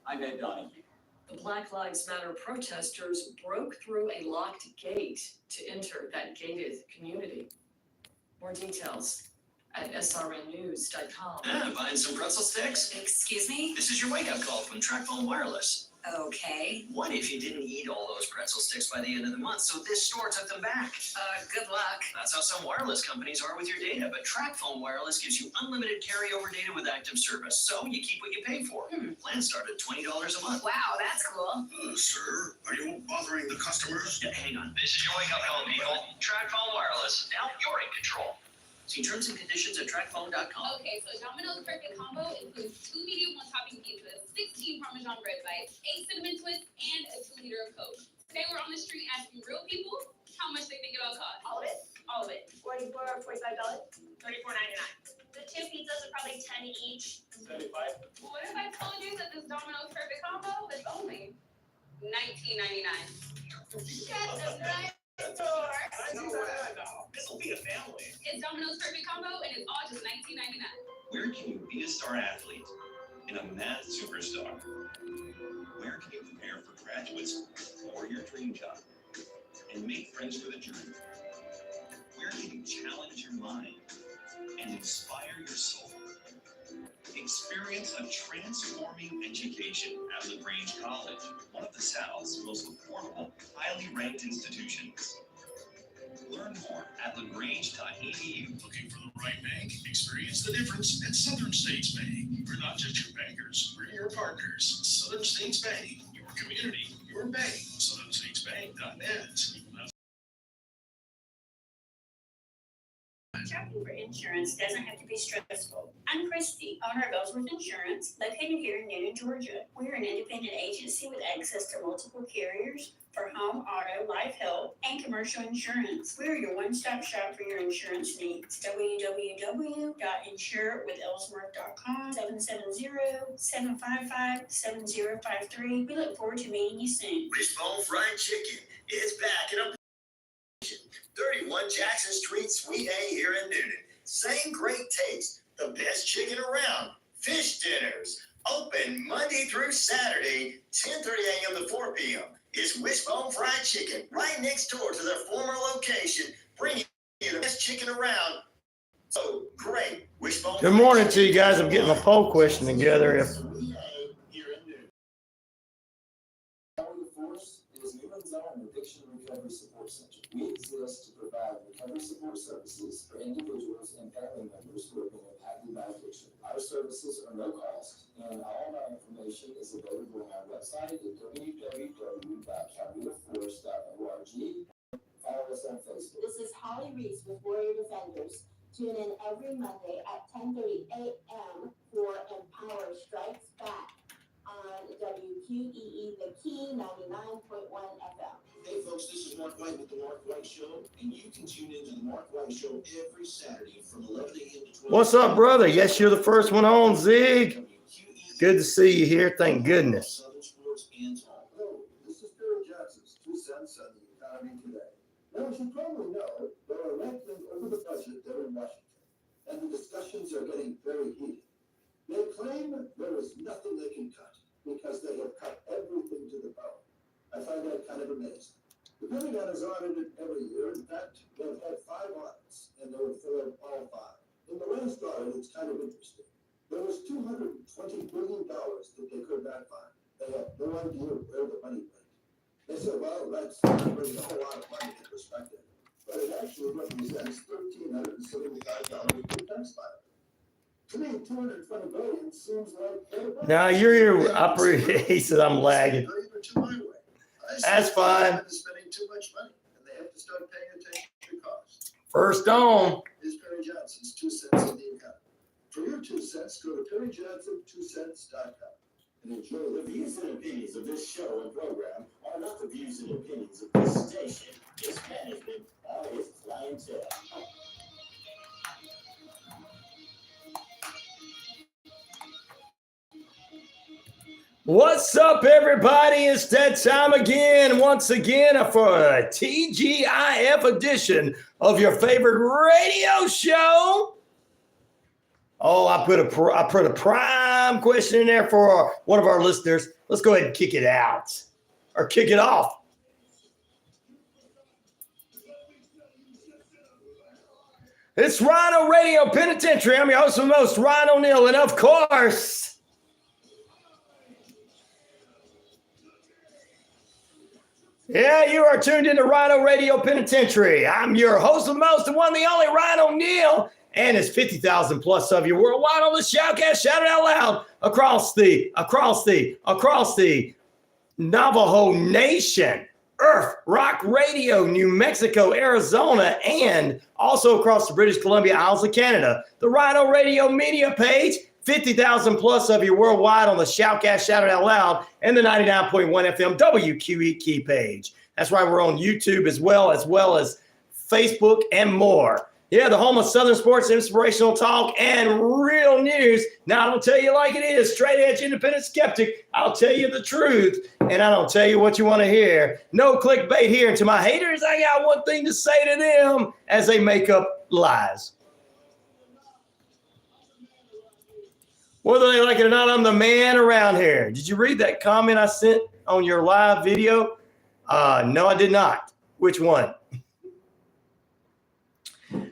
I'm Ed Donahue. The Black Lives Matter protesters broke through a locked gate to enter that gated community. More details at srnnews.com. Buying some pretzel sticks? Excuse me? This is your wake-up call from TrackPhone Wireless. Okay. What if you didn't eat all those pretzel sticks by the end of the month, so this store took them back? Good luck. That's how some wireless companies are with your data, but TrackPhone Wireless gives you unlimited carryover data with active service, so you keep what you pay for. Plans start at $20 a month. Wow, that's cool. Sir, are you bothering the customers? Yeah, hang on. This is your wake-up call, people. TrackPhone Wireless. Now you're in control. See terms and conditions at trackphone.com. Okay, so Domino's Perfect Combo includes 2 medium one-topping pizzas, 16 Parmesan bread bites, 8 cinnamon twists, and a 2 liter of Coke. Today we're on the street asking real people how much they think it all costs. All of it? All of it. $44 or $45? $34.99. The 2 pizzas are probably 10 each. 75. Well, what if I told you that this Domino's Perfect Combo is only $19.99? Shut the front door. This'll be a family. It's Domino's Perfect Combo, and it's all just $19.99. Where can you be a star athlete and a math superstar? Where can you prepare for graduates or your dream job and make friends for the journey? Where can you challenge your mind and inspire your soul? Experience a transforming education at LaGrange College, one of the South's most affordable, highly ranked institutions. Learn more at lagrange.edu. Looking for the right bank? Experience the difference at Southern States Bank. We're not just your bankers, we're your partners. Southern States Bank, your community, your bank. SouthernStatesBank.net. Shopping for insurance doesn't have to be stressful. I'm Christy, owner of Ellsworth Insurance, located here in Newton, Georgia. We're an independent agency with access to multiple carriers for home, auto, life, health, and commercial insurance. We're your one-stop shop for your insurance needs. www.insurewithellsworth.com, 770-755-7053. We look forward to meeting you soon. Wishbone Fried Chicken is back in a 31 Jackson Street, Suite A here in Newton. Same great taste, the best chicken around. Fish dinners, open Monday through Saturday, 10:30 a.m. to 4 p.m. It's Wishbone Fried Chicken, right next door to their former location, bringing you the best chicken around. So great, Wishbone. Good morning to you guys. I'm getting my poll question together. If Addiction Recovery Support Center. We exist to provide recovery support services for individuals and family members who have been impacted by addiction. Our services are no cost, and all of our information is available on our website at www.calvaryforce.org. Follow us on Facebook. This is Holly Reese with Warrior Defenders. Tune in every Monday at 10:30 a.m. for Empower Strikes Back on WQEE, The Key 99.1 FM. Hey folks, this is Mark White with the Mark White Show, and you can tune into the Mark White Show every Saturday from 11 a.m. to 12. what's up, brother? Yes, you're the first one on, Zig. Good to see you here. Thank goodness. Southern Sports and Talk. Hello, this is Billy Johnson's 2 cents on the economy today. Now, as you probably know, there are wrangling over the budget there in Washington, and the discussions are getting very heated. They claim there is nothing they can cut because they have cut everything to the bone. I find that kind of amazing. The Pentagon is audited every year. In fact, they've had 5 audits, and they were failed all 5. In the last audit, it's kind of interesting. There was $220 billion that they could not find. They have no idea where the money went. They said, well, that's brings a whole lot of money in perspective. But it actually represents $1,375 per tax filer. To me, $220 billion seems like... Now, you're here. He said I'm lagging. That's fine. Spending too much money, and they have to start paying attention to costs. First on. Is Perry Johnson's 2 cents in the economy. For your 2 cents, go to PerryJohnson2cents.com and enjoy the views and opinions of this show and program are not the views and opinions of this station, its management, or its clientele. What's up, everybody? It's that time again, once again, for a TGIF edition of your favorite radio show. Oh, I put a prime question in there for one of our listeners. Let's go ahead and kick it out or kick it off. It's RyanORadio Penitentiary. I'm your host of the most, Ryan O'Neal, and of course, yeah, you are tuned into RyanORadio Penitentiary. I'm your host of the most, the one, the only, Ryan O'Neal, and it's 50,000 plus of you worldwide on the Shoutcast. Shout it out loud across the Navajo Nation, Earth Rock Radio, New Mexico, Arizona, and also across the British Columbia Isles of Canada. The RyanORadio media page, 50,000 plus of you worldwide on the Shoutcast, Shout It Out Loud, and the 99.1 FM WQEE key page. That's right, we're on YouTube as well as Facebook and more. Yeah, the home of Southern sports, inspirational talk, and real news. Now, I don't tell you like it is, straight edge, independent skeptic. I'll tell you the truth, and I don't tell you what you want to hear. No clickbait here. And to my haters, I got one thing to say to them as they make up lies. Whether they like it or not, I'm the man around here. Did you read that comment I sent on your live video? No, I did not. Which one?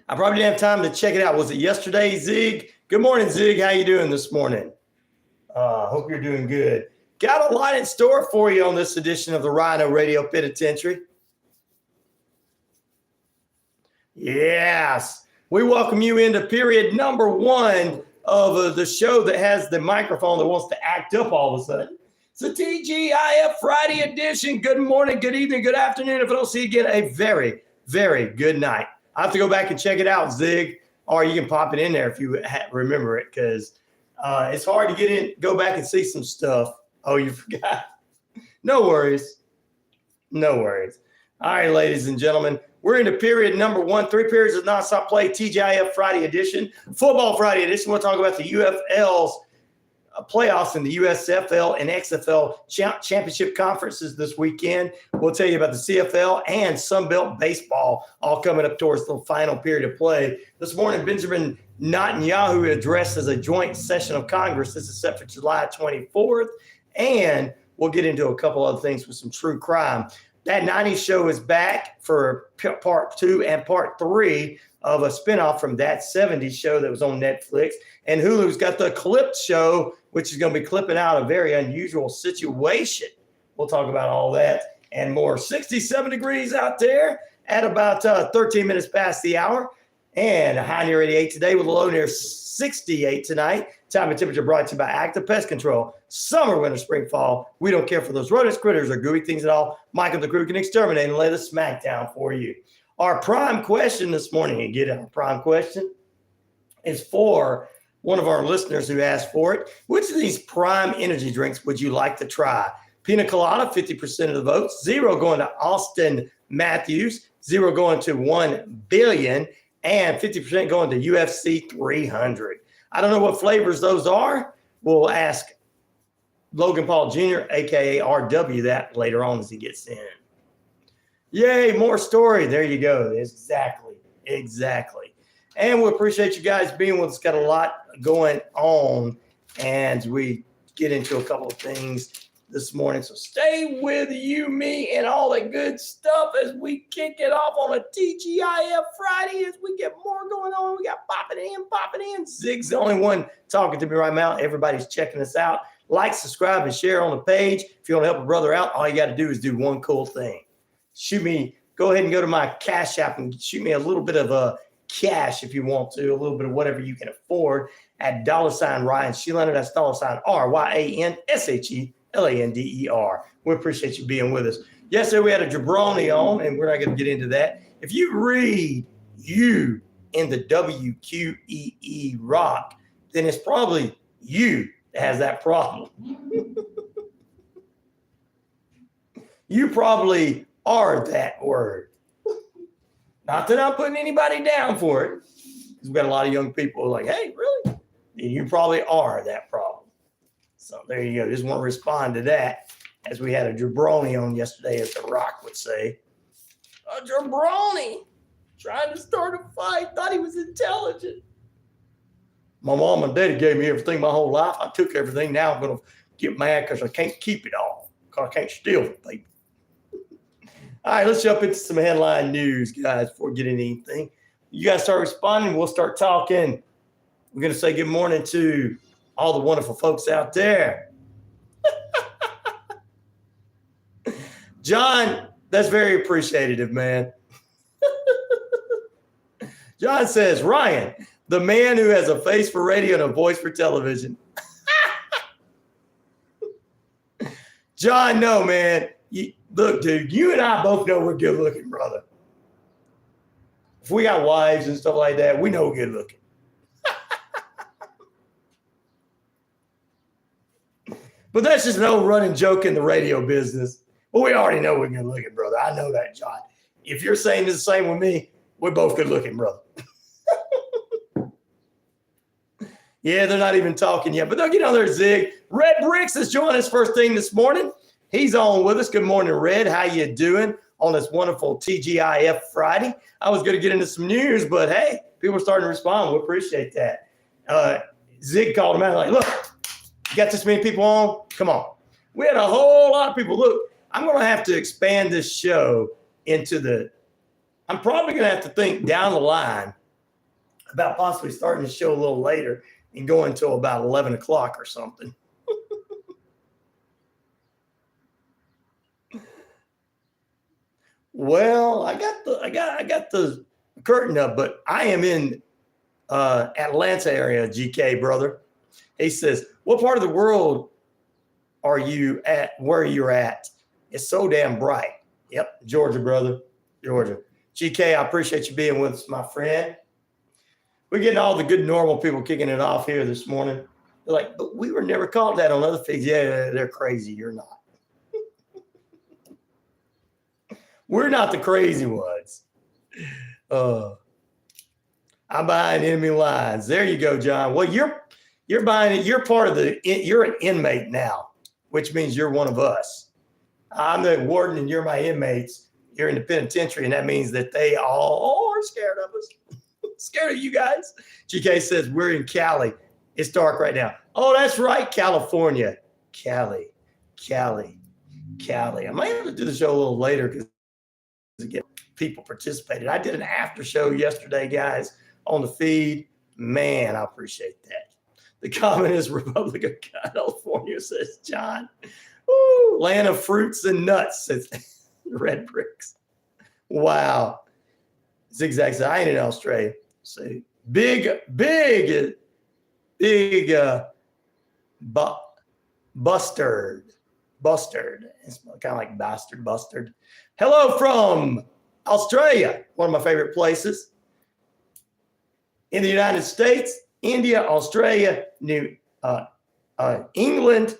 I probably didn't have time to check it out. Was it yesterday, Zig? Good morning, Zig. How you doing this morning? Hope you're doing good. Got a lot in store for you on this edition of the RyanORadio Penitentiary. Yes. We welcome you into period number 1 of the show that has the microphone that wants to act up all of a sudden. It's a TGIF Friday edition. Good morning, good evening, good afternoon. If I don't see you again, a very, very good night. I have to go back and check it out, Zig, or you can pop it in there if you remember it, because it's hard to get in, go back and see some stuff. Oh, you forgot. No worries. No worries. All right, ladies and gentlemen, we're into period number 1, 3 periods of nonstop play, TGIF Friday edition, football Friday edition. We'll talk about the UFL's playoffs in the USFL and XFL championship conferences this weekend. We'll tell you about the CFL and Sunbelt baseball all coming up towards the final period of play. This morning, Benjamin Netanyahu addressed as a joint session of Congress. This is set for July 24th. And we'll get into a couple other things with some true crime. That 90s show is back for part 2 and part 3 of a spinoff from that 70s show that was on Netflix. And Hulu's got the Clipped show, which is going to be clipping out a very unusual situation. We'll talk about all that and more. 67 degrees out there at about 13 minutes past the hour. And a high near 88 today with a low near 68 tonight. Time and temperature brought to you by Active Pest Control. Summer, winter, spring, fall. We don't care for those rodents, critters, or gooey things at all. Mike and the crew can exterminate and lay the smackdown for you. Our prime question this morning, and get our prime question, is for one of our listeners who asked for it. Which of these prime energy drinks would you like to try? Pina Colada, 50% of the votes. 0 going to Austin Matthews. 0 going to 1 billion. And 50% going to UFC 300. I don't know what flavors those are. We'll ask Logan Paul Jr., a.k.a. RW, that later on as he gets in. Yay, more story. There you go. Exactly. And we appreciate you guys being with us. Got a lot going on, and we get into a couple of things this morning. So stay with you, me, and all the good stuff as we kick it off on a TGIF Friday as we get more going on. We got popping in. Zig's the only one talking to me right now. Everybody's checking us out. Like, subscribe, and share on the page. If you want to help a brother out, all you got to do is do one cool thing. Go ahead and go to my Cash App and shoot me a little bit of a cash if you want to, a little bit of whatever you can afford at $RyanShelander. That's $RyanShelander. We appreciate you being with us. Yesterday we had a jabroni on, and we're not going to get into that. If you read you in the WQEE rock, then it's probably you that has that problem. You probably are that word. Not that I'm putting anybody down for it, because we've got a lot of young people who are like, hey, really? And you probably are that problem. So there you go. Just want to respond to that, as we had a jabroni on yesterday, as The Rock would say. A jabroni trying to start a fight. Thought he was intelligent. My mom and daddy gave me everything my whole life. I took everything. Now I'm going to get mad because I can't keep it all. Because I can't steal from people. All right, let's jump into some headline news, guys, before we get into anything. You guys start responding. We'll start talking. We're going to say good morning to all the wonderful folks out there. John, that's very appreciative, man. John says, Ryan, the man who has a face for radio and a voice for television. John, no, man. Look, dude, you and I both know we're good looking, brother. If we got wives and stuff like that, we know we're good looking. But that's just an old running joke in the radio business. Well, we already know we're good looking, brother. I know that, John. If you're saying the same with me, we're both good looking, brother. Yeah, they're not even talking yet, but they'll get on their zig. Red Bricks is joining us first thing this morning. He's on with us. Good morning, Red. How you doing on this wonderful TGIF Friday? I was going to get into some news, but hey, people are starting to respond. We appreciate that. Zig called him out like, look, you got this many people on? Come on. We had a whole lot of people. Look, I'm going to have to expand this show into I'm probably going to have to think down the line about possibly starting the show a little later and going until about 11 o'clock or something. Well, I got the curtain up, but I am in Atlanta area, GK, brother. He says, what part of the world are you at where you're at? It's so damn bright. Yep, Georgia, brother. Georgia. GK, I appreciate you being with us, my friend. We're getting all the good normal people kicking it off here this morning. They're like, but we were never called that on other feeds. Yeah, they're crazy. You're not. We're not the crazy ones. I'm behind enemy lines. There you go, John. Well, you're behind it. You're part of you're an inmate now, which means you're one of us. I'm the warden and you're my inmates. You're in the penitentiary, and that means that they all are scared of us. Scared of you guys. GK says we're in Cali. It's dark right now. Oh, that's right, California. Cali. I might have to do the show a little later because again, people participated. I did an after show yesterday, guys, on the feed. Man, I appreciate that. The Communist Republic of California, says John. Ooh, land of fruits and nuts, says Red Bricks. Wow. Zigzag says, I ain't in Australia. See, big, bustard. It's kind of like bastard. Hello from Australia, one of my favorite places. In the United States, India, Australia, England,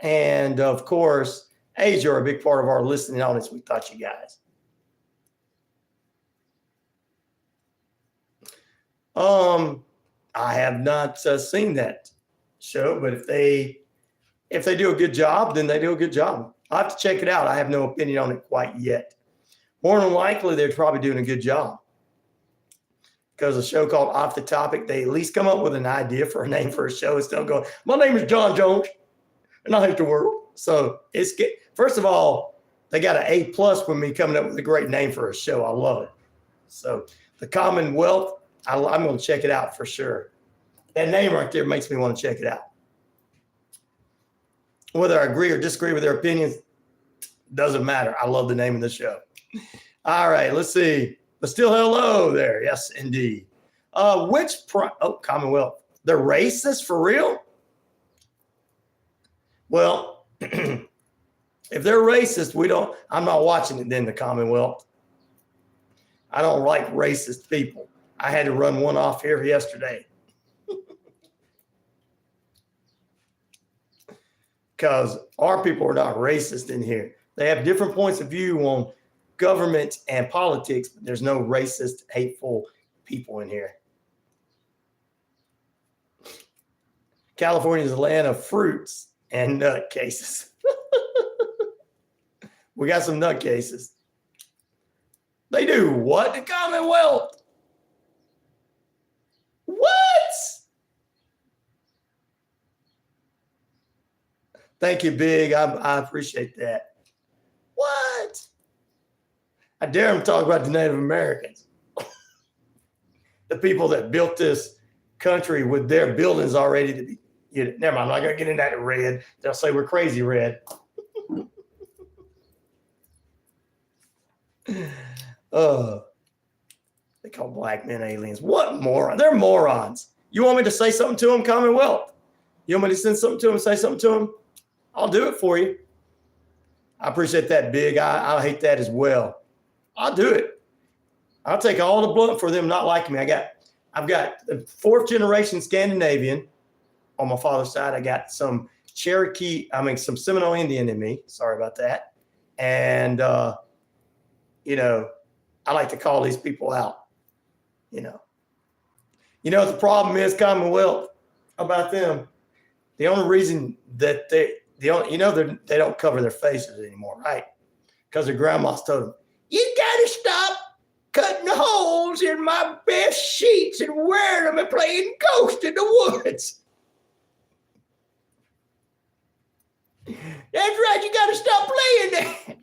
and of course, Asia are a big part of our listening audience. We thought you guys. I have not seen that show, but if they do a good job, then they do a good job. I'll have to check it out. I have no opinion on it quite yet. More than likely, they're probably doing a good job. Because a show called Off the Topic, they at least come up with an idea for a name for a show instead of going, my name is John Jones, and I hate the world. So it's good. First of all, they got an A+ with me coming up with a great name for a show. I love it. So the Commonwealth, I'm going to check it out for sure. That name right there makes me want to check it out. Whether I agree or disagree with their opinions, doesn't matter. I love the name of the show. All right, let's see. But still hello there. Yes, indeed. Commonwealth. They're racist for real? Well, if they're racist, I'm not watching it then, the Commonwealth. I don't like racist people. I had to run one off here yesterday. Because our people are not racist in here. They have different points of view on government and politics, but there's no racist, hateful people in here. California is a land of fruits and nutcases. We got some nutcases. They do what? The Commonwealth. What? Thank you, Big. I appreciate that. What? I dare him to talk about the Native Americans. The people that built this country with their buildings already to be. Never mind, I'm not going to get into that Red. They'll say we're crazy, Red. They call black men aliens. What moron? They're morons. You want me to say something to them, Commonwealth? You want me to send something to them, say something to them? I'll do it for you. I appreciate that, Big. I hate that as well. I'll do it. I'll take all the blunt for them not liking me. I've got the 4th generation Scandinavian on my father's side. I got some some Seminole Indian in me. Sorry about that. And, I like to call these people out, what the problem is, Commonwealth, about them. The only reason that they don't cover their faces anymore, right? Because their grandmas told them, you got to stop cutting holes in my best sheets and wearing them and playing ghost in the woods. That's right, you got to stop playing that.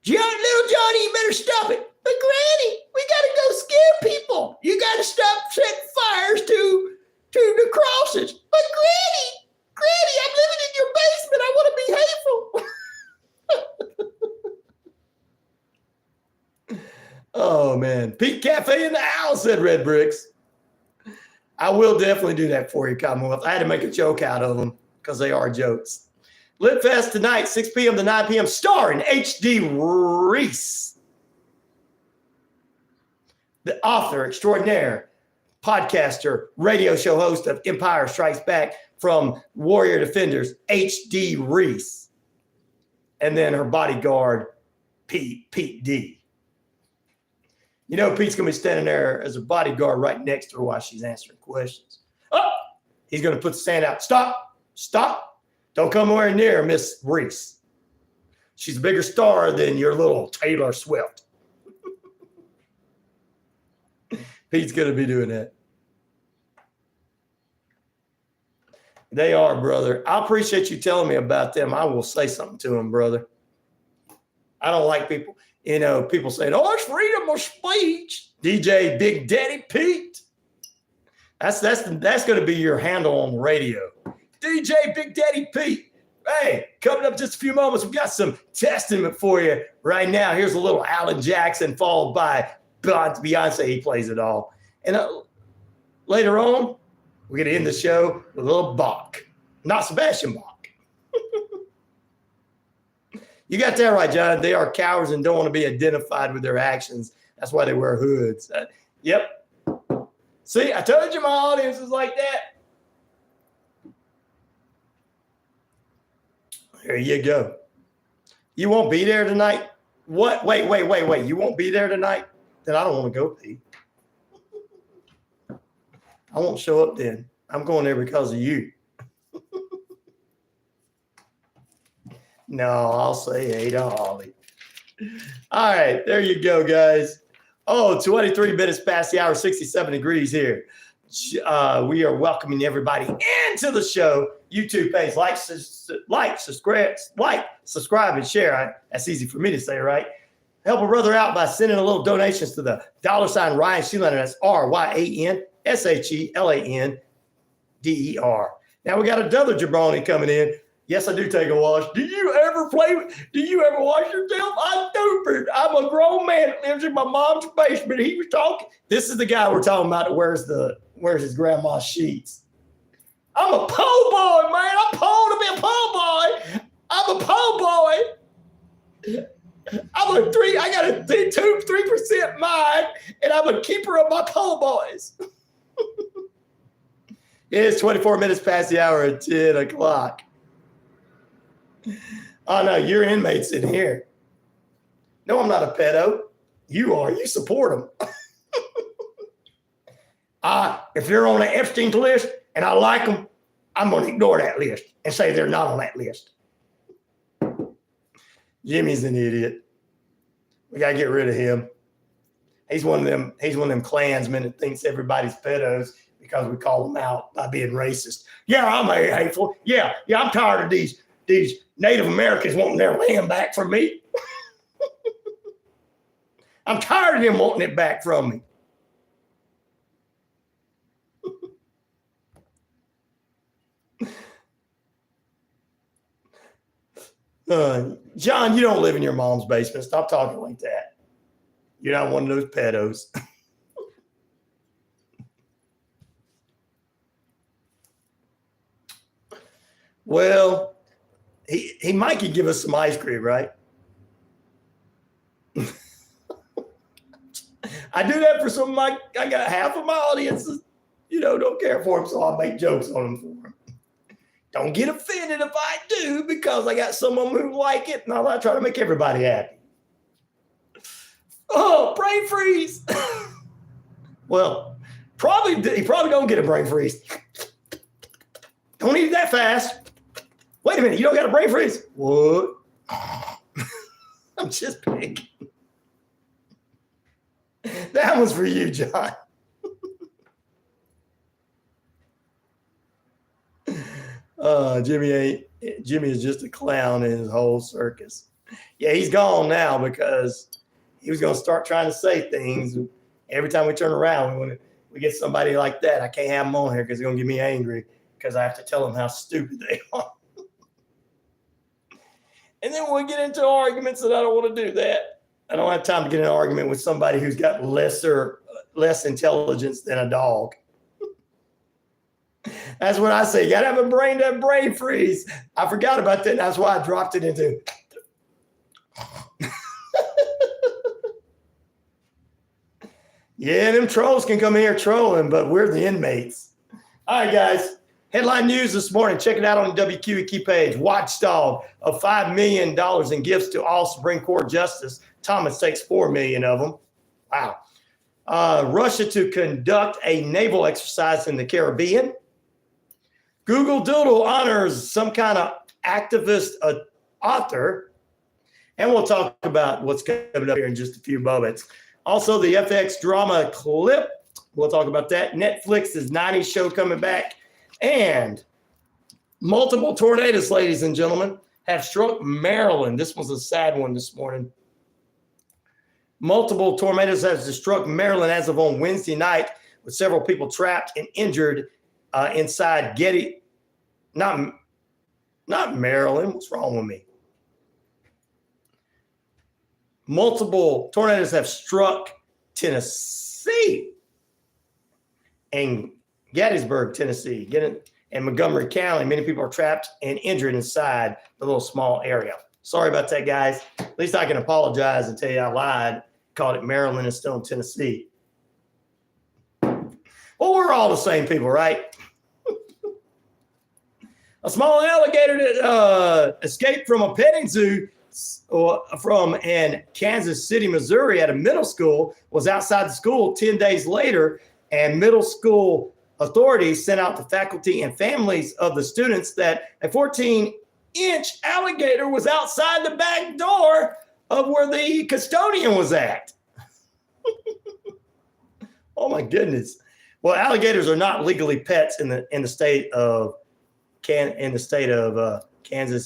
Little Johnny, you better stop it. But Granny, we got to go scare people. You got to stop setting fires to the crosses. But Granny, I'm living in your basement. I want to be hateful. Oh, man. Pete Cafe in the house, said Red Bricks. I will definitely do that for you, Commonwealth. I had to make a joke out of them because they are jokes. Lit Fest tonight, 6 p.m. to 9 p.m., starring H.D. Reese, the author extraordinaire, podcaster, radio show host of Empire Strikes Back from Warrior Defenders, H.D. Reese, and then her bodyguard, Pete D. Pete's going to be standing there as a bodyguard right next to her while she's answering questions. Oh, he's going to put the sand out. Stop. Don't come anywhere near Miss Reese. She's a bigger star than your little Taylor Swift. Pete's going to be doing that. They are, brother. I appreciate you telling me about them. I will say something to them, brother. I don't like people, people saying, oh, it's freedom of speech. DJ Big Daddy Pete. That's going to be your handle on the radio. DJ Big Daddy Pete. Hey, coming up just a few moments, we got some testament for you right now. Here's a little Alan Jackson followed by Beyonce. He plays it all. And later on, we're going to end the show with a little Bach. Not Sebastian Bach. You got that right, John. They are cowards and don't want to be identified with their actions. That's why they wear hoods. Yep. See, I told you my audience is like that. There you go. You won't be there tonight? What? Wait. You won't be there tonight? Then I don't want to go, Pete. I won't show up then. I'm going there because of you. No, I'll say hey to Holly. All right, there you go, guys. 23 minutes past the hour, 67 degrees here. We are welcoming everybody into the show. YouTube page, like, subscribe, and share. That's easy for me to say, right? Help a brother out by sending a little donations to the $ RyanShelander. That's RyanShelander. Now we got another jabroni coming in. Yes, I do take a wash. Do you ever wash yourself? I'm a grown man that lives in my mom's basement. He was talking. This is the guy we're talking about that wears his grandma's sheets. I'm a po' boy, man. I'm po' to be a po' boy. I'm a po' boy. I got a 3% mind, and I'm a keeper of my po' boys. It's 24 minutes past the hour at 10 o'clock. Oh, no, your inmates in here. No, I'm not a pedo. You are. You support them. If they're on the Epstein list and I like them, I'm going to ignore that list and say they're not on that list. Jimmy's an idiot. We got to get rid of him. He's one of them Klansmen that thinks everybody's pedos because we call them out by being racist. Yeah, I'm hateful. Yeah, I'm tired of these Native Americans wanting their land back from me. I'm tired of them wanting it back from me. John, you don't live in your mom's basement. Stop talking like that. You're not one of those pedos. Well, he might could give us some ice cream, right? I do that for some of I got half of my audience, don't care for him, so I'll make jokes on him for him. Don't get offended if I do, because I got some of them who like it, and I try to make everybody happy. Oh, brain freeze. Well, he probably don't get a brain freeze. Don't eat it that fast. Wait a minute, you don't got a brain freeze? What? I'm just picking. That one's for you, John. Jimmy is just a clown in his whole circus. Yeah, he's gone now because he was going to start trying to say things. Every time we turn around, we get somebody like that. I can't have them on here because they're going to get me angry because I have to tell them how stupid they are. And then we'll get into arguments, and I don't want to do that. I don't have time to get in an argument with somebody who's got less intelligence than a dog. That's what I say. You got to have a brain freeze. I forgot about that. And that's why I dropped it into. Yeah, them trolls can come here trolling, but we're the inmates. All right, guys. Headline news this morning. Check it out on the WQEE page. Watchdog of $5 million in gifts to all Supreme Court justice. Thomas takes $4 million of them. Wow. Russia to conduct a naval exercise in the Caribbean. Google Doodle honors some kind of activist author. And we'll talk about what's coming up here in just a few moments. Also, the FX drama clip. We'll talk about that. Netflix's 90s show coming back. And multiple tornadoes, ladies and gentlemen, have struck Maryland. This was a sad one this morning. Multiple tornadoes have struck Maryland as of on Wednesday night, with several people trapped and injured inside Getty. Not Maryland. What's wrong with me? Multiple tornadoes have struck Tennessee and Gettysburg, Tennessee, and Montgomery County. Many people are trapped and injured inside the little small area. Sorry about that, guys. At least I can apologize and tell you I lied. Called it Maryland and still in Tennessee. Well, we're all the same people, right? A small alligator that escaped from a petting zoo from in Kansas City, Missouri at a middle school was outside the school 10 days later, and middle school authorities sent out to faculty and families of the students that a 14-inch alligator was outside the back door of where the custodian was at. Oh my goodness. Well, alligators are not legally pets in the state of Kansas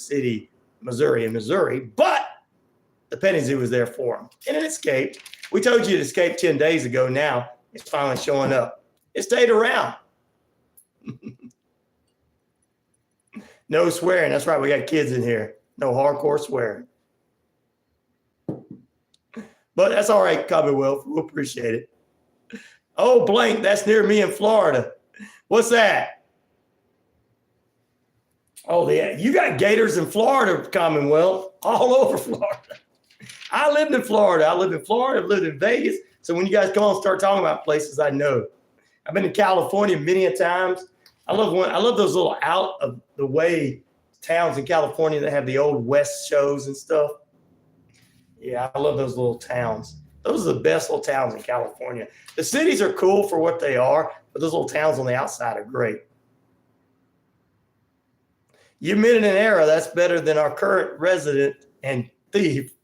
City, Missouri, but the petting zoo was there for them, and it escaped. We told you it escaped 10 days ago. Now it's finally showing up. It stayed around. No swearing. That's right. We got kids in here. No hardcore swearing. But that's all right, Commonwealth. We'll appreciate it. Oh, blank. That's near me in Florida. What's that? Oh, yeah. You got gators in Florida, Commonwealth. All over Florida. I lived in Florida. I've lived in Vegas. So when you guys come on and start talking about places, I know. I've been to California many a times. I love those little out of the way towns in California that have the old West shows and stuff. Yeah, I love those little towns. Those are the best little towns in California. The cities are cool for what they are, but those little towns on the outside are great. You met in an era that's better than our current president and chief.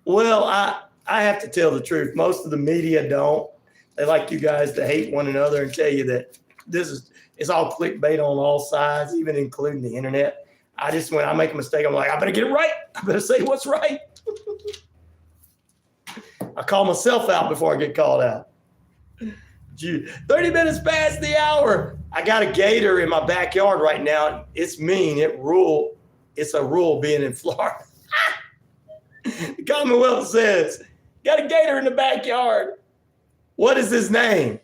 Well, I have to tell the truth. Most of the media don't. They like you guys to hate one another and tell you that it's all clickbait on all sides, even including the internet. When I make a mistake, I'm like, I better get it right. I better say what's right. I call myself out before I get called out. 30 minutes past the hour. I got a gator in my backyard right now. It's mean. It's a rule being in Florida. The Commonwealth says, got a gator in the backyard. What is his name?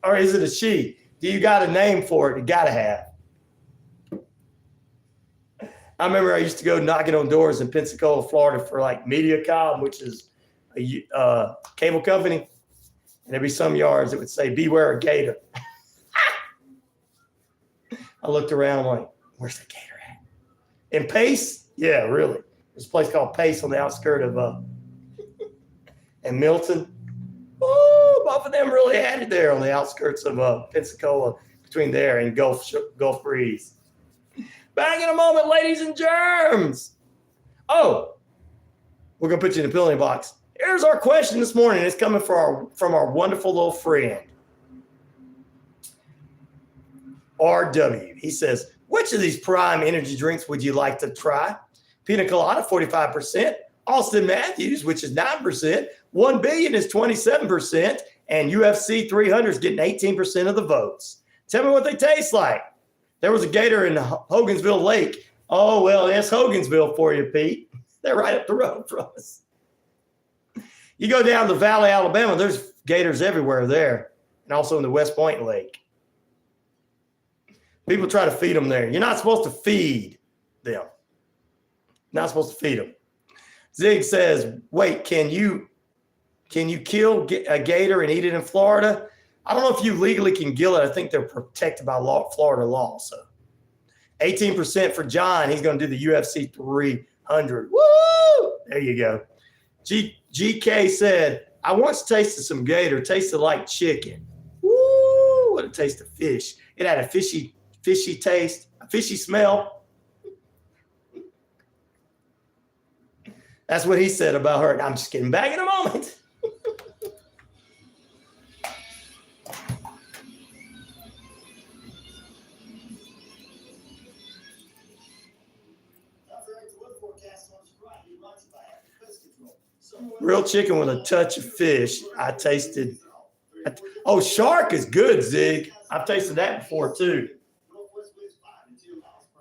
Or is it a she? Do you got a name for it? You got to have. I remember I used to go knocking on doors in Pensacola, Florida for like Mediacom, which is a cable company. And there'd be some yards that would say, beware a gator. I looked around, I'm like, where's the gator at? In Pace? Yeah, really. There's a place called Pace on the outskirts of and Milton. Oh, both of them really had it there on the outskirts of Pensacola, between there and Gulf Breeze. Back in a moment, ladies and germs. Oh, we're going to put you in the penalty box. Here's our question this morning. It's coming from our wonderful little friend, RW. He says, which of these prime energy drinks would you like to try? Pina Colada, 45%. Austin Matthews, which is 9%. 1 Billion is 27%. And UFC 300 is getting 18% of the votes. Tell me what they taste like. There was a gator in Hogansville Lake. Oh, well, that's Hogansville for you, Pete. They're right up the road from us. You go down to Valley, Alabama, there's gators everywhere there, and also in the West Point Lake. People try to feed them there. You're not supposed to feed them. Not supposed to feed them. Zig says, wait, can you kill a gator and eat it in Florida? I don't know if you legally can kill it. I think they're protected by Florida law. So 18% for John. He's going to do the UFC 300. Woo! There you go. GK said, I once tasted some gator. Tasted like chicken. Woo! What a taste of fish. It had a fishy taste, a fishy smell. That's what he said about her. I'm just kidding. Back in a moment. Real chicken with a touch of fish. I tasted. Oh, shark is good, Zig. I've tasted that before, too.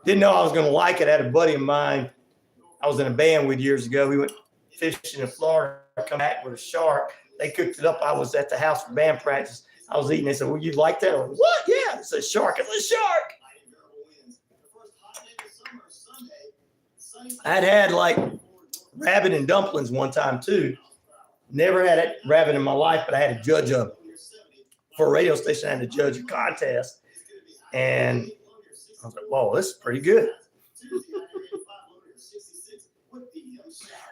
Didn't know I was going to like it. I had a buddy of mine I was in a band with years ago. We went fishing in Florida, come back with a shark. They cooked it up. I was at the house for band practice. I was eating. They said, well, you like that? I was like, what? Yeah, it's a shark. It's a shark. I'd had like rabbit and dumplings one time too. Never had rabbit in my life, but I had to judge for a radio station. I had to judge a contest, and I was like, "Whoa, this is pretty good."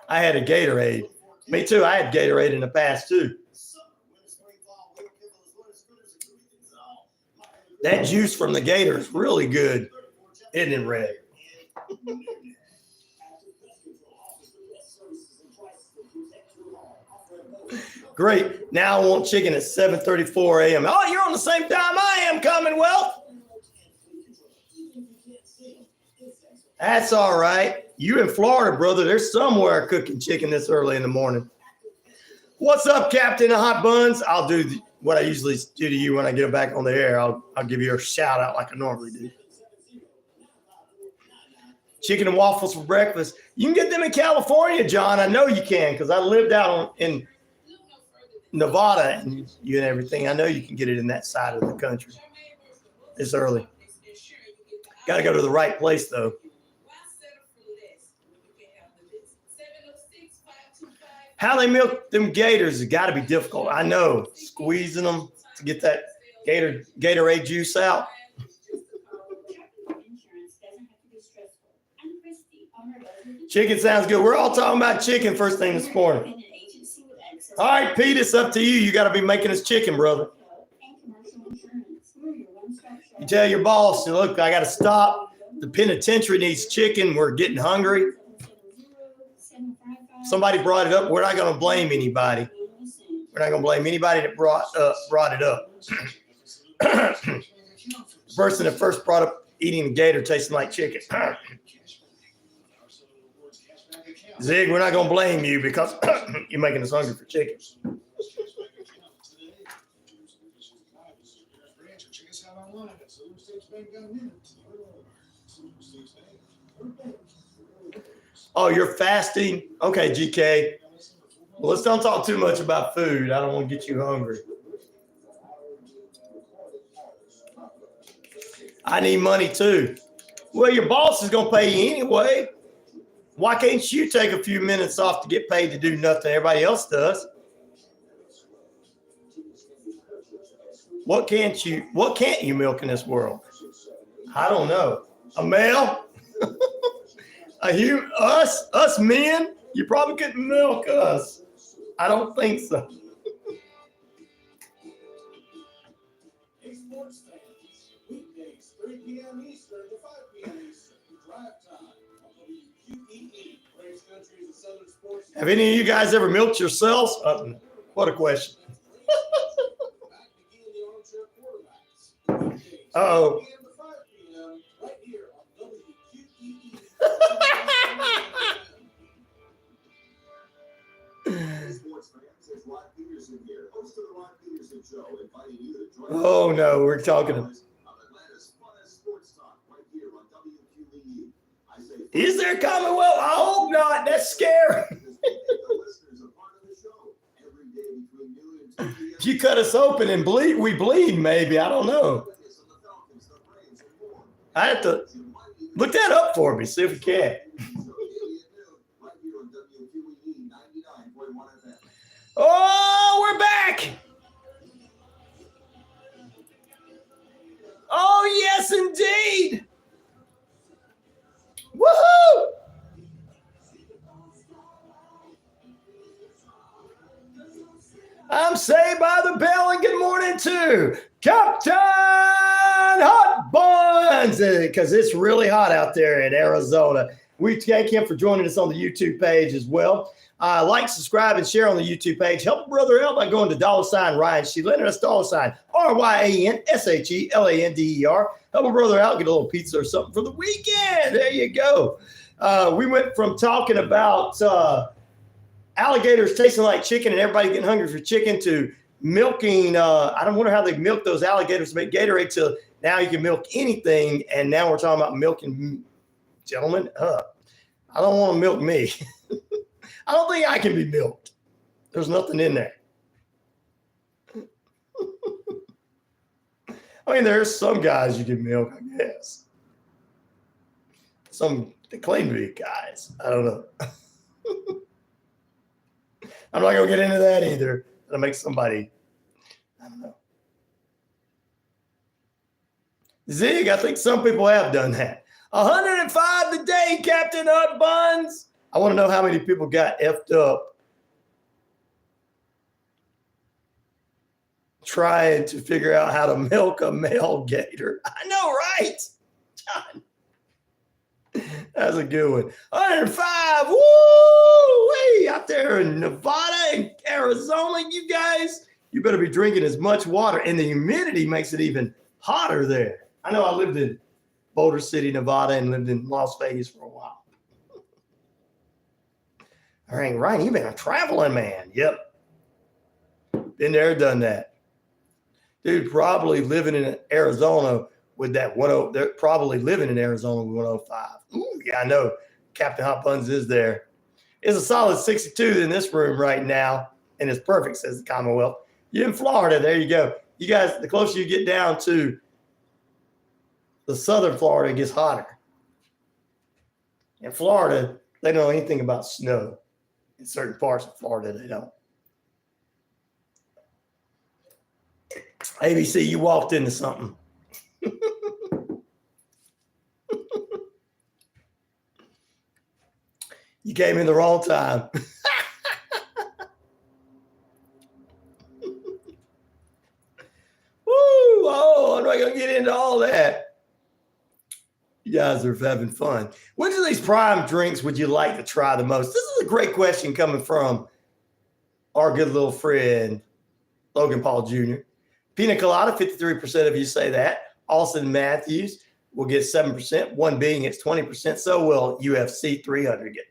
I had a Gatorade. Me too. I had Gatorade in the past too. That juice from the Gator is really good, isn't it, Red? Great. Now I want chicken at 7:34 a.m. Oh, you're on the same time I am, Commonwealth. That's all right. You in Florida, brother. There's somewhere cooking chicken this early in the morning. What's up, Captain of Hot Buns? I'll do what I usually do to you when I get back on the air. I'll give you a shout out like I normally do. Chicken and waffles for breakfast. You can get them in California, John. I know you can because I lived out in Nevada and everything. I know you can get it in that side of the country. It's early. Got to go to the right place, though. How they milk them gators has got to be difficult. I know. Squeezing them to get that Gatorade juice out. Chicken sounds good. We're all talking about chicken first thing this morning. All right, Pete, it's up to you. You got to be making us chicken, brother. You tell your boss, look, I got to stop. The penitentiary needs chicken. We're getting hungry. Somebody brought it up. We're not going to blame anybody. We're not going to blame anybody that brought it up. The person that first brought up eating a gator tasting like chicken. Zig, we're not going to blame you because you're making us hungry for chicken. Oh, you're fasting? Okay, GK. Well, let's don't talk too much about food. I don't want to get you hungry. I need money too. Well, your boss is going to pay you anyway. Why can't you take a few minutes off to get paid to do nothing everybody else does? What can't you milk in this world? I don't know. A male? Us men? You probably couldn't milk us. I don't think so. Hey, sports fans, weekdays, 3 p.m. Eastern to 5 p.m. Eastern, drive time on WQEE. Praise Country is a Southern sports. Have any of you guys ever milked yourselves? What a question. Uh-oh. Right here on WQEE. Sports fans, it's Rod Peterson here, host of the Rod Peterson Show, inviting you to join us. Oh, no, we're talking about. Atlanta's funnest sports talk right here on WQEE. I say, Is there a Commonwealth? I hope not. That's scary. You cut us open and bleed. We bleed, maybe. I don't know. I have to look that up for me. See if we can. Oh, we're back. Oh, yes, indeed. Woohoo! I'm Saved by the Bell, and good morning to Captain Hot Buns, because it's really hot out there in Arizona. We thank him for joining us on the YouTube page as well. Like, subscribe, and share on the YouTube page. Help a brother out by going to $RyanShelander. That's $RyanShelander. Help a brother out, get a little pizza or something for the weekend. There you go. We went from talking about alligators tasting like chicken and everybody getting hungry for chicken to milking. I don't wonder how they milk those alligators to make Gatorade till now you can milk anything. And now we're talking about milking. Gentlemen, I don't want to milk me. I don't think I can be milked. There's nothing in there. I mean, there's some guys you can milk, I guess. They claim to be guys. I don't know. I'm not going to get into that either. That'll make somebody, I don't know. Zig, I think some people have done that. 105 today, Captain Hot Buns. I want to know how many people got effed up trying to figure out how to milk a male gator. I know, right? John. That's a good one. 105. Woo! Out there in Nevada and Arizona, you guys, you better be drinking as much water. And the humidity makes it even hotter there. I know I lived in Boulder City, Nevada, and lived in Las Vegas for a while. All right, Ryan, you've been a traveling man. Yep. Been there, done that. Dude, probably living in Arizona with that 10. They're probably living in Arizona with 105. Ooh, yeah, I know. Captain Hot Buns is there. It's a solid 62 in this room right now, and it's perfect, says the Commonwealth. You're in Florida. There you go. You guys, the closer you get down to the southern Florida, it gets hotter. In Florida, they don't know anything about snow. In certain parts of Florida, they don't. ABC, you walked into something. You came in the wrong time. Woo! Oh, I'm not going to get into all that. You guys are having fun. Which of these prime drinks would you like to try the most? This is a great question coming from our good little friend, Logan Paul Jr. Pina colada, 53% of you say that. Austin Matthews will get 7%. One being it's 20%. So will UFC 300 get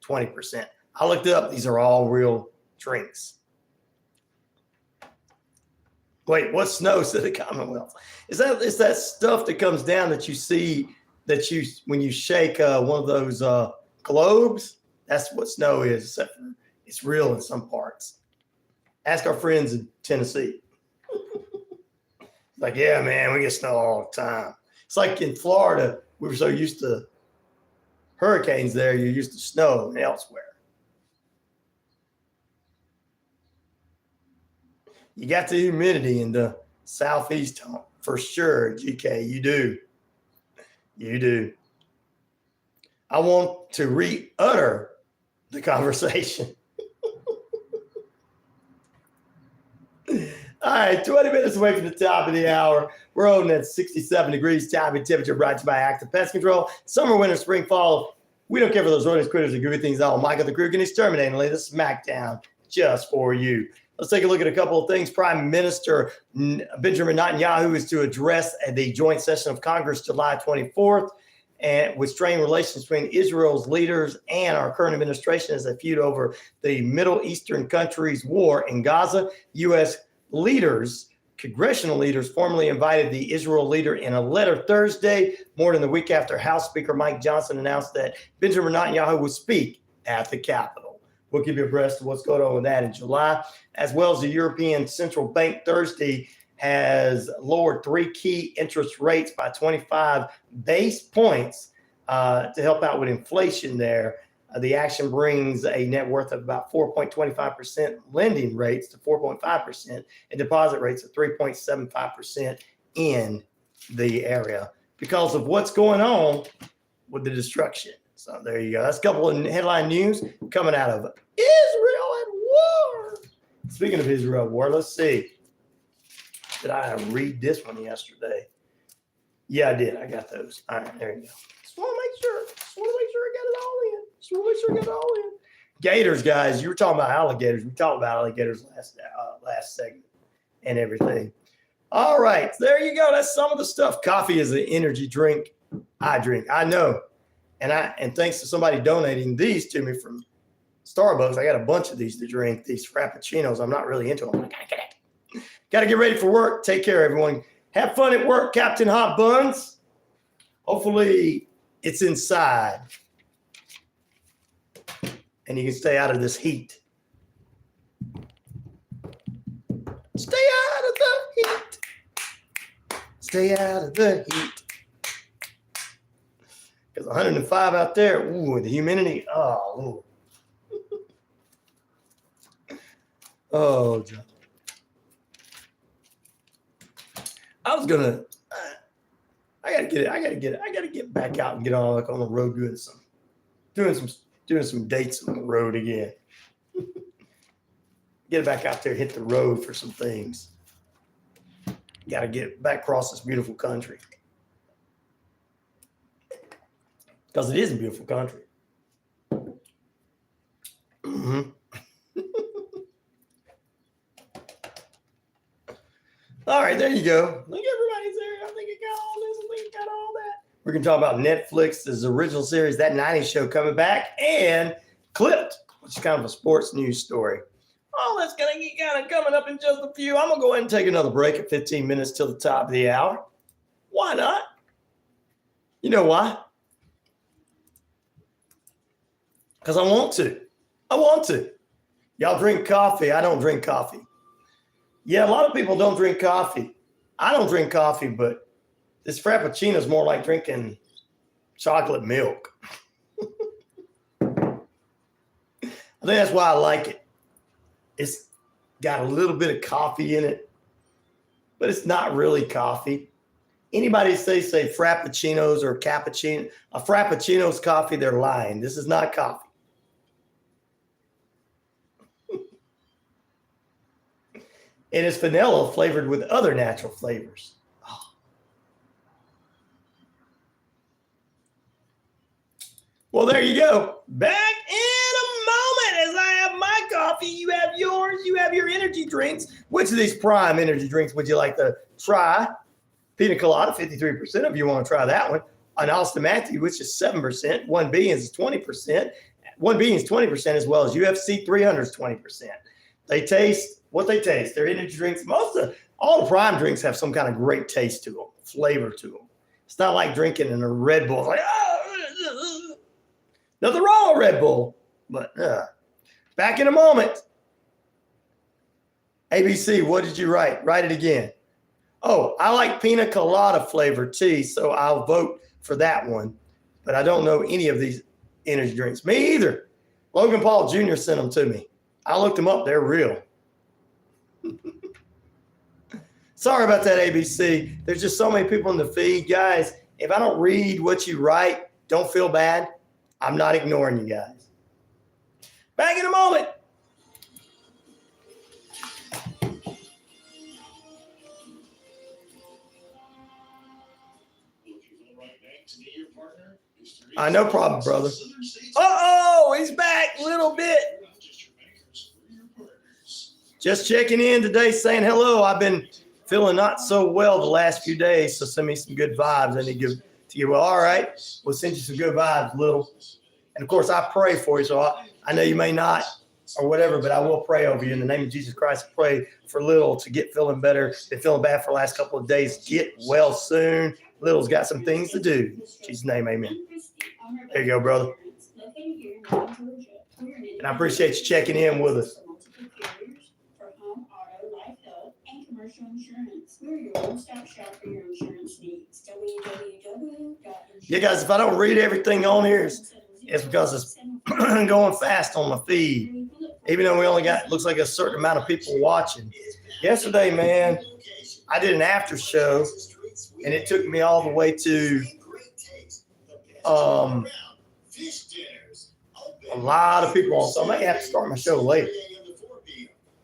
20%. I looked up. These are all real drinks. Wait, what snow? Said the Commonwealth. It's that stuff that comes down that you see that you when you shake one of those globes. That's what snow is. Except for it's real in some parts. Ask our friends in Tennessee. Like, yeah, man, we get snow all the time. It's like in Florida, we were so used to hurricanes there, you're used to snow elsewhere. You got the humidity in the southeast for sure, GK. You do. You do. I want to re-utter the conversation. All right, 20 minutes away from the top of the hour. We're on at 67 degrees. Time and temperature brought to you by Active Pest Control. Summer, winter, spring, fall. We don't care for those rodents, critters, and goofy things. All Michael the Crew can exterminate and lay the smackdown just for you. Let's take a look at a couple of things. Prime Minister Benjamin Netanyahu is to address the joint session of Congress July 24th, and with strained relations between Israel's leaders and our current administration as they feud over the Middle Eastern country's war in Gaza. U.S. leaders, congressional leaders, formally invited the Israel leader in a letter Thursday, more than a week after House Speaker Mike Johnson announced that Benjamin Netanyahu would speak at the Capitol. We'll give you abreast of what's going on with that in July, as well as the European Central Bank Thursday has lowered 3 key interest rates by 25 base points to help out with inflation there. The action brings a net worth of about 4.25% lending rates to 4.5% and deposit rates of 3.75% in the area because of what's going on with the destruction. So there you go. That's a couple of headline news coming out of Israel at war. Speaking of Israel at war, let's see. Did I read this one yesterday? Yeah, I did. I got those. All right, there you go. Just want to make sure. I got it all in. Just want to make sure I got it all in. Gators, guys. You were talking about alligators. We talked about alligators last segment and everything. All right, there you go. That's some of the stuff. Coffee is an energy drink. I drink. I know. And thanks to somebody donating these to me from Starbucks, I got a bunch of these to drink, these Frappuccinos. I'm not really into them. I gotta get it. Gotta get ready for work. Take care, everyone. Have fun at work, Captain Hot Buns. Hopefully it's inside and you can stay out of this heat. Stay out of the heat. Stay out of the heat. Because 105 out there, ooh, the humidity, oh, oh, John. I was gonna, I gotta get back out and get on the road doing some dates on the road again. Get back out there, hit the road for some things. Got to get back across this beautiful country. Because it is a beautiful country. Mm-hmm. All right, there you go. Look, everybody's there. I think it got all this. I think it got all that. We're going to talk about Netflix's original series, That 90s Show, coming back, and Clipped, which is kind of a sports news story. Oh, that's going to get kind of coming up in just a few. I'm going to go ahead and take another break at 15 minutes till the top of the hour. Why not? You know why? Because I want to. Y'all drink coffee. I don't drink coffee. Yeah, a lot of people don't drink coffee. I don't drink coffee, but this Frappuccino is more like drinking chocolate milk. I think that's why I like it. It's got a little bit of coffee in it, but it's not really coffee. Anybody say Frappuccinos or cappuccino, a Frappuccino's coffee, they're lying. This is not coffee. It is vanilla flavored with other natural flavors. Oh. Well, there you go. Back in a moment as I have my coffee. You have yours. You have your energy drinks. Which of these prime energy drinks would you like to try? Pina colada, 53% of you want to try that one. An Austin Matthew, which is 7%. 1B is 20%. 1B is 20% as well as UFC 300 is 20%. They taste what they taste. They're energy drinks. All the prime drinks have some kind of great taste to them, flavor to them. It's not like drinking in a Red Bull. It's like, nothing wrong with Red Bull. But back in a moment. ABC, what did you write? Write it again. Oh, I like pina colada flavored tea, so I'll vote for that one. But I don't know any of these energy drinks. Me either. Logan Paul Jr. sent them to me. I looked them up. They're real. Sorry about that, ABC. There's just so many people in the feed. Guys, if I don't read what you write, don't feel bad. I'm not ignoring you guys. Back in a moment. No problem, brother. Uh-oh, he's back a little bit. Just checking in today, saying hello. I've been feeling not so well the last few days, so send me some good vibes. I need to give to you. Well, all right, we'll send you some good vibes, little. And of course, I pray for you, so I know you may not or whatever, but I will pray over you in the name of Jesus Christ. I pray for Little to get feeling better. Been feeling bad for the last couple of days. Get well soon. Little's got some things to do. In Jesus' name, amen. There you go, brother. And I appreciate you checking in with us. Yeah, guys, if I don't read everything on here, it's because it's going fast on my feed. Even though we only got, looks like a certain amount of people watching. Yesterday, man, I did an after show, and it took me all the way to a lot of people on, so I may have to start my show late.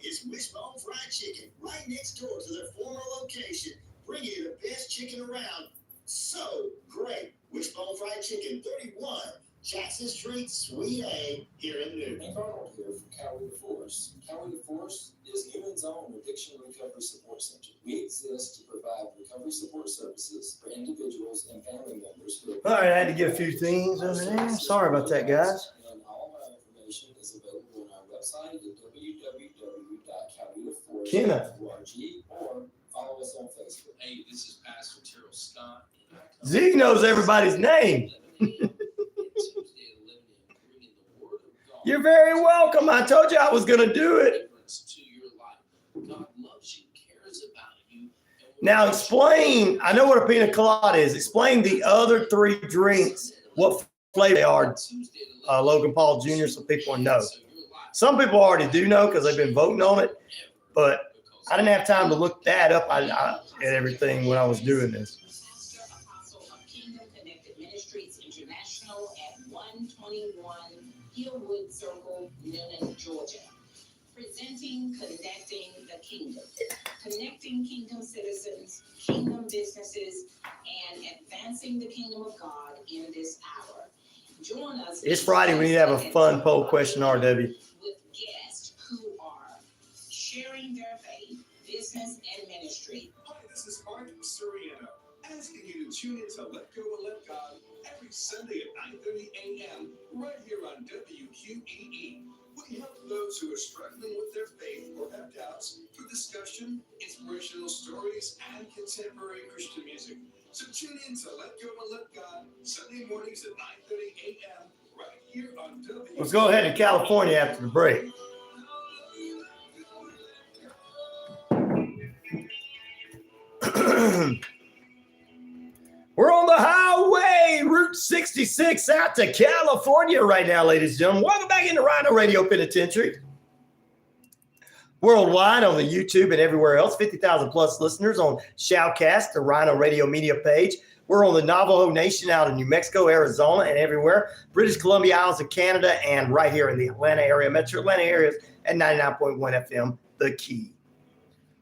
It's Wishbone Fried Chicken right next door to their former location, bringing you the best chicken around. So great. Wishbone Fried Chicken, 31 Jackson Street, Suite A, here in Newton. And Arnold here from Cowley the Force. Cowley the Force is Newton's own addiction recovery support center. We exist to provide recovery support services for individuals and family members who All right, I had to get a few things over there. Sorry about that, guys. And all my information is available on our website at www.cowleytheforce.org or follow us on Facebook. Hey, this is Pastor Terrell Scott. Zeke knows everybody's name. You're very welcome. I told you I was going to do it. Now explain, I know what a pina colada is. Explain the other three drinks, what flavor they are, Logan Paul Jr., so people know. Some people already do know because they've been voting on it, but I didn't have time to look that up at everything when I was doing this. Hillwood Circle, Newnan, Georgia. Presenting Connecting the Kingdom. Connecting kingdom citizens, kingdom businesses, and advancing the kingdom of God in this hour. Join us. It's Friday. We need to have a fun poll question, RW. With guests who are sharing their faith, business, and ministry. Hi, this is Mark Soriano, asking you to tune in to Let Go and Let God every Sunday at 9:30 a.m. right here on WQEE. We help those who are struggling with their faith or have doubts through discussion, inspirational stories, and contemporary Christian music. So tune in to Let Go and Let God Sunday mornings at 9:30 a.m. right here on WQEE. Let's go ahead to California after the break. We're on the highway, Route 66 out to California right now, ladies and gentlemen. Welcome back into RyanORadio Penitentiary. Worldwide on the YouTube and everywhere else. 50,000 plus listeners on Shoutcast, the RyanORadio media page. We're on the Navajo Nation out in New Mexico, Arizona, and everywhere. British Columbia, Isles of Canada, and right here in the Atlanta area, Metro Atlanta areas at 99.1 FM, The Key.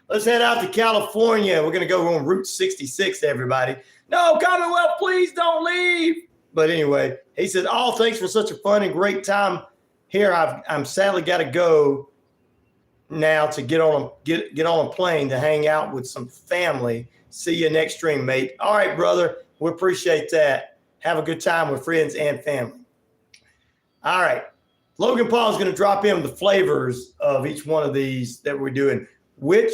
Let's head out to California. We're going to go on Route 66, everybody. No, Commonwealth, please don't leave. But anyway, he said, "Oh, thanks for such a fun and great time here. I'm sadly got to go now to get on a plane to hang out with some family. See you next stream, mate." All right, brother. We appreciate that. Have a good time with friends and family. All right. Logan Paul is going to drop in the flavors of each one of these that we're doing. Which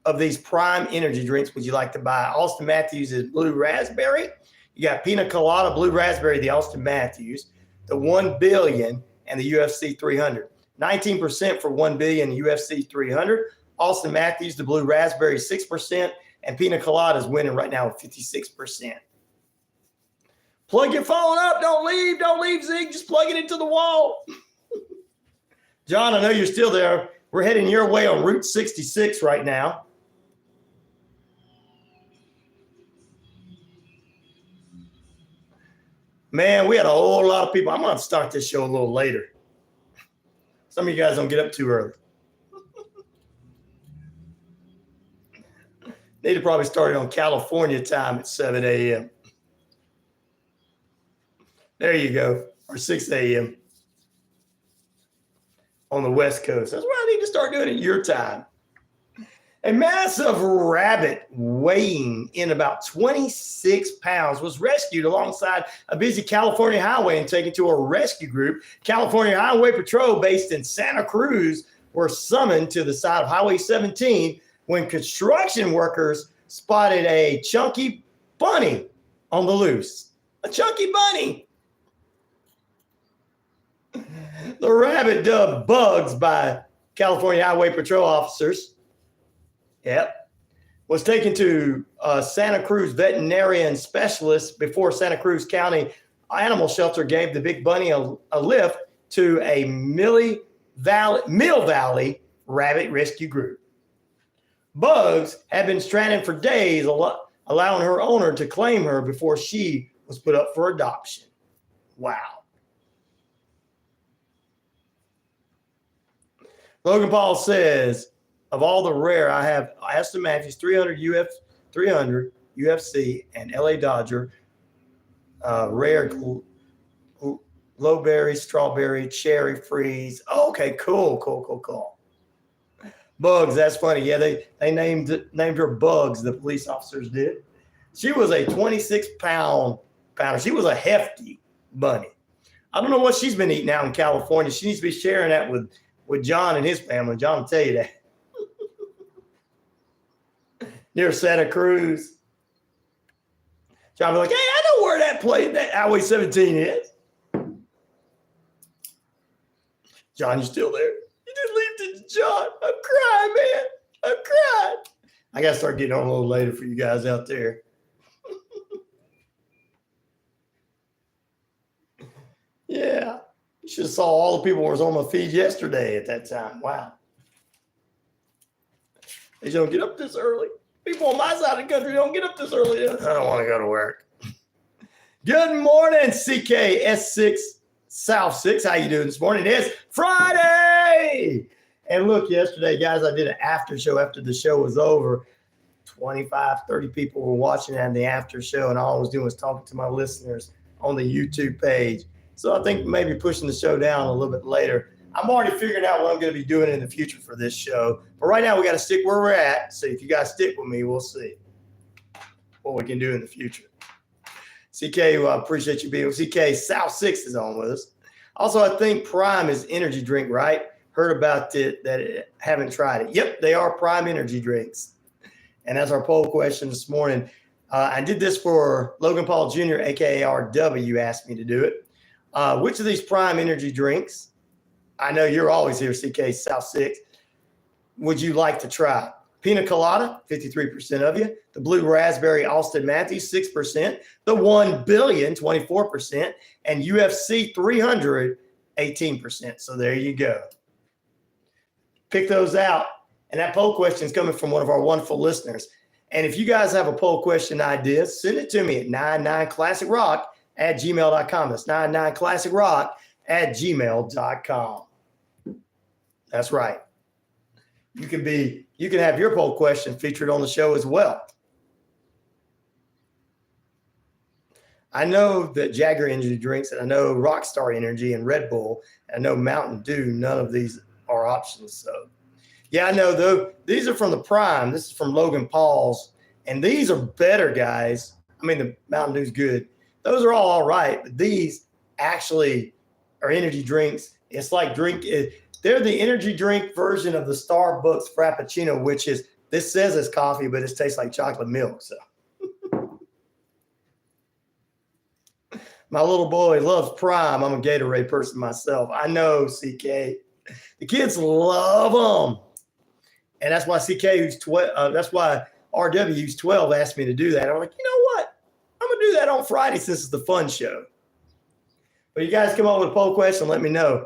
of these prime energy drinks would you like to buy? Austin Matthews is blue raspberry. You got pina colada, blue raspberry, the Austin Matthews, the 1 billion, and the UFC 300. 19% for 1 billion, UFC 300. Austin Matthews, the blue raspberry, 6%, and pina colada is winning right now with 56%. Plug your phone up. Don't leave, Zeke. Just plug it into the wall. John, I know you're still there. We're heading your way on Route 66 right now. Man, we had a whole lot of people. I'm going to start this show a little later. Some of you guys don't get up too early. Need to probably start it on California time at 7 a.m. There you go. Or 6 a.m. on the West Coast. That's why I need to start doing it your time. A massive rabbit weighing in about 26 pounds was rescued alongside a busy California highway and taken to a rescue group. California Highway Patrol, based in Santa Cruz, were summoned to the side of Highway 17 when construction workers spotted a chunky bunny on the loose. A chunky bunny. The rabbit, dubbed Bugs by California Highway Patrol officers, was taken to Santa Cruz veterinarian specialist before Santa Cruz County Animal Shelter gave the big bunny a lift to a Mill Valley rabbit rescue group. Bugs had been stranded for days, allowing her owner to claim her before she was put up for adoption. Wow. Logan Paul says, of all the rare, I have Aston Matthews, 300 UFC, and LA Dodger, rare glowberry, strawberry, cherry freeze. Oh, okay, cool. Bugs, that's funny. Yeah, they named her Bugs, the police officers did. She was a 26-pounder. She was a hefty bunny. I don't know what she's been eating out in California. She needs to be sharing that with John and his family. John will tell you that. Near Santa Cruz. John will be like, hey, I know where that Highway 17 is. John, you still there? You didn't leave to John. I'm crying, man. I'm crying. I got to start getting on a little later for you guys out there. Yeah. You should have saw all the people who was on my feed yesterday at that time. Wow. They don't get up this early. People on my side of the country don't get up this early. I don't want to go to work. Good morning, CKS6 South 6. How you doing this morning? It's Friday. And look, yesterday, guys, I did an after show after the show was over. 25, 30 people were watching at the after show, and all I was doing was talking to my listeners on the YouTube page. So I think maybe pushing the show down a little bit later. I'm already figuring out what I'm going to be doing in the future for this show. But right now, we got to stick where we're at. So if you guys stick with me, we'll see what we can do in the future. CK, I appreciate you being with CK. South 6 is on with us. Also, I think Prime is energy drink, right? Heard about it, that haven't tried it. Yep, they are Prime energy drinks. And that's our poll question this morning. I did this for Logan Paul Jr., a.k.a. RW, asked me to do it. Which of these Prime energy drinks, I know you're always here, CK South 6, would you like to try? Pina colada, 53% of you. The blue raspberry Austin Matthews, 6%. The 1 billion, 24%. And UFC 300, 18%. So there you go. Pick those out. And that poll question is coming from one of our wonderful listeners. And if you guys have a poll question idea, send it to me at 99classicrock@gmail.com. That's 99classicrock@gmail.com. That's right. You can have your poll question featured on the show as well. I know that Jagger energy drinks, and I know Rockstar Energy and Red Bull, and I know Mountain Dew. None of these are options. So, yeah, I know though. These are from the Prime. This is from Logan Paul's, and these are better, guys. I mean, the Mountain Dew's good. Those are all right, but these actually are energy drinks. It's like they're the energy drink version of the Starbucks Frappuccino, which is, this says it's coffee, but it tastes like chocolate milk. So my little boy loves Prime. I'm a Gatorade person myself. I know, CK. The kids love them. And that's why CK, who's 12, that's why RW, who's 12, asked me to do that. I'm like, you know what? I'm going to do that on Friday since it's the fun show. But you guys come up with a poll question, let me know.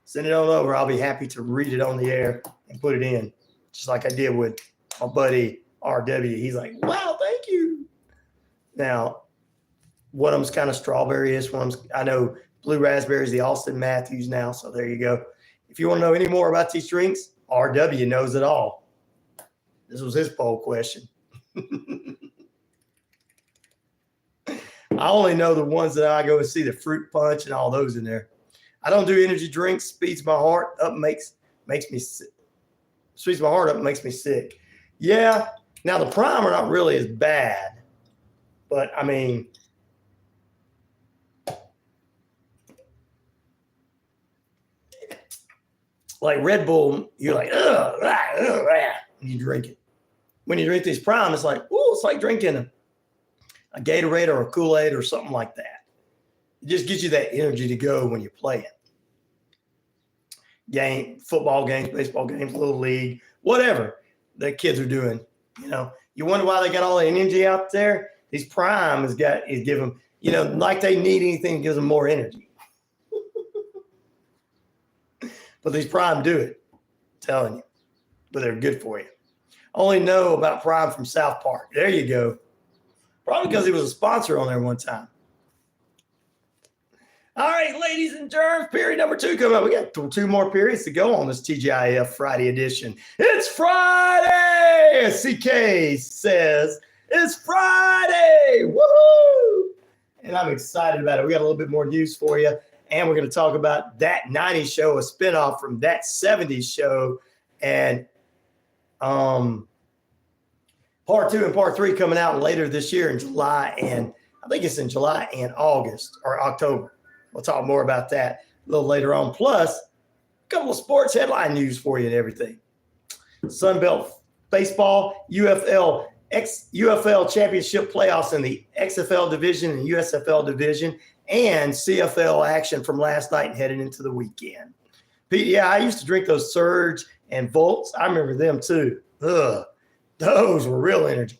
Send it on over. I'll be happy to read it on the air and put it in, just like I did with my buddy RW. He's like, wow, thank you. Now, one of them's kind of strawberry-ish. I know blue raspberry is the Austin Matthews now, so there you go. If you want to know any more about these drinks, RW knows it all. This was his poll question. I only know the ones that I go and see, the fruit punch and all those in there. I don't do energy drinks. Speeds my heart up, makes me sick. Speeds my heart up, makes me sick. Yeah. Now the Prime are not really as bad, but I mean, like Red Bull, you're like, ugh, when you drink it. When you drink these Prime, it's like, ooh, it's like drinking a Gatorade or a Kool-Aid or something like that. It just gives you that energy to go when you're playing. Football games, baseball games, little league, whatever the kids are doing. You know, you wonder why they got all the energy out there. These Prime is giving them, you know, like they need anything that gives them more energy. But these Prime do it, I'm telling you. But they're good for you. Only know about Prime from South Park. There you go. Probably because he was a sponsor on there one time. All right, ladies and germs, period number 2 coming up. We got 2 more periods to go on this TGIF Friday edition. It's Friday, as CK says. It's Friday. Woohoo! And I'm excited about it. We got a little bit more news for you. And we're going to talk about That 90s Show, a spinoff from That 70s Show. And part 2 and part 3 coming out later this year in July. And I think it's in July and August or October. We'll talk more about that a little later on. Plus, a couple of sports headline news for you and everything. Sunbelt baseball, UFL championship playoffs in the XFL division and USFL division, and CFL action from last night and heading into the weekend. Pete, yeah, I used to drink those Surge and Volts. I remember them too. Ugh, those were real energy.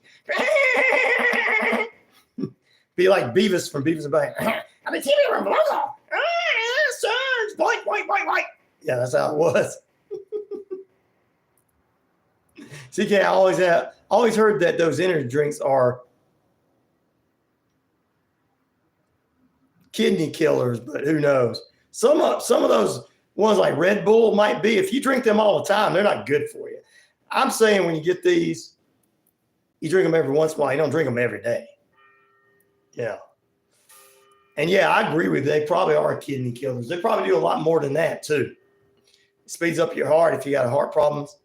Be like Beavis from Beavis and Butthead. I've been telling you from Local. Surge, boink, boink, boink, boink. Yeah, that's how it was. CK, I always heard that those energy drinks are kidney killers, but who knows? Some of those ones like Red Bull might be. If you drink them all the time, they're not good for you. I'm saying when you get these, you drink them every once in a while. You don't drink them every day. Yeah. And yeah, I agree with you. They probably are kidney killers. They probably do a lot more than that too. It speeds up your heart if you got heart problems.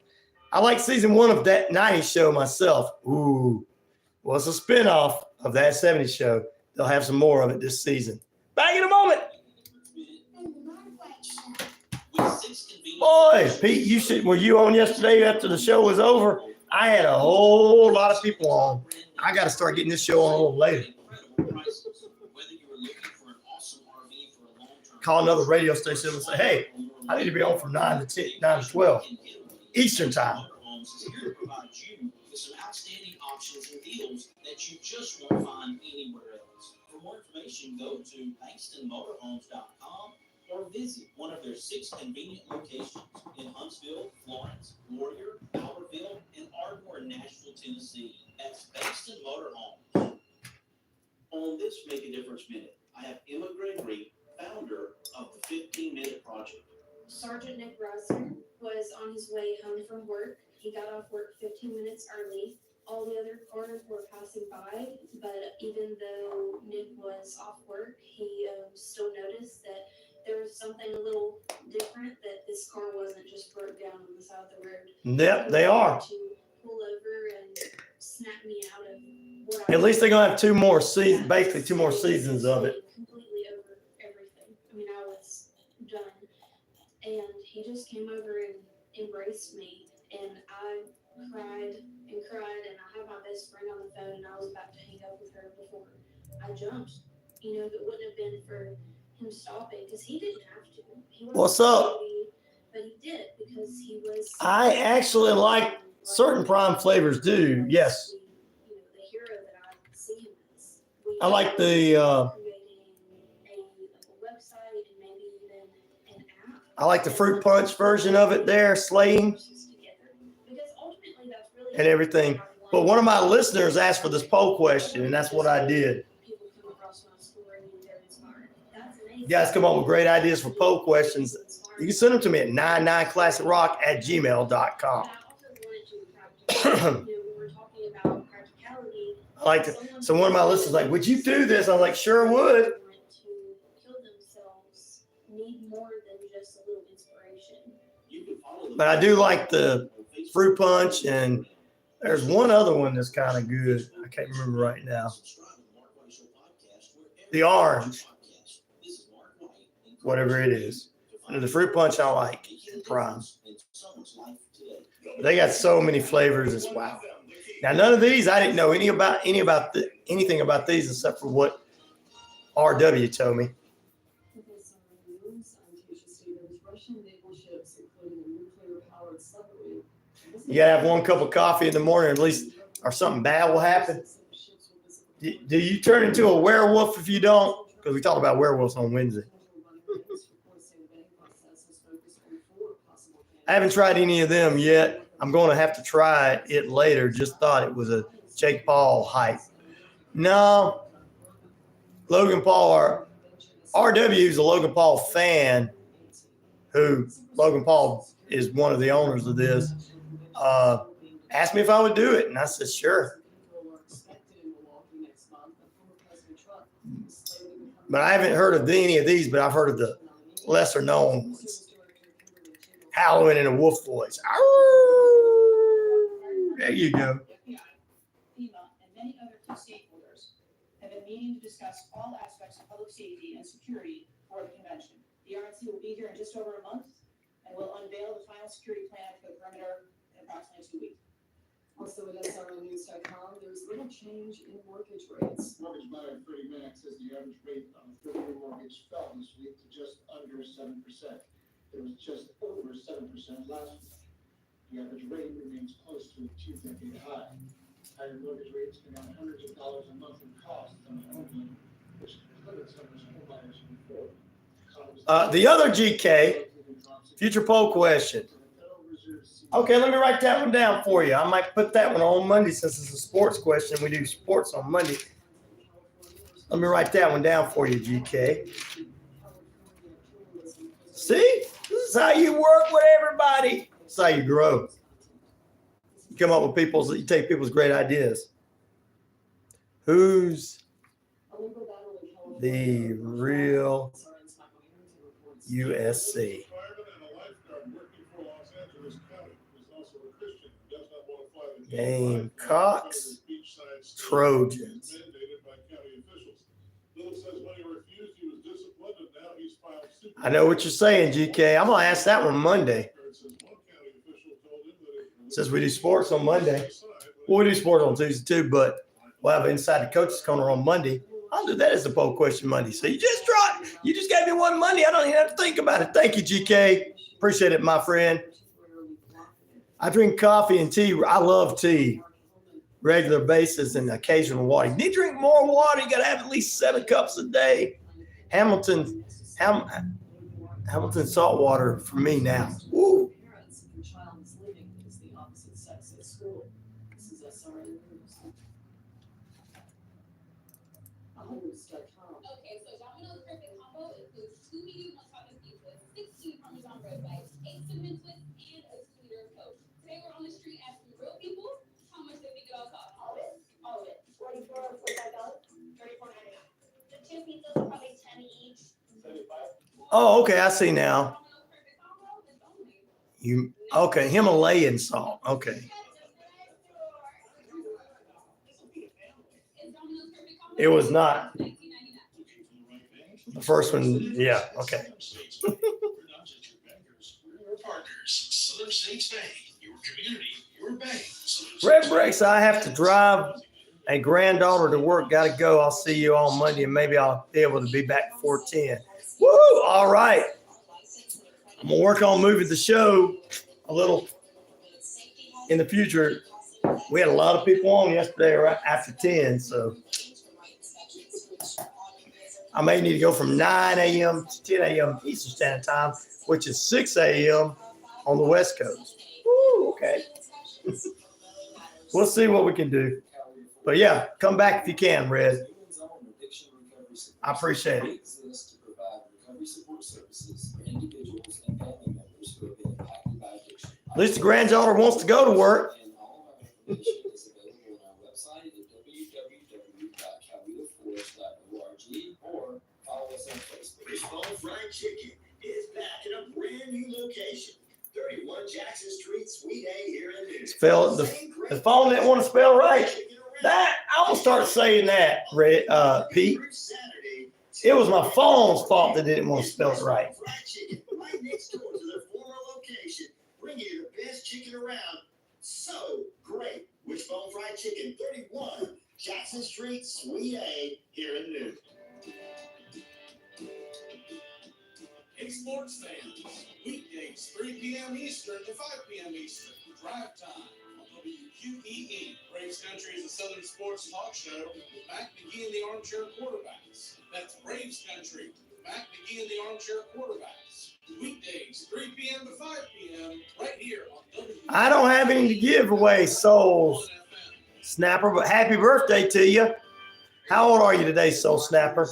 I like season 1 of That 90s Show myself. Ooh. Well, it's a spinoff of That 70s Show. They'll have some more of it this season. Back in a moment. Boy, Pete, were you on yesterday after the show was over? I had a whole lot of people on. I got to start getting this show on a little later. Call another radio station and say, hey, I need to be on from 9 to 12 Eastern time. Here to provide you with some outstanding options and deals that you just won't find anywhere else. For more information, go to bankstonmotorhomes.com or visit one of their 6 convenient locations in Huntsville, Florence, Laurier, Albertville, and Ardmore, Nashville, Tennessee. That's Bankston Motorhomes. On this Make a Difference Minute, I have Emma Gregory, founder of the 15-Minute Project. Sergeant Nick Brosnan was on his way home from work. He got off work 15 minutes early all the other cars were passing by, but even though Nick was off work, he still noticed that there was something a little different, that this car wasn't just broke down on the side of the road. Yep, they are. To pull over and snap me out of what At least they're gonna have 2 more seasons, basically 2 more seasons of it. completely over everything. I mean, I was done. And he just came over and embraced me, and I cried and cried, and I had my best friend on the phone, and I was about to hang up with her before I jumped. You know, if it wouldn't have been for him stopping, because he didn't have to. He wasn't What's up? ready, but he did, because he was. I actually like certain prime flavors do. Yes. You know, the hero that I see him as. I like the creating a website and maybe even an app. I like the fruit punch version of it there, slaying Because ultimately that's really and everything. But one of my listeners asked for this poll question, and that's what I did. people come across my story and they're inspired. That's amazing. You guys come up with great ideas for poll questions. You can send them to me at 99classicrock@gmail.com. I also wanted to practice, we were talking about practicality. I like to, so one of my listeners like, would you do this? I was like, sure would. To kill themselves need more than just a little inspiration. But I do like the fruit punch, and there's one other one that's kind of good. I can't remember right now. The orange, whatever it is. And the fruit punch I like, prime. They got so many flavors. It's wow. Now none of these I didn't know anything about these except for what RW told me. You gotta have 1 cup of coffee in the morning, at least, or something bad will happen. Do you turn into a werewolf if you don't? Because we talked about werewolves on Wednesday. I haven't tried any of them yet. I'm going to have to try it later. Just thought it was a Jake Paul hype. No, Logan Paul, RW is a Logan Paul fan, who Logan Paul is one of the owners of this. Asked me if I would do it, and I said sure. But I haven't heard of any of these, but I've heard of the lesser known ones. Howling in a wolf voice. There you go. FEMA, and many other key stakeholders have been meeting to discuss all aspects of public safety and security for the convention. The RNC will be here in just over a month and will unveil the final security plan for the perimeter in approximately 2 weeks. Also at SRNnews.com, there's little change in mortgage rates. Mortgage buyer Freddie Mac says the average rate on a 30-year mortgage fell this week to just under 7%. It was just over 7% last week. The average rate remains close to a 2-decade high. Higher mortgage rates can add hundreds of dollars a month in costs on a home loan, which limits how much home buyers can afford. The other GK, future poll question. Okay, let me write that one down for you. I might put that one on Monday since it's a sports question. We do sports on Monday. Let me write that one down for you, GK. See? This is how you work with everybody. This is how you grow. You come up with you take people's great ideas. Who's the real USC? Gamecocks, Trojans. I know what you're saying, GK. I'm going to ask that one Monday. Since we do sports on Monday. Well, we do sports on Tuesday too, but we'll have Inside the Coaches Corner on Monday. I'll do that as the poll question Monday. So you just gave me one Monday. I don't even have to think about it. Thank you, GK. Appreciate it, my friend. I drink coffee and tea. I love tea. Regular basis and occasional water. You need to drink more water. You got to have at least 7 cups a day. Hamilton salt water for me now. Woo. Okay, so Domino's perfect combo includes 2 medium on-topping pizzas, 16 Parmesan bread bites, 8 cinnamon twists, and a 2-liter of Coke. Today we're on the street asking real people how much they think it all costs. Oh, okay. I see now. Okay, Himalayan salt. Okay. It was not. The first one, yeah, okay. We're not just your bankers, we're your partners. Southern States Bank, your community, your bank. Red Breaks, I have to drive a granddaughter to work. Got to go. I'll see you on Monday, and maybe I'll be able to be back before 10. Woo! All right. I'm going to work on moving the show a little in the future. We had a lot of people on yesterday right after 10, so I may need to go from 9 a.m. to 10 a.m. Eastern Standard Time, which is 6 a.m. on the West Coast. Woo, okay. We'll see what we can do. But yeah, come back if you can, Red. I appreciate it. At least the granddaughter wants to go to work. Wishbone Fried Chicken is back in a brand new location. 31 Jackson Street, Suite A here in Newton. Spell the phone didn't want to spell right. That I'm gonna start saying that, Red, Pete. It was my phone's fault that didn't want to spell it right. Right next door to their former location, bringing you the best chicken around. So great. Wishbone Fried Chicken, 31 Jackson Street, Suite A here in Newton. Hey, sports fans, weekdays 3 p.m. Eastern to 5 p.m. Eastern, drive time on WQEE. Braves Country is a Southern sports talk show with Mac McGee and the Armchair Quarterbacks. That's Braves Country with Mac McGee and the Armchair Quarterbacks. Weekdays 3 p.m. to 5 p.m. right here on WQEE. I don't have any to give away, Soul Snapper, but happy birthday to you. How old are you today, Soul Snapper?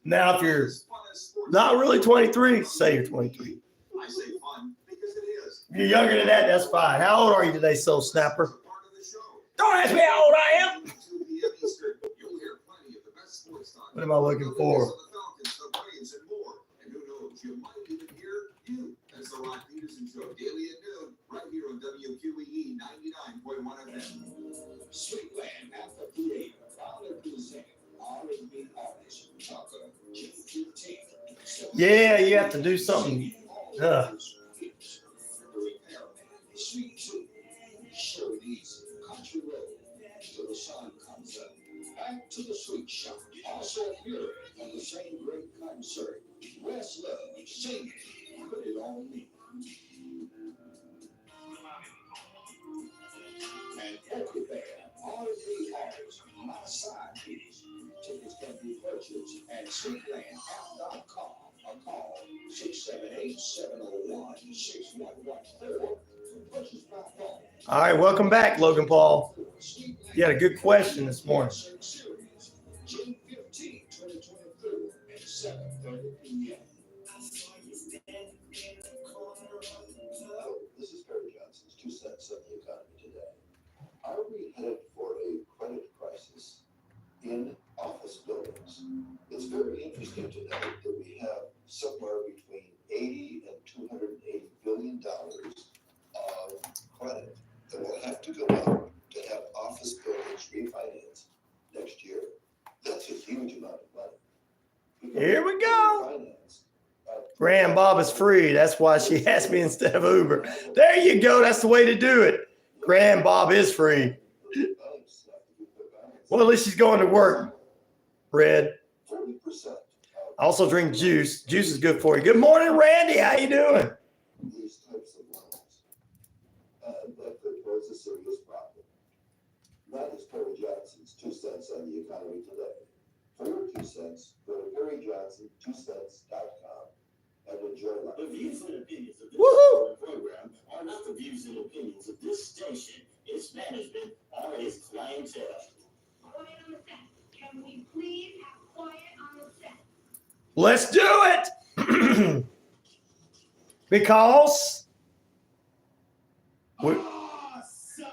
Now, if you're not really 23, say you're 23. I say fun because it is. If you're younger than that, that's fine. How old are you today, Soul Snapper? Don't ask me how old I am. What am I looking for? And who knows, you might even hear you as the Rock Peterson Show daily at noon, right here on WQEE 99.1 FM. Sweetland at the Theater, proud to present R&B artist Tucker June 15th. Yeah, you have to do something. Sweet tooth, show it easy, country road, till the sun comes up. Back to the sweet shop, also appearing on the same great concert. West Love, singing, put it on me. And Poker Bear, R&B artist, my side piece. Tickets can be purchased at sweetlandapp.com or call 678-701-6114. Purchase by phone. All right, welcome back, Logan Paul. You had a good question this morning. June 15, 2024 at 7:30 p.m. Hello, this is Barry Johnson's 2 cents on the economy today. Are we headed for a credit crisis in office buildings? It's very interesting to note that we have somewhere between $80 and $280 billion of credit that will have to go out to have office buildings refinanced next year. That's a huge amount of money. Here we go. Grand Bob is free. That's why she asked me instead of Uber. There you go. That's the way to do it. Grand Bob is free. Well, at least she's going to work, Red. I also drink juice. Juice is good for you. Good morning, Randy. How you doing? These types of loans. That could pose a serious problem. That is Perry Johnson's 2 cents on the economy today. For your 2 cents, go to PerryJohnson2cents.com and enjoy life. The views and opinions of this program are not the views and opinions of this station, its management, or its clientele. Quiet on the set. Can we please have quiet on the set? Let's do it. Because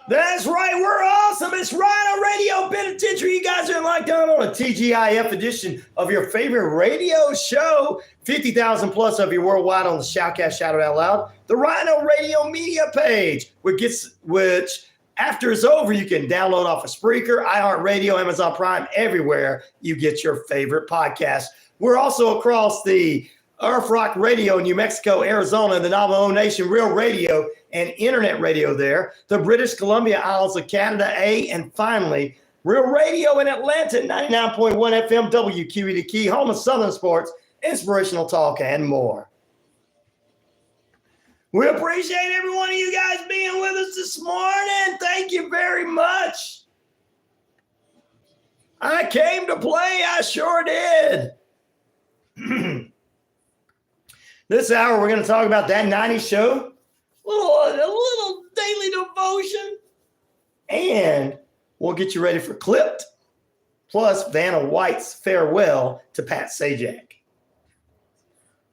that's right. We're awesome. It's RyanORadio. Penitentiary. You guys are in lockdown on a TGIF edition of your favorite radio show. 50,000 plus of you worldwide on the Shoutcast, Shout It Out Loud, the RyanORadio media page, which after it's over, you can download off of Spreaker, iHeartRadio, Amazon Prime, everywhere you get your favorite podcast. We're also across the Earth Rock Radio in New Mexico, Arizona, the Navajo Nation Real Radio and Internet Radio there, the British Columbia Isles of Canada, and finally, Real Radio in Atlanta, 99.1 FM, WQEE The Key, home of Southern sports, inspirational talk, and more. We appreciate every one of you guys being with us this morning. Thank you very much. I came to play. I sure did. This hour, we're going to talk about That 90s Show, a little daily devotion, and we'll get you ready for Clipped, plus Vanna White's farewell to Pat Sajak.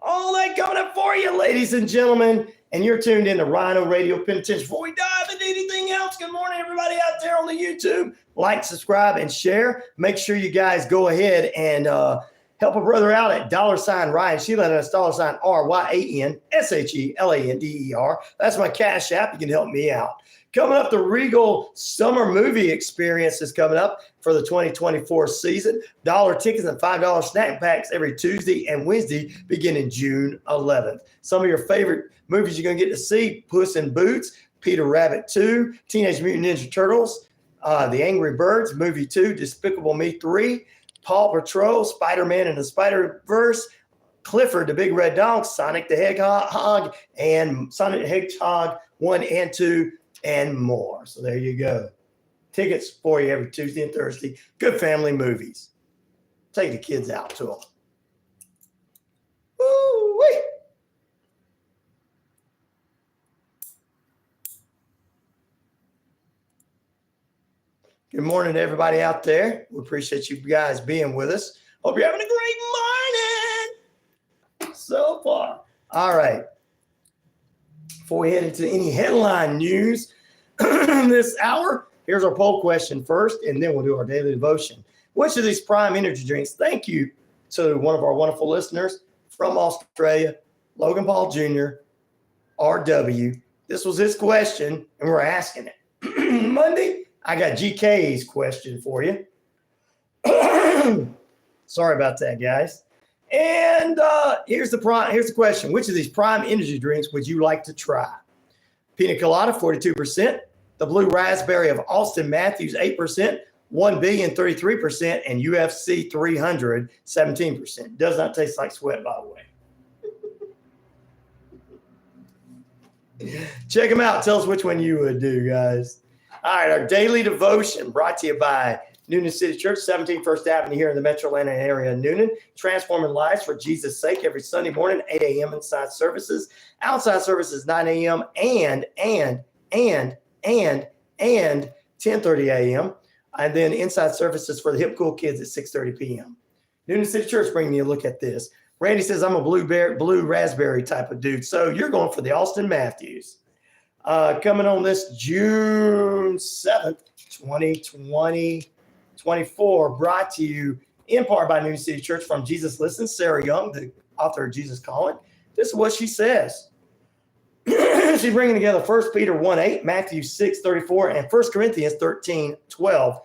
All that coming up for you, ladies and gentlemen, and you're tuned in to RyanORadio Penitentiary. Before we dive into anything else, good morning, everybody out there on the YouTube. Like, subscribe, and share. Make sure you guys go ahead and help a brother out at $RyanShelander. That's $RyanShelander. That's my Cash App. You can help me out. Coming up, the Regal Summer Movie Experience is coming up for the 2024 season. $1 tickets and $5 snack packs every Tuesday and Wednesday beginning June 11th. Some of your favorite movies you're going to get to see: Puss in Boots, Peter Rabbit 2, Teenage Mutant Ninja Turtles, The Angry Birds, Movie 2, Despicable Me 3, Paw Patrol, Spider-Man and the Spider-Verse, Clifford the Big Red Dog, Sonic the Hedgehog, and Sonic the Hedgehog 1 and 2, and more. So there you go. Tickets for you every Tuesday and Thursday. Good family movies. Take the kids out to them. Woo-wee. Good morning to everybody out there. We appreciate you guys being with us. Hope you're having a great morning so far. All right. Before we head into any headline news this hour, here's our poll question first, and then we'll do our daily devotion. Which of these prime energy drinks? Thank you to one of our wonderful listeners from Australia, Logan Paul Jr., RW. This was his question, and we're asking it. Monday, I got GK's question for you. Sorry about that, guys. And here's the question. Which of these prime energy drinks would you like to try? Pina Colada, 42%. The Blue Raspberry of Austin Matthews, 8%. 1 Billion, 33%. And UFC 300, 17%. Does not taste like sweat, by the way. Check them out. Tell us which one you would do, guys. All right, our daily devotion brought to you by Noonan City Church, 17 First Avenue here in the Metro Atlanta area of Noonan. Transforming lives for Jesus' sake every Sunday morning, 8 a.m. inside services. Outside services, 9 a.m. and 10:30 a.m. And then inside services for the hip cool kids at 6:30 p.m. Noonan City Church bringing you a look at this. Randy says, I'm a blue raspberry type of dude. So you're going for the Austin Matthews. Coming on this June 7th, 2024, brought to you in part by New City Church from Jesus Listens. Sarah Young, the author of Jesus Calling. This is what she says. She's bringing together 1 Peter 1:8, Matthew 6:34, and 1 Corinthians 13:12.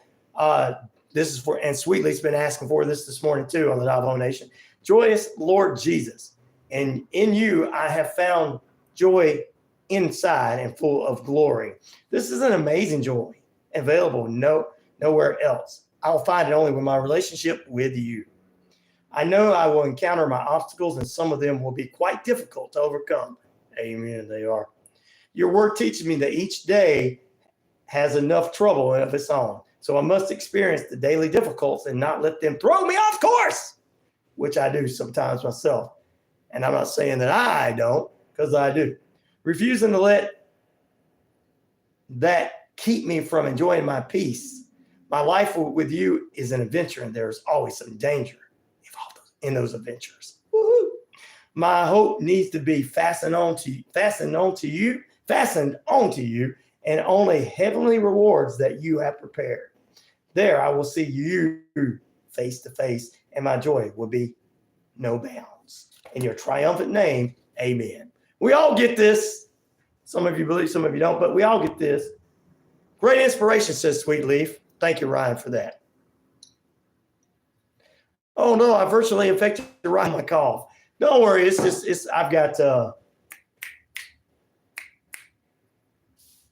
This is for, and Sweetly's been asking for this morning too on the Navajo Nation. Joyous Lord Jesus, and in you I have found joy inside and full of glory. This is an amazing joy, available nowhere else. I'll find it only with my relationship with you. I know I will encounter my obstacles, and some of them will be quite difficult to overcome. Amen, they are. Your word teaches me that each day has enough trouble of its own, so I must experience the daily difficulties and not let them throw me off course, which I do sometimes myself. And I'm not saying that I don't, because I do. Refusing to let that keep me from enjoying my peace. My life with you is an adventure, and there's always some danger involved in those adventures. Woo-hoo. My hope needs to be fastened onto you, and only heavenly rewards that you have prepared. There I will see you face to face, and my joy will be no bounds. In your triumphant name, amen. We all get this. Some of you believe, some of you don't, but we all get this. Great inspiration, says Sweet Leaf. Thank you, Ryan, for that. Oh no, I virtually infected Ryan with my cough. Don't worry, I've got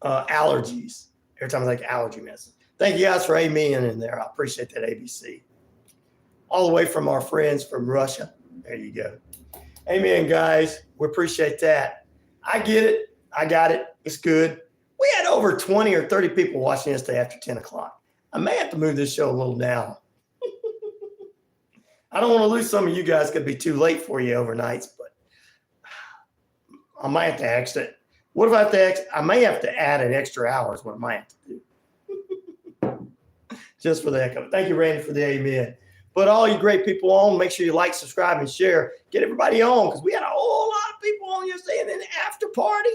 allergies. Every time I take allergy medicine. Thank you guys for amen in there. I appreciate that, ABC. All the way from our friends from Russia. There you go. Amen, guys. We appreciate that. I get it. I got it. It's good. We had over 20 or 30 people watching us today after 10 o'clock. I may have to move this show a little down. I don't want to lose some of you guys. It could be too late for you overnights, but I might have to ask it. What if I have to ask? I may have to add an extra hour is what I might have to do. Just for the heck of it. Thank you, Randy, for the amen. But all you great people on, make sure you like, subscribe, and share. Get everybody on, because we had a whole lot of people on yesterday. And then the after party,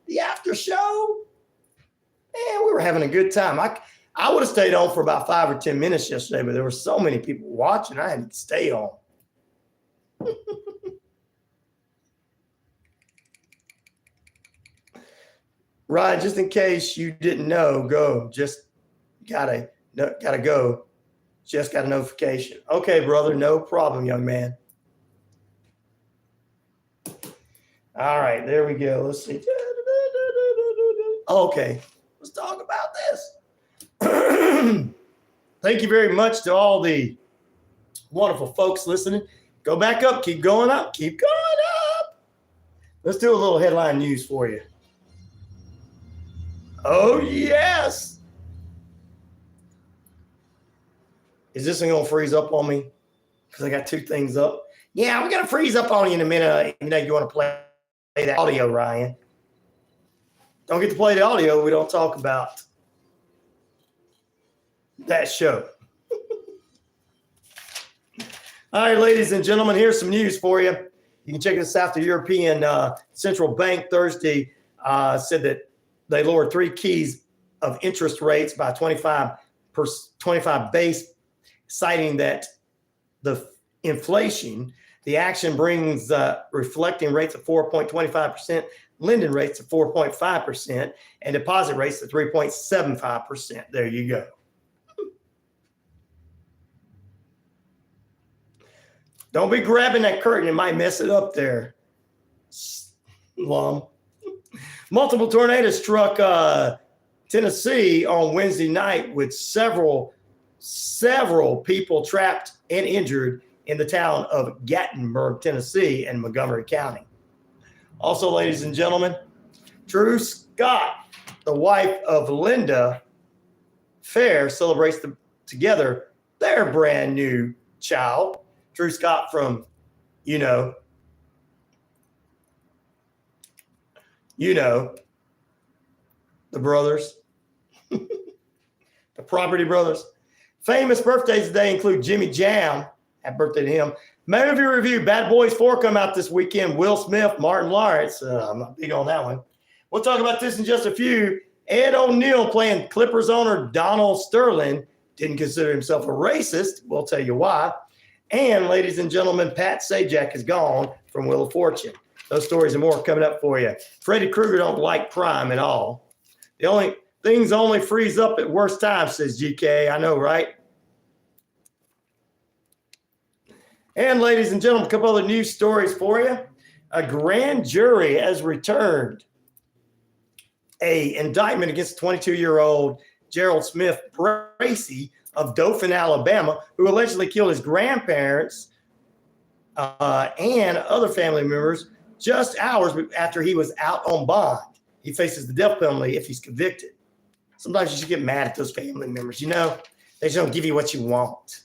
the after show. Man, we were having a good time. I would have stayed on for about 5 or 10 minutes yesterday, but there were so many people watching, I had to stay on. Ryan, just in case you didn't know, go. Just gotta go. Just got a notification. Okay, brother, no problem, young man. All right, there we go. Let's see. Okay, let's talk about this. Thank you very much to all the wonderful folks listening. Go back up. Keep going up. Keep going up. Let's do a little headline news for you. Oh, yes. Is this thing going to freeze up on me? Because I got two things up. Yeah, we're going to freeze up on you in a minute. You know, you want to play that audio, Ryan. Don't get to play the audio. We don't talk about that show. All right, ladies and gentlemen, here's some news for you. You can check this out. The European Central Bank Thursday said that they lowered 3 keys of interest rates by 25 base, citing that the inflation, the action brings reflecting rates of 4.25%, lending rates of 4.5%, and deposit rates of 3.75%. There you go. Don't be grabbing that curtain. It might mess it up there. Lum. Multiple tornadoes struck Tennessee on Wednesday night with several people trapped and injured in the town of Gatlinburg, Tennessee, and Montgomery County. Also, ladies and gentlemen, Drew Scott, the wife of Linda Fair, celebrates together their brand new child. Drew Scott from, you know, the brothers, the Property Brothers. Famous birthdays today include Jimmy Jam. Happy birthday to him. Movie review, Bad Boys 4 come out this weekend. Will Smith, Martin Lawrence. I'm not big on that one. We'll talk about this in just a few. Ed O'Neill playing Clippers owner Donald Sterling. Didn't consider himself a racist. We'll tell you why. And ladies and gentlemen, Pat Sajak is gone from Wheel of Fortune. Those stories and more coming up for you. Freddy Krueger don't like crime at all. Things only freeze up at worst times, says GK. I know, right? And ladies and gentlemen, a couple other news stories for you. A grand jury has returned an indictment against 22-year-old Gerald Smith Bracey of Dothan, Alabama, who allegedly killed his grandparents and other family members just hours after he was out on bond. He faces the death penalty if he's convicted. Sometimes you should get mad at those family members. You know, they just don't give you what you want.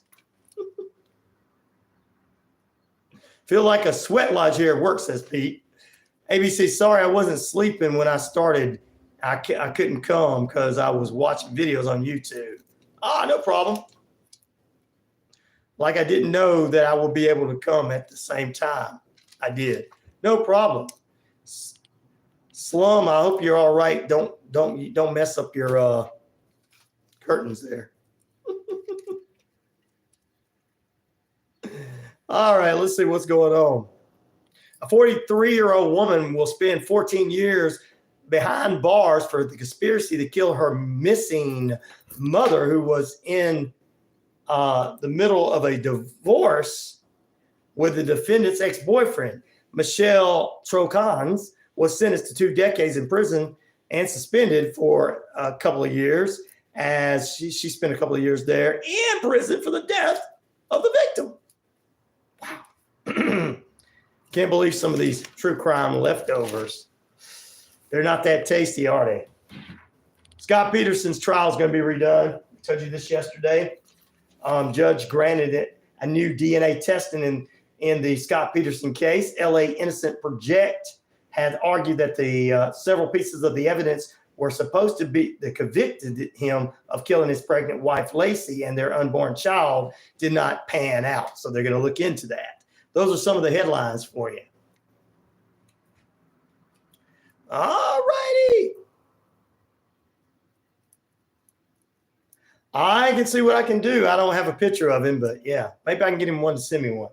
Feel like a sweat lodge here at work, says Pete. ABC, sorry I wasn't sleeping when I started. I couldn't come because I was watching videos on YouTube. No problem. Like I didn't know that I would be able to come at the same time. I did. No problem. Slum, I hope you're all right. Don't mess up your curtains there. All right, let's see what's going on. A 43-year-old woman will spend 14 years behind bars for the conspiracy to kill her missing mother, who was in the middle of a divorce with the defendant's ex-boyfriend. Michelle Trocans was sentenced to 2 decades in prison and suspended for a couple of years, as she spent a couple of years there in prison for the death of the victim. Wow. Can't believe some of these true crime leftovers. They're not that tasty, are they? Scott Peterson's trial is going to be redone. I told you this yesterday. Judge granted it a new DNA testing in the Scott Peterson case. LA Innocent Project had argued that the several pieces of the evidence were supposed to be that convicted him of killing his pregnant wife, Lacey, and their unborn child did not pan out. So they're going to look into that. Those are some of the headlines for you. All righty. I can see what I can do. I don't have a picture of him, but yeah, maybe I can get him one to send me one.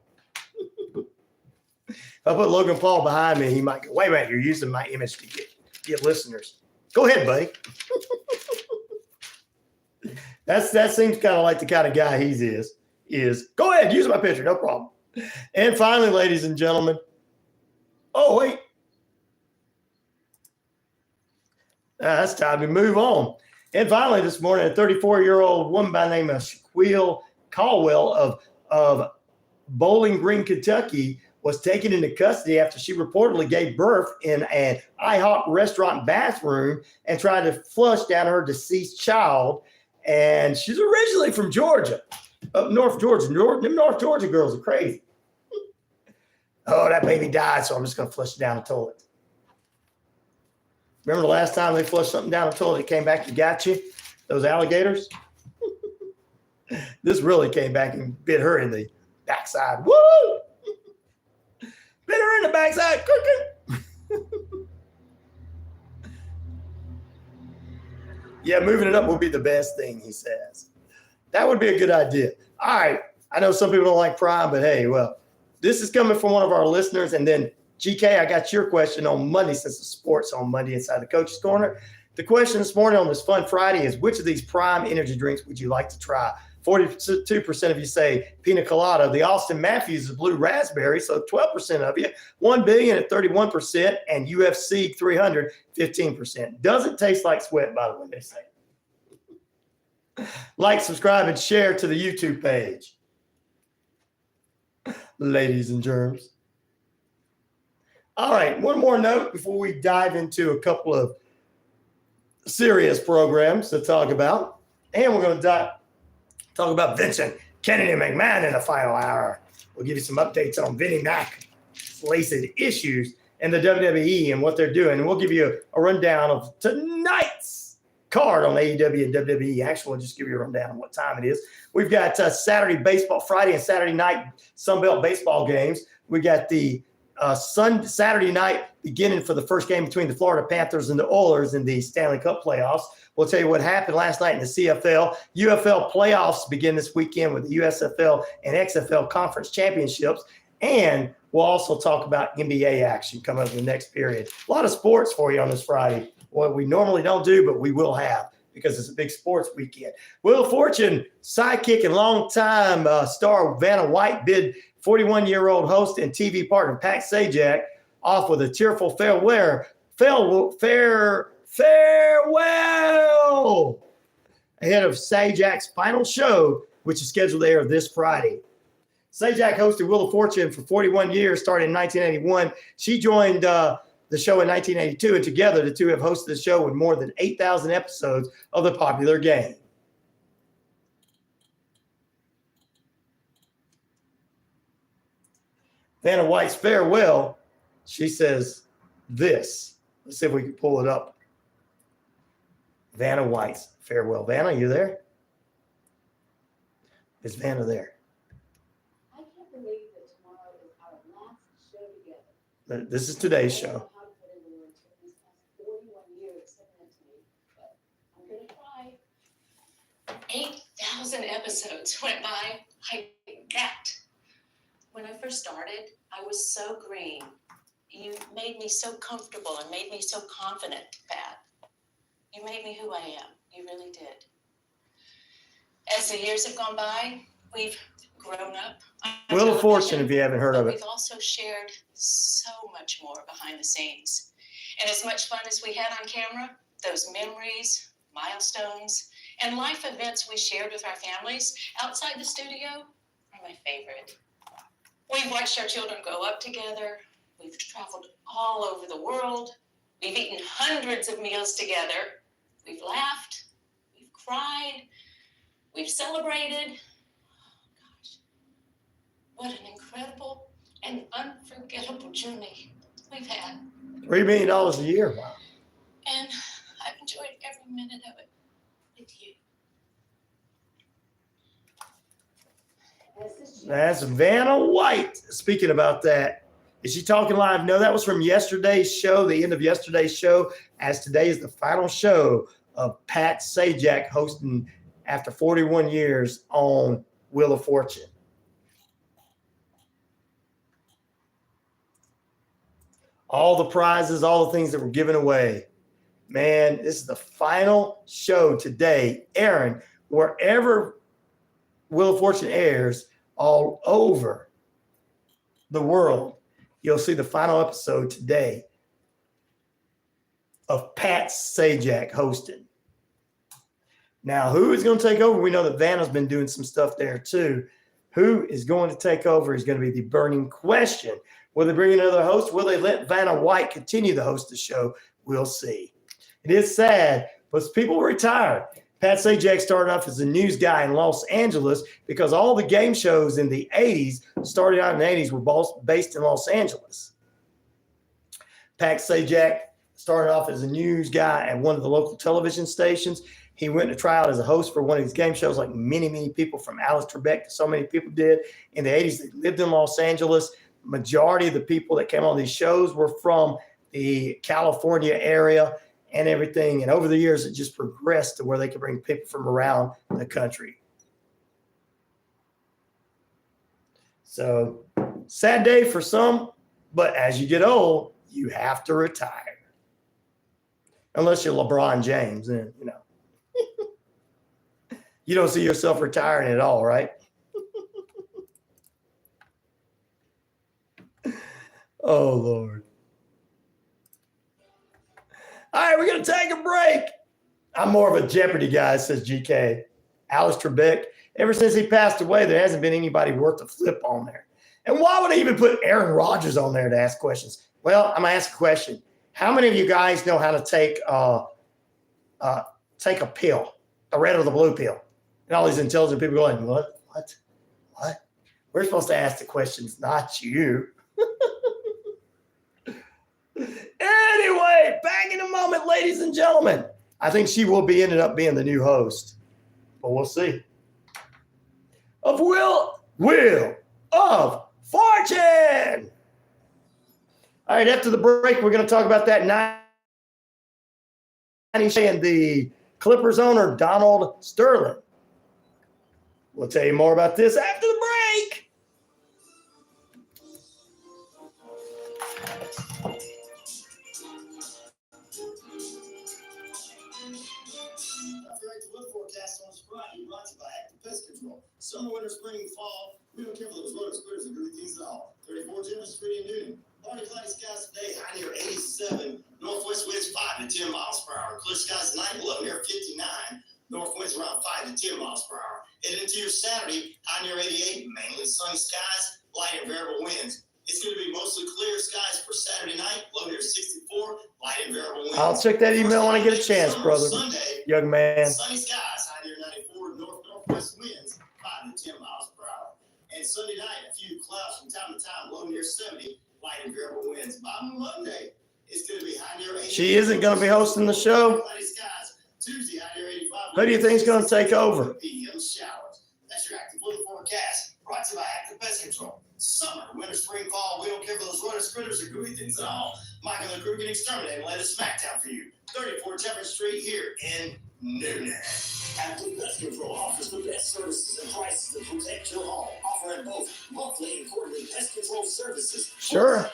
If I put Logan Paul behind me, he might go, wait a minute, you're using my image to get listeners. Go ahead, buddy. That seems kind of like the kind of guy he is. Go ahead, use my picture, no problem. And finally, ladies and gentlemen, oh, wait. That's time to move on. And finally, this morning, a 34-year-old woman by the name of Shaquille Caldwell of Bowling Green, Kentucky, was taken into custody after she reportedly gave birth in an IHOP restaurant bathroom and tried to flush down her deceased child. And she's originally from Georgia, up North Georgia. Them North Georgia girls are crazy. Oh, that baby died, so I'm just going to flush it down the toilet. Remember the last time they flushed something down the toilet, it came back and got you? Those alligators? This really came back and bit her in the backside. Woo! Bit her in the backside. Yeah, moving it up will be the best thing, he says. That would be a good idea. All right. I know some people don't like Prime, but hey, well, this is coming from one of our listeners. And then, GK, I got your question on Monday, since it's sports on Monday inside the Coach's Corner. The question this morning on this Fun Friday is, which of these Prime energy drinks would you like to try? 42% of you say pina colada. The Austin Matthews is blue raspberry, so 12% of you. 1 billion at 31%, and UFC 300, 15%. Doesn't taste like sweat, by the way, they say. Like, subscribe, and share to the YouTube page. Ladies and germs. All right, one more note before we dive into a couple of serious programs to talk about. And we're going to talk about Vincent Kennedy McMahon in the final hour. We'll give you some updates on Vinnie Mac's latest issues and the WWE and what they're doing. And we'll give you a rundown of tonight's card on AEW and WWE. Actually, we'll just give you a rundown on what time it is. We've got Saturday baseball, Friday and Saturday night Sunbelt baseball games. We got the Saturday night beginning for the first game between the Florida Panthers and the Oilers in the Stanley Cup playoffs. We'll tell you what happened last night in the CFL. UFL playoffs begin this weekend with the USFL and XFL conference championships. And we'll also talk about NBA action coming up in the next period. A lot of sports for you on this Friday. What we normally don't do, but we will have, because it's a big sports weekend. Wheel of Fortune sidekick and longtime star Vanna White bid 41-year-old host and TV partner Pat Sajak off with a tearful farewell ahead of Sajak's final show, which is scheduled to air this Friday. Sajak hosted Wheel of Fortune for 41 years, starting in 1981. She joined the show in 1982, and together the two have hosted the show with more than 8,000 episodes of the popular game. Vanna White's farewell, she says this. Let's see if we can pull it up. Vanna White's farewell. Vanna, you there? Is Vanna there? I can't believe that tomorrow is our last show together. This is today's show. 8,000 episodes went by like that. When I first started, I was so green. You made me so comfortable and made me so confident, Pat. You made me who I am. You really did. As the years have gone by, we've grown up. Wheel of Fortune, if you haven't heard But of it. we've also shared so much more behind the scenes. And as much fun as we had on camera, those memories, milestones, and life events we shared with our families outside the studio are my favorite. We've watched our children grow up together. We've traveled all over the world. We've eaten hundreds of meals together. We've laughed. We've cried. We've celebrated. What an incredible and unforgettable journey we've had. $3 million a year. Wow. And I've enjoyed every minute of it with you. That's Vanna White speaking about that. Is she talking live? No, that was from yesterday's show, the end of yesterday's show, as today is the final show of Pat Sajak hosting after 41 years on Wheel of Fortune. All the prizes, all the things that were given away. Man, this is the final show today, airing wherever Wheel of Fortune airs all over the world. You'll see the final episode today of Pat Sajak hosting. Now, who is going to take over? We know that Vanna's been doing some stuff there too. Who is going to take over is going to be the burning question. Will they bring another host? Will they let Vanna White continue to host the show? We'll see. It is sad, but people retire. Pat Sajak started off as a news guy in Los Angeles because all the game shows in the 80s, started out in the 80s, were both based in Los Angeles. Pat Sajak started off as a news guy at one of the local television stations. He went to try out as a host for one of these game shows like many, many people from Alice Trebek to so many people did. In the 80s, they lived in Los Angeles. Majority of the people that came on these shows were from the California area and everything. And over the years, it just progressed to where they could bring people from around the country. So sad day for some, but as you get old, you have to retire. Unless you're LeBron James, then, you know. You don't see yourself retiring at all, right? Oh, Lord. All right, we're going to take a break. I'm more of a Jeopardy guy, says GK. Alice Trebek, ever since he passed away, there hasn't been anybody worth a flip on there. And why would I even put Aaron Rodgers on there to ask questions? Well, I'm going to ask a question. How many of you guys know how to take a pill, the red or the blue pill? And all these intelligent people going, what? We're supposed to ask the questions, not you. Anyway, back in a moment, ladies and gentlemen. I think she will be ended up being the new host, but we'll see. Of Wheel of Fortune. All right, after the break, we're going to talk about that 90 and the Clippers owner, Donald Sterling. We'll tell you more about this after the break. Weather forecast on Friday brought to you by Active Pest Control. Summer, winter, spring, fall, we don't care for those rotor splitters and gooey things at all. 34 Jefferson Street in Newton. Partly cloudy skies today, high near 87. Northwest winds 5 to 10 miles per hour. Clear skies tonight, low near 59. North winds around 5 to 10 miles per hour. Heading into your Saturday, high near 88. Mainly sunny skies, light and variable winds. It's going to be mostly clear skies for Saturday night, low near 64, light and variable winds. I'll check that email when I get a chance, brother. Sunday, young man. sunny skies, high near 94, northwest winds 5 to 10 miles per hour. And Sunday night, a few clouds from time to time, low near 70, light and variable winds. By Monday, it's going to be high near 80. She isn't going to be hosting the show. Cloudy skies. Tuesday, high near 85. Who do you think is going to take over? PM showers. That's your active weather forecast. Brought to you by Active Pest Control. Summer, winter, spring, fall, we don't care for those rotor splitters or gooey things at all. Michael and the crew can exterminate and let us Smackdown for you. 34 Jefferson Street here in Newnan. Active Pest Control offers the best services and prices to protect your home. Offering both monthly and quarterly services. Sure.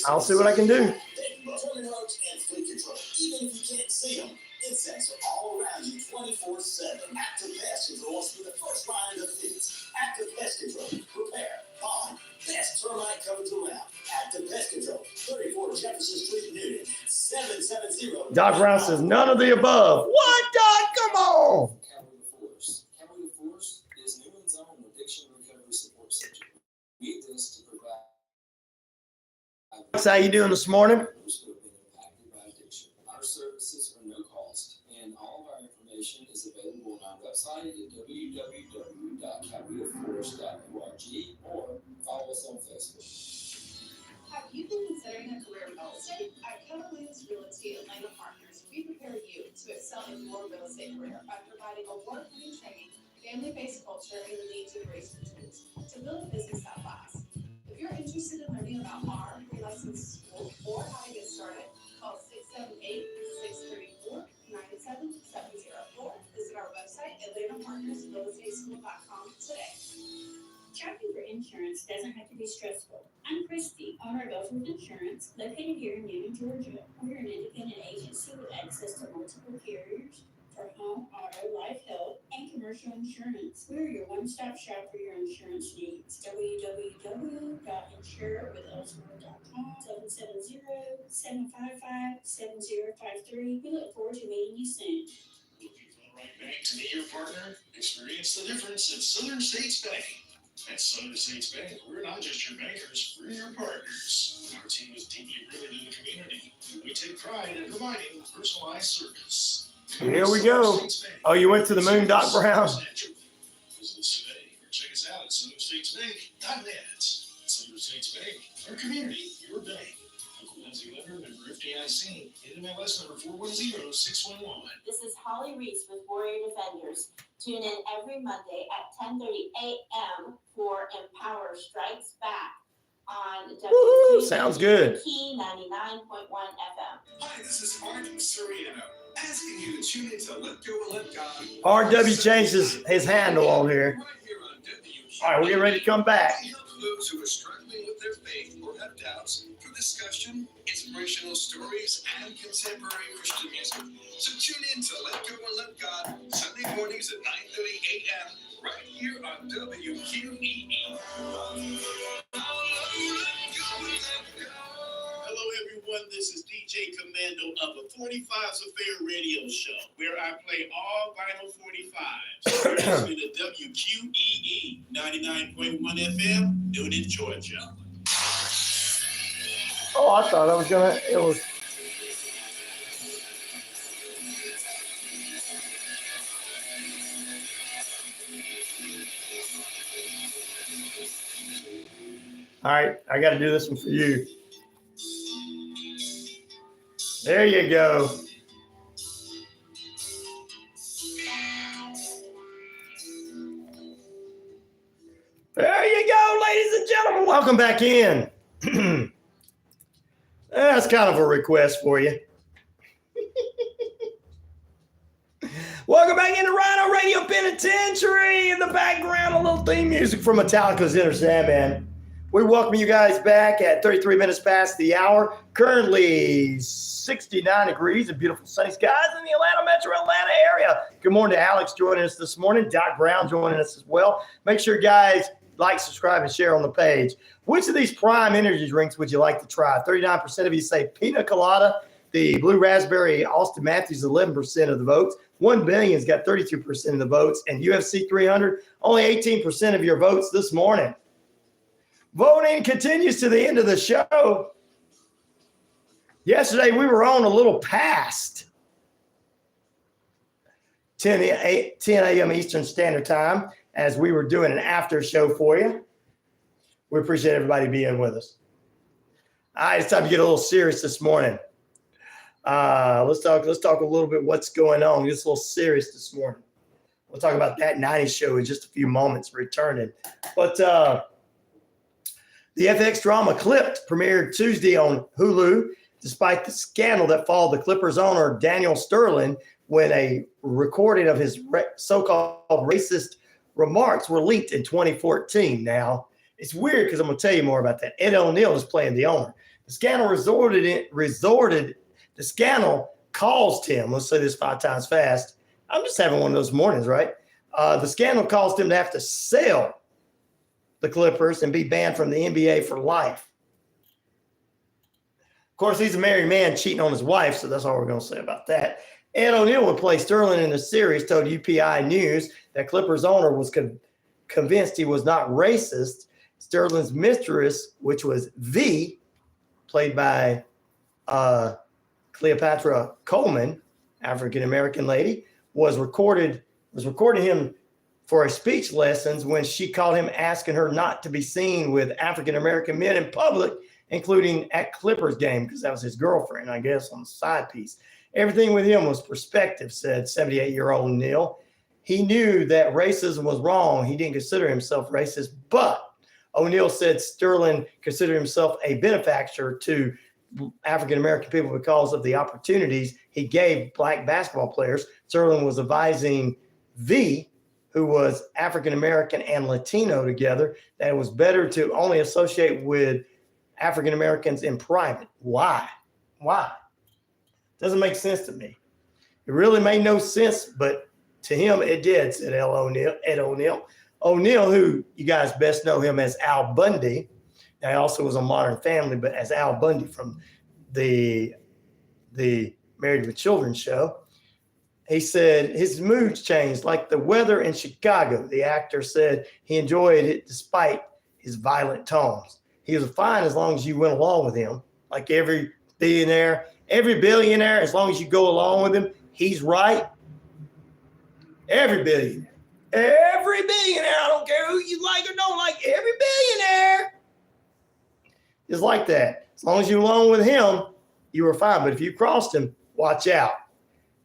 I'll see what I can do. Terminology and flea control. Even if you can't see them, insects are all around you 24/7. Active Pest Control wants to be the first line of defense. Active Pest Control. Prepare, bond, best termite coverage around. Active Pest Control. 34 Jefferson Street, Newton. 770. Doc Brown says none of the above. What, Doc? Come on. Cavalier Force. Cavalier Force is Newman's own addiction recovery support center. We exist to provide. How you doing this morning? Those who have been impacted by addiction. Our services are no cost, and all of our information is available on our website at www.cavalierforce.org or follow us on Facebook. Have you been considering a career in real estate? At Keller Williams Realty Atlanta Partners, we prepare you to excel in your real estate career by providing award-winning training, family-based culture, and the needs of graceful tools to build a business that lasts. If you're interested in learning about our pre-licensed school or how to get started, call 678-634-9774. Visit our website, AtlantaPartnersRealEstateSchool.com today. Shopping for insurance doesn't have to be stressful. I'm Christy, owner of Ellsworth Insurance, located here in Newton, Georgia. We're an independent agency with access to multiple carriers for home, auto, life, health, and commercial insurance. We're your one-stop shop for your insurance needs. www.insurewithellsworth.com 770-755-7053. We look forward to meeting you soon. Looking for the right bank to be your partner? Experience the difference at Southern States Bank. At Southern States Bank, we're not just your bankers, we're your partners. Our team is deeply rooted in the community. We take pride in providing personalized service. Here we go. Oh, you went to the moon, Doc Brown? Visit us today or check us out at SouthernStatesBank.net. Southern States Bank, our community, your bank. Uncle Lindsay Lender, member FDIC, NMLS number 410611. This is Holly Reese with Warrior Defenders. Tune in every Monday at 10:30 a.m. for Empower Strikes Back on Woohoo, sounds good. WQEE 99.1 FM. Hi, this is Martin Soriano, asking you to tune in to Let Go and Let God. RW changed his handle on here. Right here on WQEE. All right, we're getting ready to come back. We help those who are struggling with their faith or have doubts through discussion, inspirational stories, and contemporary Christian music. So tune in to Let Go and Let God Sunday mornings at 9:30 a.m. right here on WQEE. Hello, everyone. This is DJ Commando of the 45s Affair radio show, where I play all vinyl 45s. You're listening to WQEE 99.1 FM, Newton, Georgia. Oh, I thought it was. All right, I got to do this one for you. There you go. There you go, ladies and gentlemen. Welcome back in. That's kind of a request for you. Welcome back into RyanORadio Penitentiary. In the background, a little theme music from Metallica's Enter Sandman. We welcome you guys back at 33 minutes past the hour. Currently 69 degrees and beautiful sunny skies in the metro Atlanta area. Good morning to Alex joining us this morning. Doc Brown joining us as well. Make sure, guys, like, subscribe, and share on the page. Which of these prime energy drinks would you like to try? 39% of you say pina colada. The blue raspberry Austin Matthews, 11% of the votes. 1 Billion's got 32% of the votes. And UFC 300, only 18% of your votes this morning. Voting continues to the end of the show. Yesterday, we were on a little past 10 a.m. Eastern Standard Time as we were doing an after show for you. We appreciate everybody being with us. All right, it's time to get a little serious this morning. Let's talk a little bit what's going on. It's a little serious this morning. We'll talk about that 90s show in just a few moments, returning. But the FX drama Clipped premiered Tuesday on Hulu, despite the scandal that followed the Clippers owner Daniel Sterling when a recording of his so-called racist remarks were leaked in 2014. Now, it's weird because I'm going to tell you more about that. Ed O'Neill is playing the owner. The scandal the scandal caused him, let's say this 5 times fast. I'm just having one of those mornings, right? The scandal caused him to have to sell the Clippers and be banned from the NBA for life. Of course, he's a married man cheating on his wife, so that's all we're going to say about that. Ed O'Neill would play Sterling in the series, told UPI News that Clippers owner was convinced he was not racist. Sterling's mistress, which was V, played by Cleopatra Coleman, African-American lady, was recording him for a speech lessons when she called him asking her not to be seen with African-American men in public, including at Clippers game, because that was his girlfriend, I guess, on the side piece. Everything with him was perspective, said 78-year-old Neal. He knew that racism was wrong. He didn't consider himself racist, but O'Neill said Sterling considered himself a benefactor to African-American people because of the opportunities he gave black basketball players. Sterling was advising V, who was African-American and Latino together, that it was better to only associate with African-Americans in private. Why? Doesn't make sense to me. It really made no sense, but to him it did, said Ed O'Neill. O'Neill, who you guys best know him as Al Bundy. Now, he also was on Modern Family, but as Al Bundy from the Married with Children show. He said his moods changed like the weather in Chicago. The actor said he enjoyed it despite his violent tones. He was fine as long as you went along with him. Like every billionaire, as long as you go along with him, he's right. Every billionaire, I don't care who you like or don't like, every billionaire is like that. As long as you're along with him, you were fine. But if you crossed him, watch out.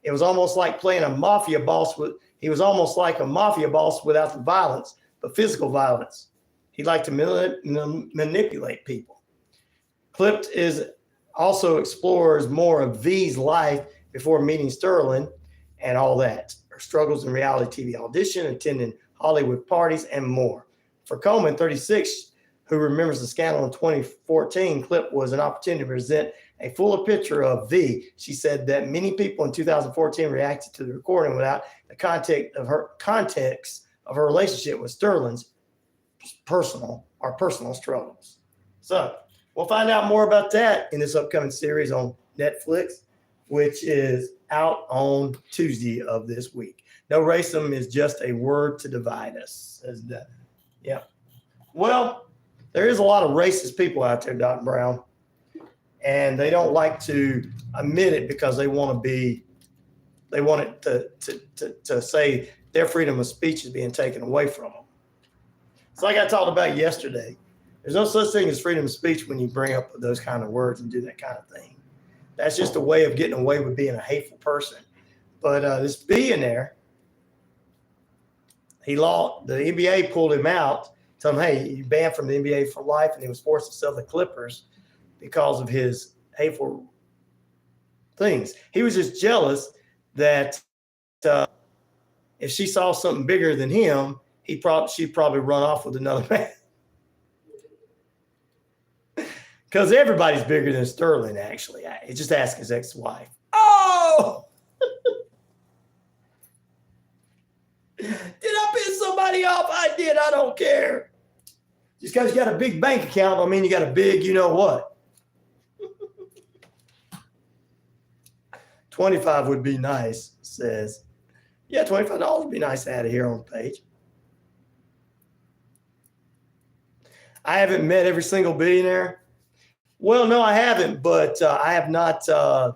It was almost like playing a mafia boss. He was almost like a mafia boss without the violence, but physical violence. He liked to manipulate people. Clipped also explores more of V's life before meeting Sterling and all that. Her struggles in reality TV audition, attending Hollywood parties, and more. For Coleman, 36, who remembers the scandal in 2014, Clip was an opportunity to present a fuller picture of V. She said that many people in 2014 reacted to the recording without the context of her relationship with Sterling's personal struggles. So we'll find out more about that in this upcoming series on Netflix, which is out on Tuesday of this week. No racism is just a word to divide us, says that. Yeah. Well, there is a lot of racist people out there, Dr. Brown, and they don't like to admit it because they want it to say their freedom of speech is being taken away from them. It's like I talked about yesterday. There's no such thing as freedom of speech when you bring up those kind of words and do that kind of thing. That's just a way of getting away with being a hateful person. But this billionaire, the NBA pulled him out, told him, hey, you're banned from the NBA for life, and he was forced to sell the Clippers because of his hateful things. He was just jealous that if she saw something bigger than him, she'd probably run off with another man. Because everybody's bigger than Sterling, actually. Just ask his ex-wife. Oh! Did I piss somebody off? I did. I don't care. Just because you got a big bank account, I mean you got a big you know what. 25 would be nice, says. Yeah, $25 would be nice to add here on the page. I haven't met every single billionaire. Well, no, I haven't, but I have not. I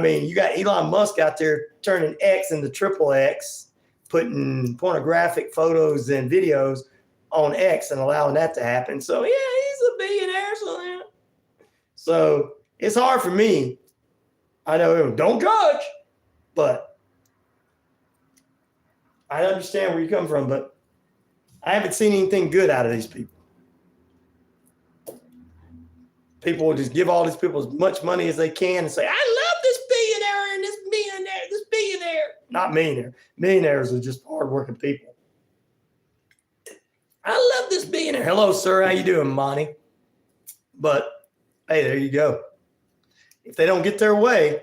mean, you got Elon Musk out there turning X into triple X, putting pornographic photos and videos on X and allowing that to happen. So, yeah, he's a billionaire. So it's hard for me. I know, don't judge, but I understand where you come from, but I haven't seen anything good out of these people. People will just give all these people as much money as they can and say, I love this billionaire and this billionaire. Not millionaire. Millionaires are just hardworking people. I love this this billionaire. Hello, sir. How you doing, Monty? But hey, there you go. If they don't get their way,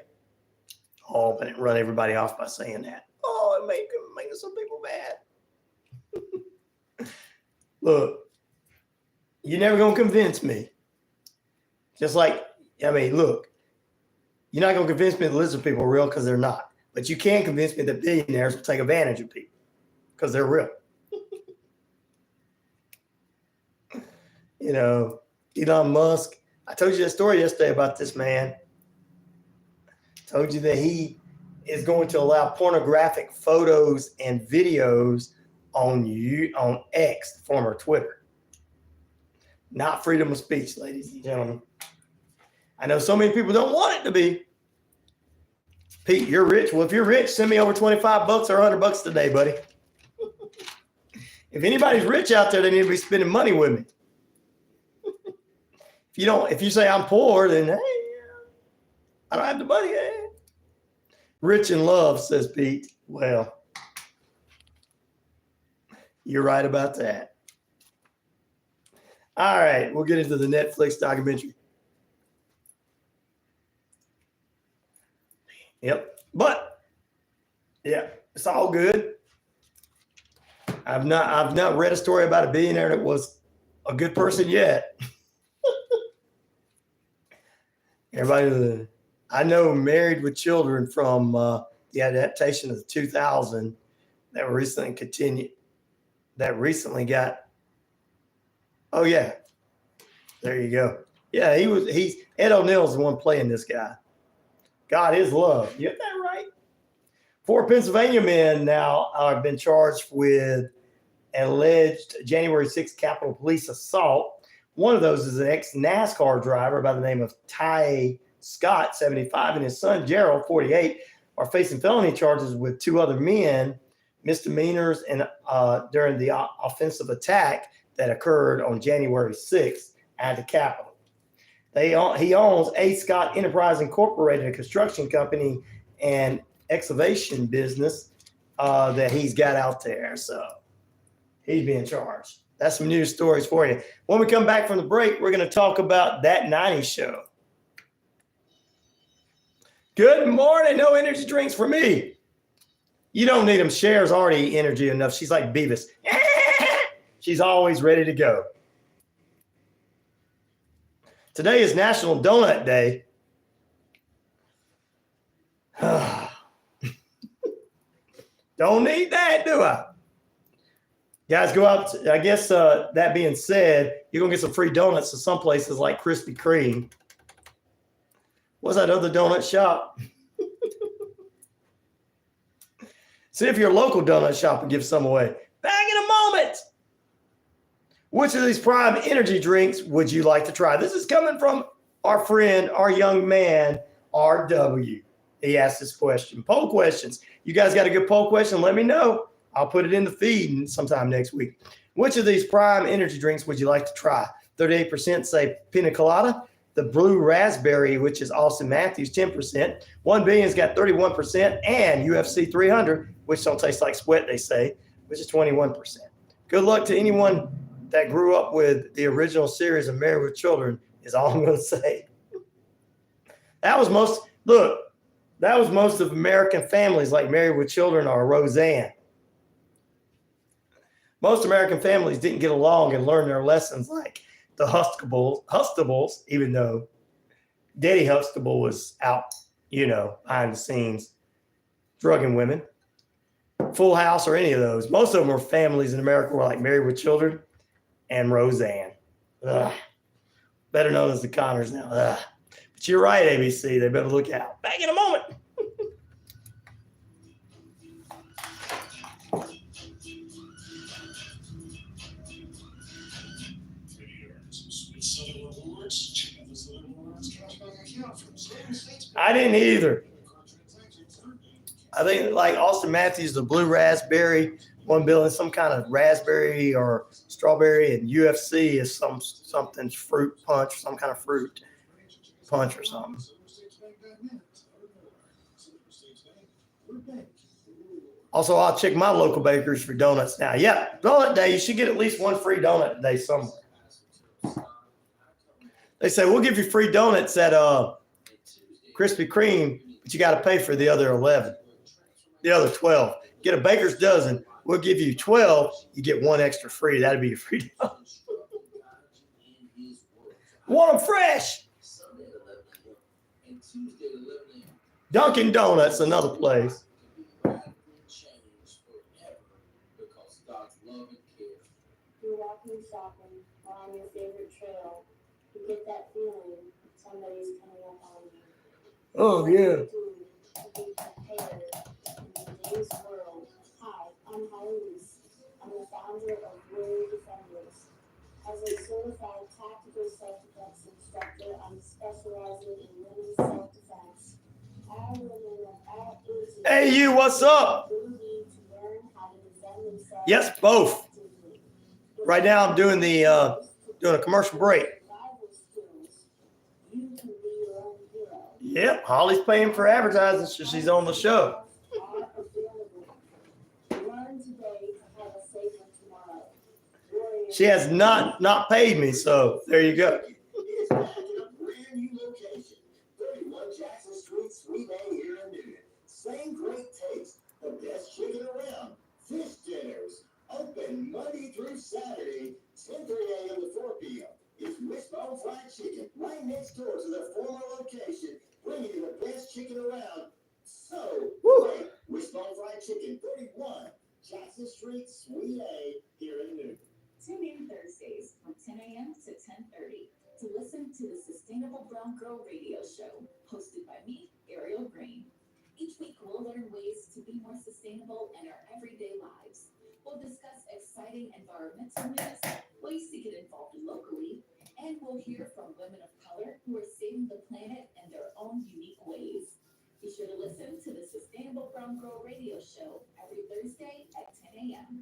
oh, but it run everybody off by saying that. Oh, it making some people mad. Look, you're never gonna convince me. Just like, I mean, look, you're not gonna convince me that lizard people are real because they're not. But you can convince me that billionaires will take advantage of people because they're real. You know, Elon Musk. I told you that story yesterday about this man. Told you that he is going to allow pornographic photos and videos on X, former Twitter. Not freedom of speech, ladies and gentlemen. I know so many people don't want it to be. Pete, you're rich. Well, if you're rich, send me over $25 or $100 today, buddy. If anybody's rich out there, they need to be spending money with me. If you say I'm poor, then hey, I don't have the money. Hey. Rich in love, says Pete. Well, you're right about that. All right, we'll get into the Netflix documentary. Yep, but yeah, it's all good. I've not read a story about a billionaire that was a good person yet. Everybody, I know Married with Children from the adaptation of the 2000 that recently continued, that recently got, oh yeah, there you go. Yeah, he's Ed O'Neill's the one playing this guy. God is love. You get that right? 4 Pennsylvania men now have been charged with an alleged January 6th Capitol Police assault. One of those is an ex-NASCAR driver by the name of Ty Scott, 75, and his son, Gerald, 48, are facing felony charges with 2 other men, misdemeanors, and during the offensive attack that occurred on January 6th at the Capitol. He owns A. Scott Enterprise Incorporated, a construction company and excavation business that he's got out there. So he's being charged. That's some news stories for you. When we come back from the break, we're going to talk about That 90s Show. Good morning. No energy drinks for me. You don't need them. Cher's already energy enough. She's like Beavis. She's always ready to go. Today is National Donut Day. Don't need that, do I? Guys, go out. I guess that being said, you're going to get some free donuts at some places like Krispy Kreme. What's that other donut shop? See if your local donut shop will give some away. Back in a moment. Which of these prime energy drinks would you like to try? This is coming from our friend, our young man, RW. He asked this question. Poll questions. You guys got a good poll question? Let me know. I'll put it in the feed sometime next week. Which of these prime energy drinks would you like to try? 38% say pina colada. The blue raspberry, which is Austin Matthews, 10%. 1 Billion's got 31%. And UFC 300, which don't taste like sweat, they say, which is 21%. Good luck to anyone that grew up with the original series of Married with Children is all I'm going to say. That was most of American families like Married with Children or Roseanne. Most American families didn't get along and learn their lessons like the Huxtables, even though Daddy Huxtable was out, behind the scenes, drugging women. Full House or any of those. Most of them were families in America were like Married with Children and Roseanne. Ugh. Better known as the Connors now. Ugh. But you're right, ABC. They better look out. Back in a moment. I didn't either. I think like Austin Matthews, the blue raspberry, 1 Billion, some kind of raspberry or strawberry, and UFC is something fruit punch, some kind of fruit punch or something. Also, I'll check my local bakeries for donuts now. Yeah, donut day. You should get at least one free donut a day somewhere. They say, we'll give you free donuts at Krispy Kreme, but you got to pay for the other 11, the other 12. Get a baker's dozen. We'll give you 12. You get one extra free. That'd be a free donut. Want them fresh. Dunkin' Donuts, another place. You're walking shopping or on your favorite trail. You get that feeling somebody's coming up on you. Oh, yeah. To be prepared in today's world. Hi, I'm Halise. I'm the founder of Warrior Defenders. As a certified tactical self-defense instructor, I'm specializing in women's self-defense. Our women of all ages. Hey, you, what's up? Need to learn how to defend themselves. Yes, both. Right now, I'm doing doing a commercial break. You can be your own hero. Yep, Holly's paying for advertising, so she's on the show. Learn today to have a safer tomorrow. She has not paid me, so there you go. It's back in a brand new location, 31 Jackson Street, Suite A here in Newton. Same great taste, the best chicken around. Fish dinners, open Monday through Saturday, 10:30 a.m. to 4 p.m. It's Wishbone Fried Chicken, right next door to the former location, bringing you the best chicken around. So, hey, Wishbone Fried Chicken, 31 Jackson Street, Suite A here in Newton. Tune in Thursdays from 10 a.m. to 10:30 to listen to the Sustainable Brown Girl Radio Show, hosted by me, Ariel Green. Each week, we'll learn ways to be more sustainable in our everyday lives. We'll discuss exciting environmental news, ways to get involved locally, and we'll hear from women of color who are saving the planet in their own unique ways. Be sure to listen to the Sustainable Brown Girl Radio Show every Thursday at 10 a.m.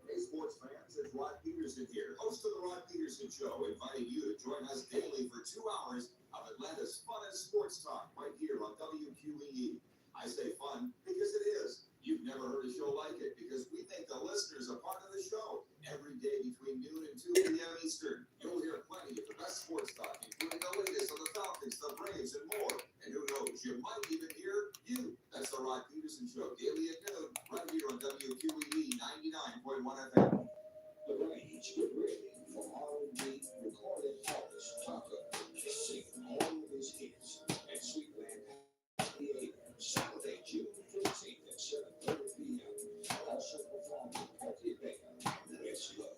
Hey, sports fans, it's Rod Peterson here, host of the Rod Peterson Show, inviting you to join us daily for 2 hours of Atlanta's funnest sports talk right here on WQEE. I say fun because it is. You've never heard a show like it because we think the listeners are part of the show. Every day between noon and 2 p.m. Eastern, you'll hear plenty of the best sports talk, including the latest on the Falcons, the Braves, and more. And who knows, you might even hear you. That's the Rod Peterson Show, daily at noon, right here on WQEE 99.1 FM. The Braves get ready for R&B recorded artist Tucker to sing all of his hits at Sweetland Theater, Saturday, June 15th at 7:30 p.m. Also performing Petty Baker, It's Love.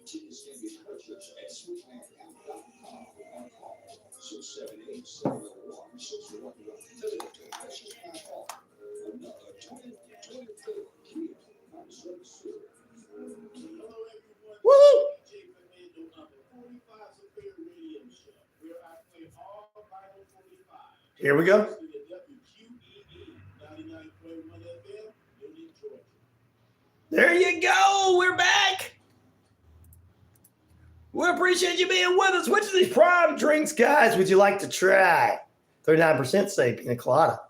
Tickets can be purchased at sweetlandamp.com or call 678-701-6111. Precious by far, another 2024 Kia comes from soon. Woo! DJ Commando of the 45's Affair Radio Show, where I play all vinyl 45. Here we go. WQEE 99.1 FM, Newton, Georgia. There you go. We're back. We appreciate you being with us. Which of these prime drinks, guys, would you like to try? 39% say pina colada.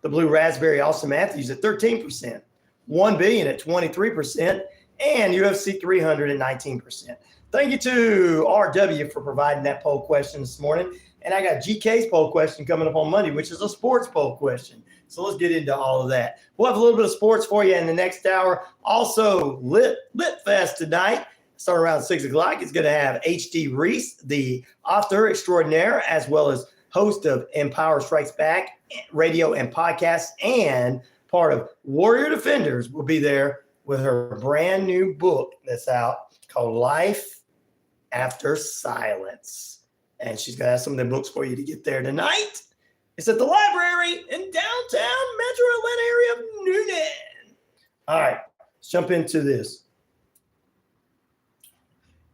The blue raspberry Austin Matthews at 13%. 1 billion at 23%. And UFC 300 at 19%. Thank you to RW for providing that poll question this morning. And I got GK's poll question coming up on Monday, which is a sports poll question. So let's get into all of that. We'll have a little bit of sports for you in the next hour. Also, Lit Fest tonight, starting around 6 o'clock. It's going to have H.D. Reese, the author extraordinaire, as well as host of Empower Strikes Back radio and podcast, and part of Warrior Defenders will be there with her brand new book that's out called Life After Silence. And she's going to have some of them books for you to get there tonight. It's at the library in downtown Metro Atlanta area of Newton. All right, let's jump into this.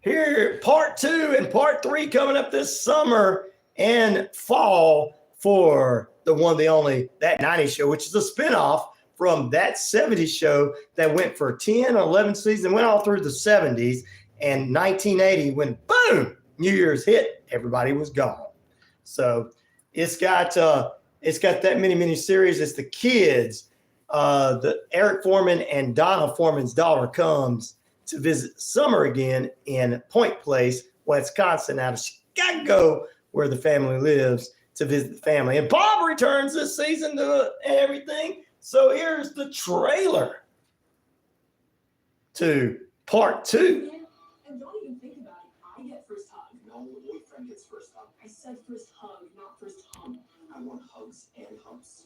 Here, part 2 and part 3 coming up this summer and fall for the one, the only, That 90s Show, which is a spinoff from That 70s Show that went for 10 or 11 seasons, went all through the 70s. And 1980, when boom, New Year's hit, everybody was gone. So it's got that mini series. It's the kids the Eric Foreman and Donna Foreman's daughter comes to visit Summer again in Point Place, Wisconsin, out of Chicago, where the family lives, to visit the family. And Bob returns this season to everything. So here's the trailer to part 2. Yeah, and don't even think about it. I get first hug. No, boyfriend gets first hug. I said first hug, not first hump. I want hugs and humps.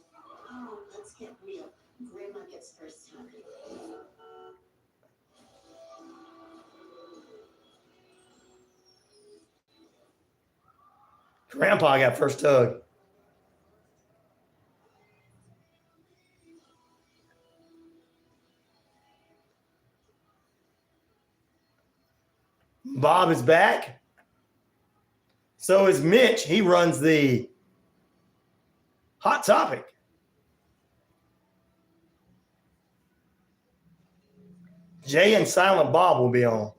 Oh, let's get real. Grandma gets first hug. Grandpa got first hug. Bob is back. So is Mitch. He runs the Hot Topic. Jay and Silent Bob will be on.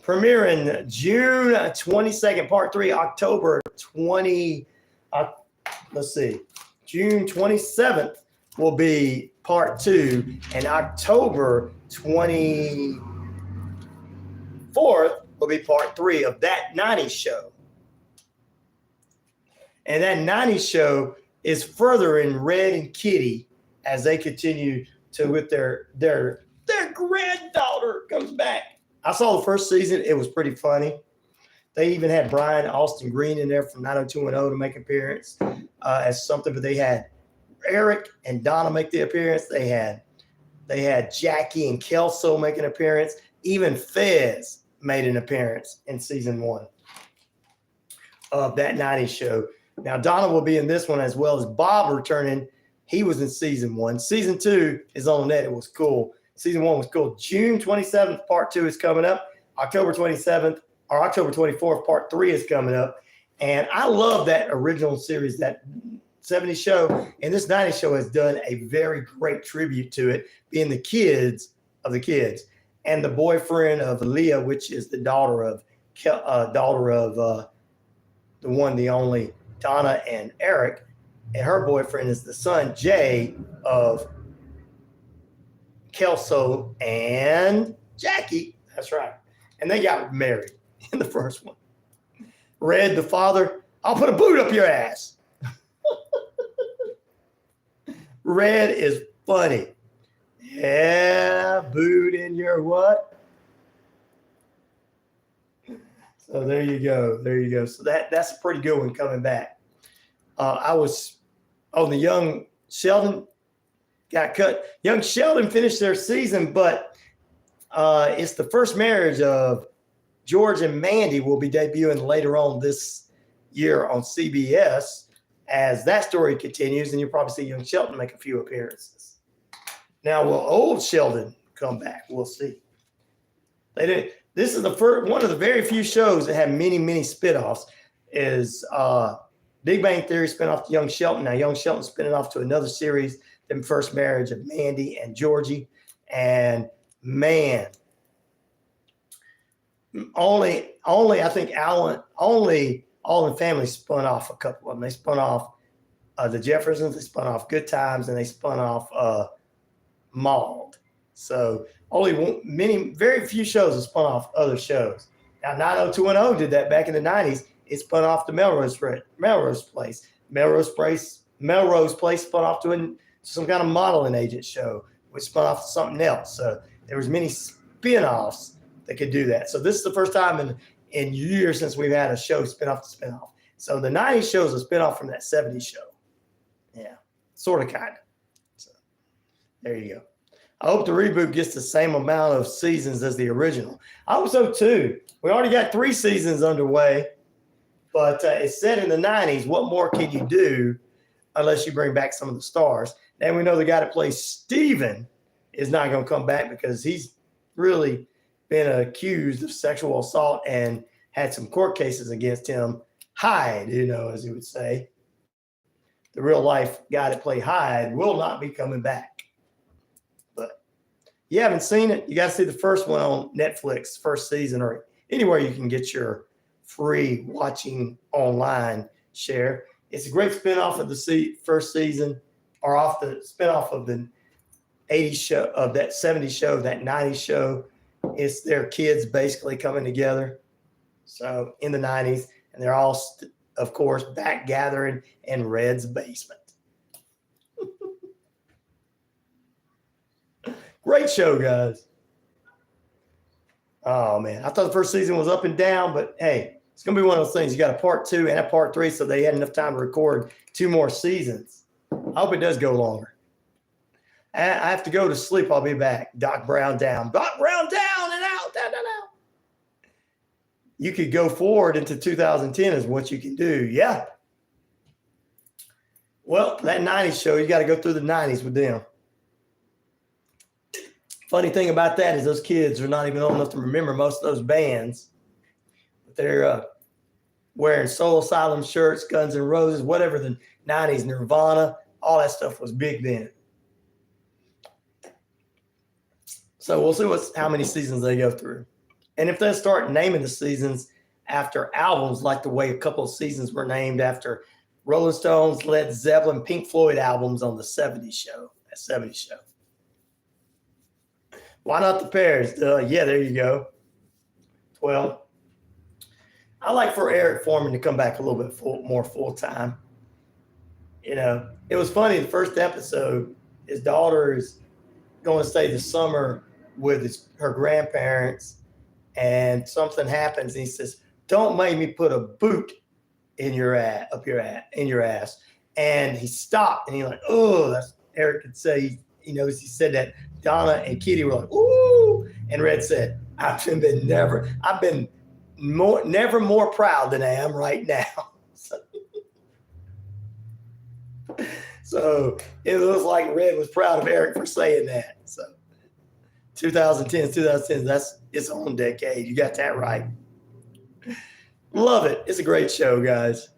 Premiering June 22nd, part 3, October 20. June 27th will be part 2, and October 24th will be part 3 of That 90s Show. And That 90s Show is furthering Red and Kitty as they continue to with their granddaughter comes back. I saw the first season. It was pretty funny. They even had Brian Austin Green in there from 90210 to make an appearance as something, but they had Eric and Donna make the appearance. They had Jackie and Kelso make an appearance. Even Fez made an appearance in season 1 of That 90s Show. Now, Donna will be in this one as well as Bob returning. He was in season 1. Season 2 is on net. It was cool. Season 1 was cool. June 27th, part 2 is coming up. October 27th or October 24th, part 3 is coming up. And I love that original series, that 70s show. And this 90s show has done a very great tribute to it, being the kids of the kids. And the boyfriend of Leah, which is the daughter of the one, the only Donna and Eric. And her boyfriend is the son, Jay, of Kelso and Jackie. That's right. And they got married in the first one. Red, the father, I'll put a boot up your ass. Red is funny. Yeah, boot in your what? So there you go. There you go. So that's a pretty good one coming back. The young Sheldon got cut. Young Sheldon finished their season, but it's the first marriage of George and Mandy will be debuting later on this year on CBS as that story continues, and you'll probably see young Sheldon make a few appearances. Now, will old Sheldon come back? We'll see. They did. This is the first one of the very few shows that have many spinoffs. Is Big Bang Theory spinoff to Young Sheldon. Now, Young Sheldon spinning off to another series. The first marriage of Mandy and Georgie, and man, only I think All in Family spun off a couple of them. They spun off the Jeffersons, they spun off Good Times, and they spun off Mauled. So very few shows have spun off other shows. Now 90210 did that back in the 90s. It spun off to Melrose Place. Melrose Place spun off to some kind of modeling agent show, which spun off to something else. So there was many spin-offs that could do that. So this is the first time in years since we've had a show spin-off to spin-off. So the 90s show is a spin-off from that 70s show. Yeah, sort of, kind of. So there you go. I hope the reboot gets the same amount of seasons as the original. I hope so too. We already got 3 seasons underway, but it's set in the 90s. What more can you do unless you bring back some of the stars? And we know the guy that plays Steven is not going to come back because he's really been accused of sexual assault and had some court cases against him. Hyde, as he would say. The real life guy that played Hyde will not be coming back. But you haven't seen it, you got to see the first one on Netflix, first season, or anywhere you can get your free watching online share. It's a great spinoff of the first season, or off the spinoff of the 80s show, of that 70s show, that 90s show. It's their kids basically coming together. So in the 90s, and they're all, of course, back gathering in Red's basement. Great show, guys. Oh, man. I thought the first season was up and down, but hey, it's going to be one of those things. You got a part 2 and a part 3, so they had enough time to record 2 more seasons. I hope it does go longer. I have to go to sleep. I'll be back. Doc Brown down. Doc Brown down and out. Down, down, out. You could go forward into 2010 is what you can do. Yeah. Well, that 90s show, you got to go through the 90s with them. Funny thing about that is those kids are not even old enough to remember most of those bands. But they're wearing Soul Asylum shirts, Guns N' Roses, whatever the 90s, Nirvana, all that stuff was big then. So we'll see how many seasons they go through. And if they start naming the seasons after albums, like the way a couple of seasons were named after Rolling Stones, Led Zeppelin, Pink Floyd albums on the 70s show, that 70s show. Why not the pairs? Yeah, there you go. Well, I like for Eric Foreman to come back a little bit more full-time. You know, it was funny, the first episode, his daughter is going to stay the summer with her grandparents, and something happens, and he says, "Don't make me put a boot in your ass, in your ass." And he stopped, and he's like, "Oh," that's Eric could say. He knows he said that. Donna and Kitty were like, "Ooh," and Red said, I've been never more proud than I am right now." So it looks like Red was proud of Eric for saying that. So 2010, that's its own decade. You got that right. Love it. It's a great show, guys.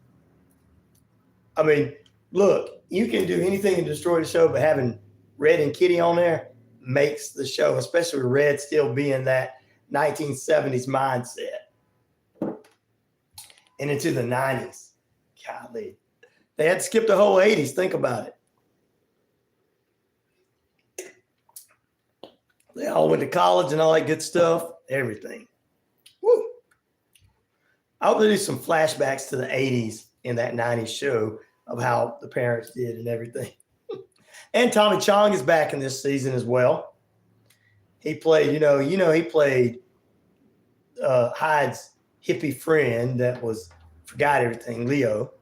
I mean, look, you can do anything to destroy the show, but having Red and Kitty on there makes the show, especially with Red still being that 1970s mindset and into the 90s. Golly. They had to skip the whole 80s. Think about it. They all went to college and all that good stuff. Everything. Woo. I hope they do some flashbacks to the 80s in that 90s show of how the parents did and everything. And Tommy Chong is back in this season as well. He played, he played Hyde's hippie friend that forgot everything, Leo.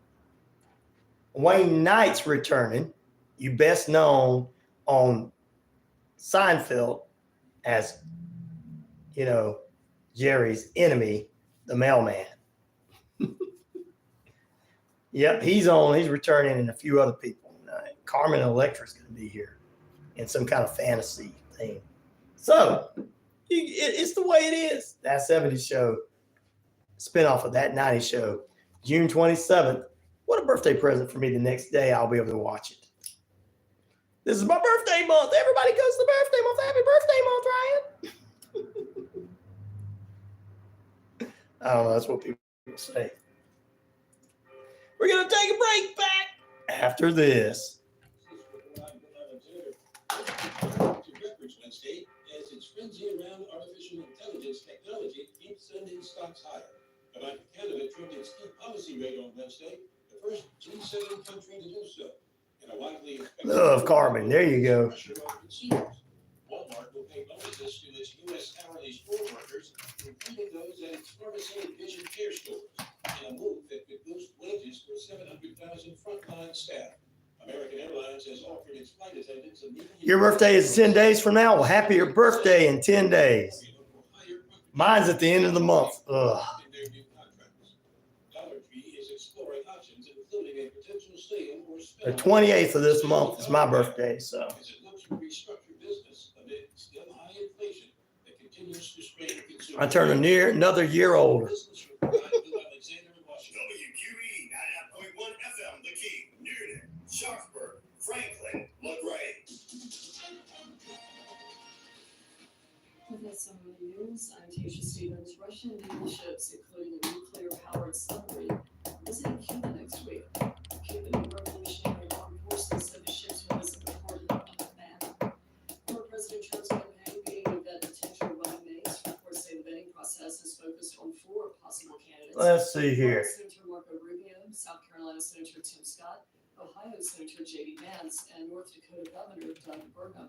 Wayne Knight's returning. You best known on Seinfeld as, Jerry's enemy, the mailman. Yep, he's returning, and a few other people. Carmen Electra's going to be here in some kind of fantasy thing. So it's the way it is. That 70s show, spinoff of that 90s show, June 27th. What a birthday present for me. The next day I'll be able to watch it. This is my birthday month. Everybody goes to the birthday month. Happy birthday month, Ryan. I don't know. That's what people say. We're going to take a break back after this. Wednesday, as its frenzy around artificial intelligence technology keeps sending stocks higher. The Bank of Canada trimmed its key policy rate on Wednesday, the first G7 country to do so. In a widely Love Carmen. There you go. Walmart will pay bonuses to its U.S. hourly store workers, including those at its pharmacy and vision care stores, in a move that could boost wages for 700,000 frontline staff. American Airlines has offered its flight attendants immediate. Your birthday is 10 days from now. Well, happier birthday in 10 days. Mine's at the end of the month. Ugh. The 28th of this month is my birthday, so. I turn another year older. WQEE 99.1 FM, The Key, Newton, Sharpsburg, Franklin, LaGrange. Let's see here. Senator Marco Rubio, South Carolina Senator Tim Scott, Ohio Senator J.D. Vance, and North Dakota Governor Doug Burgum.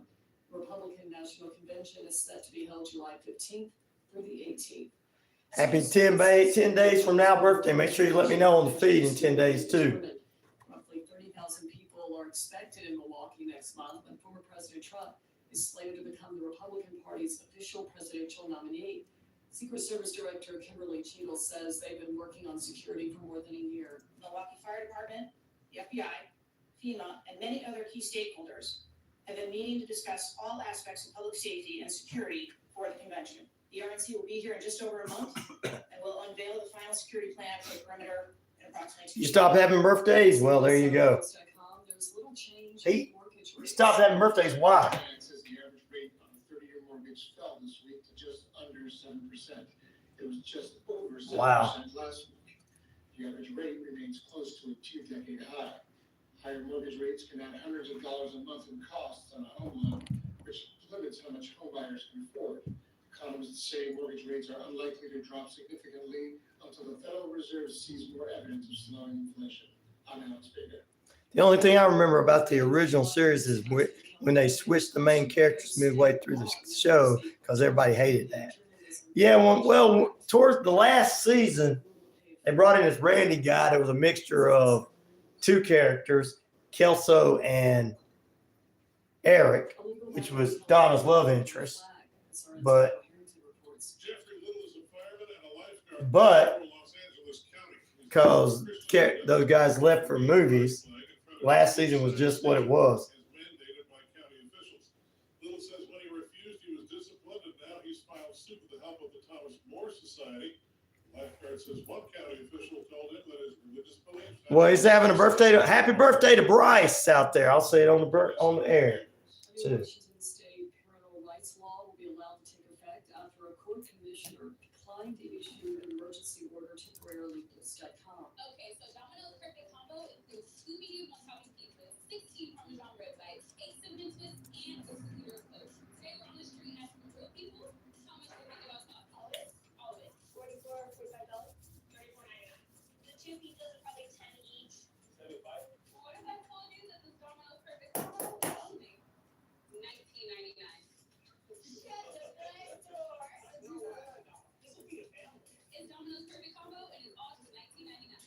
Republican National Convention is set to be held July 15th through the 18th. Happy 10 days from now birthday. Make sure you let me know on the feed in 10 days too. Roughly 30,000 people are expected in Milwaukee next month when former President Trump is slated to become the Republican Party's official presidential nominee. Secret Service Director Kimberly Cheadle says they've been working on security for more than a year. Milwaukee Fire Department, the FBI, FEMA, and many other key stakeholders have been meeting to discuss all aspects of public safety and security for the convention. The RNC will be here in just over a month and will unveil the final security plan for the perimeter in approximately 2 You stop having birthdays? Well, there you go. There's little change He in mortgage you rates. stopped having birthdays. Why? Says the average rate on a 30-year mortgage fell this week to just under 7%. It was just over 7% Wow. last week. The average rate remains close to a 2-decade high. Higher mortgage rates can add hundreds of dollars a month in costs on a home loan, which limits how much home buyers can afford. Economists say mortgage rates are unlikely to drop significantly until the Federal Reserve sees more evidence of slowing inflation. I'm Alex Baker. The only thing I remember about the original series is when they switched the main characters midway through the show because everybody hated that. Yeah, well, towards the last season, they brought in this Randy guy that was a mixture of two characters, Kelso and Eric, which was Donna's love interest. But because those guys left for movies, last season was just what it was. Little says when he refused, he was disciplined, and now he's filed suit with the help of the Thomas More Society. Lifeguard says one county official told him that his religious beliefs. Well, he's having a birthday. Happy birthday to Bryce out there. I'll say it on the air too. Washington State parental rights law will be allowed to take effect after a court commissioner declined to issue an emergency order temporarily for Skycom. Okay, so Domino's perfect combo includes 2 medium one-topping pizzas, 16 Parmesan bread bites, 8 cinnamon twists, and a 2-liter of Coke. Today we're on the street asking real people how much they think about stuff. All of it? All of it. $44, $45, $34.99. The 2 pizzas are probably 10 each. 75. What if I told you that this Domino's perfect combo is only $19.99? Shut the back door. This will be a family. It's Domino's perfect combo and it's all just $19.99.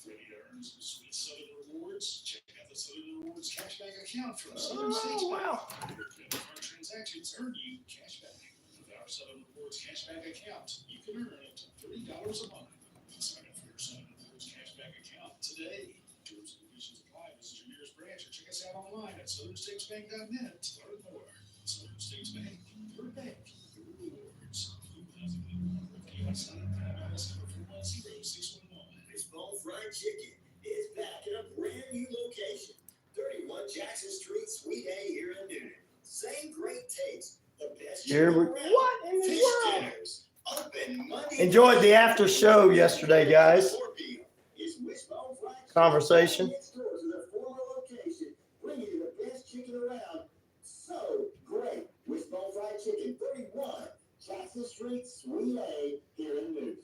Ready to earn some sweet Southern rewards? Check out the Southern Rewards cashback account from Southern States Bank. Wow. Your credit card transactions earn you cashback. With our Southern Rewards cashback account, you can earn up to $30 a month. Sign up for your Southern Rewards cashback account today. Terms and conditions apply. Visit your nearest branch or check us out online at southernstatesbank.net. Learn more. Southern States Bank, your bank, your rewards. 2001. Sign up now. MLS number 410611. Baseball Fried Chicken is back in a brand new location. 31 Jackson Street, Suite A here in Newton. Same great taste. The best Here chicken we- around. what in the Fish world? dinners. Open Monday. Enjoyed the after show yesterday, guys. 4 p.m. is Wishbone Fried Chicken Conversation. next door to the former location, bringing you the best chicken around. So great. Wishbone Fried Chicken, 31 Jackson Street, Suite A here in Newton.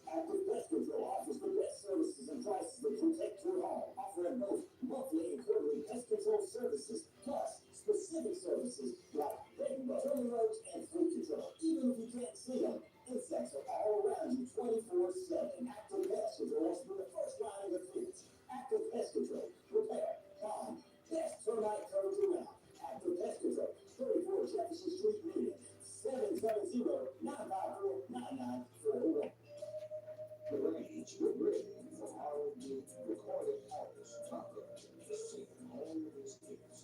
Active Pest Control offers the best services and prices that protect your home, offering both monthly and quarterly pest control services, plus specific services like bed and bug, turning roads, and flea control. Even if you can't see them, insects are all around you 24/7. Active Pest Control has been the first line of defense. Active Pest Control, repair, calm, best termite coverage around. Active Pest Control, 34 Jefferson Street, Newton, 770-954-9941. The range with Brittany from R&B recorded artist Tucker to sing all of his hits.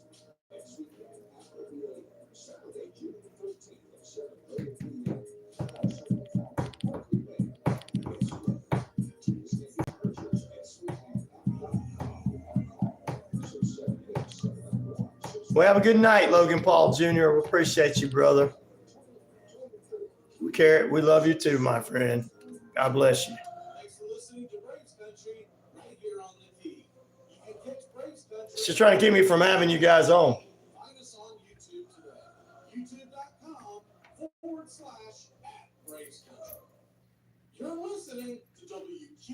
Next weekend after the Saturday, June 15th at 7:30 p.m. Also from Berkeley Bay. It's tickets can be purchased at sweethand.com or call 678-701. Well, have a good night, Logan Paul Jr. We appreciate you, brother. We love you too, my friend. God bless you. Thanks for listening to Braves Country right here on the feed. You can catch Braves Country. She's trying to keep me from having you guys on. Find us on YouTube today. YouTube.com/@Braves Country. You're listening to WQEE.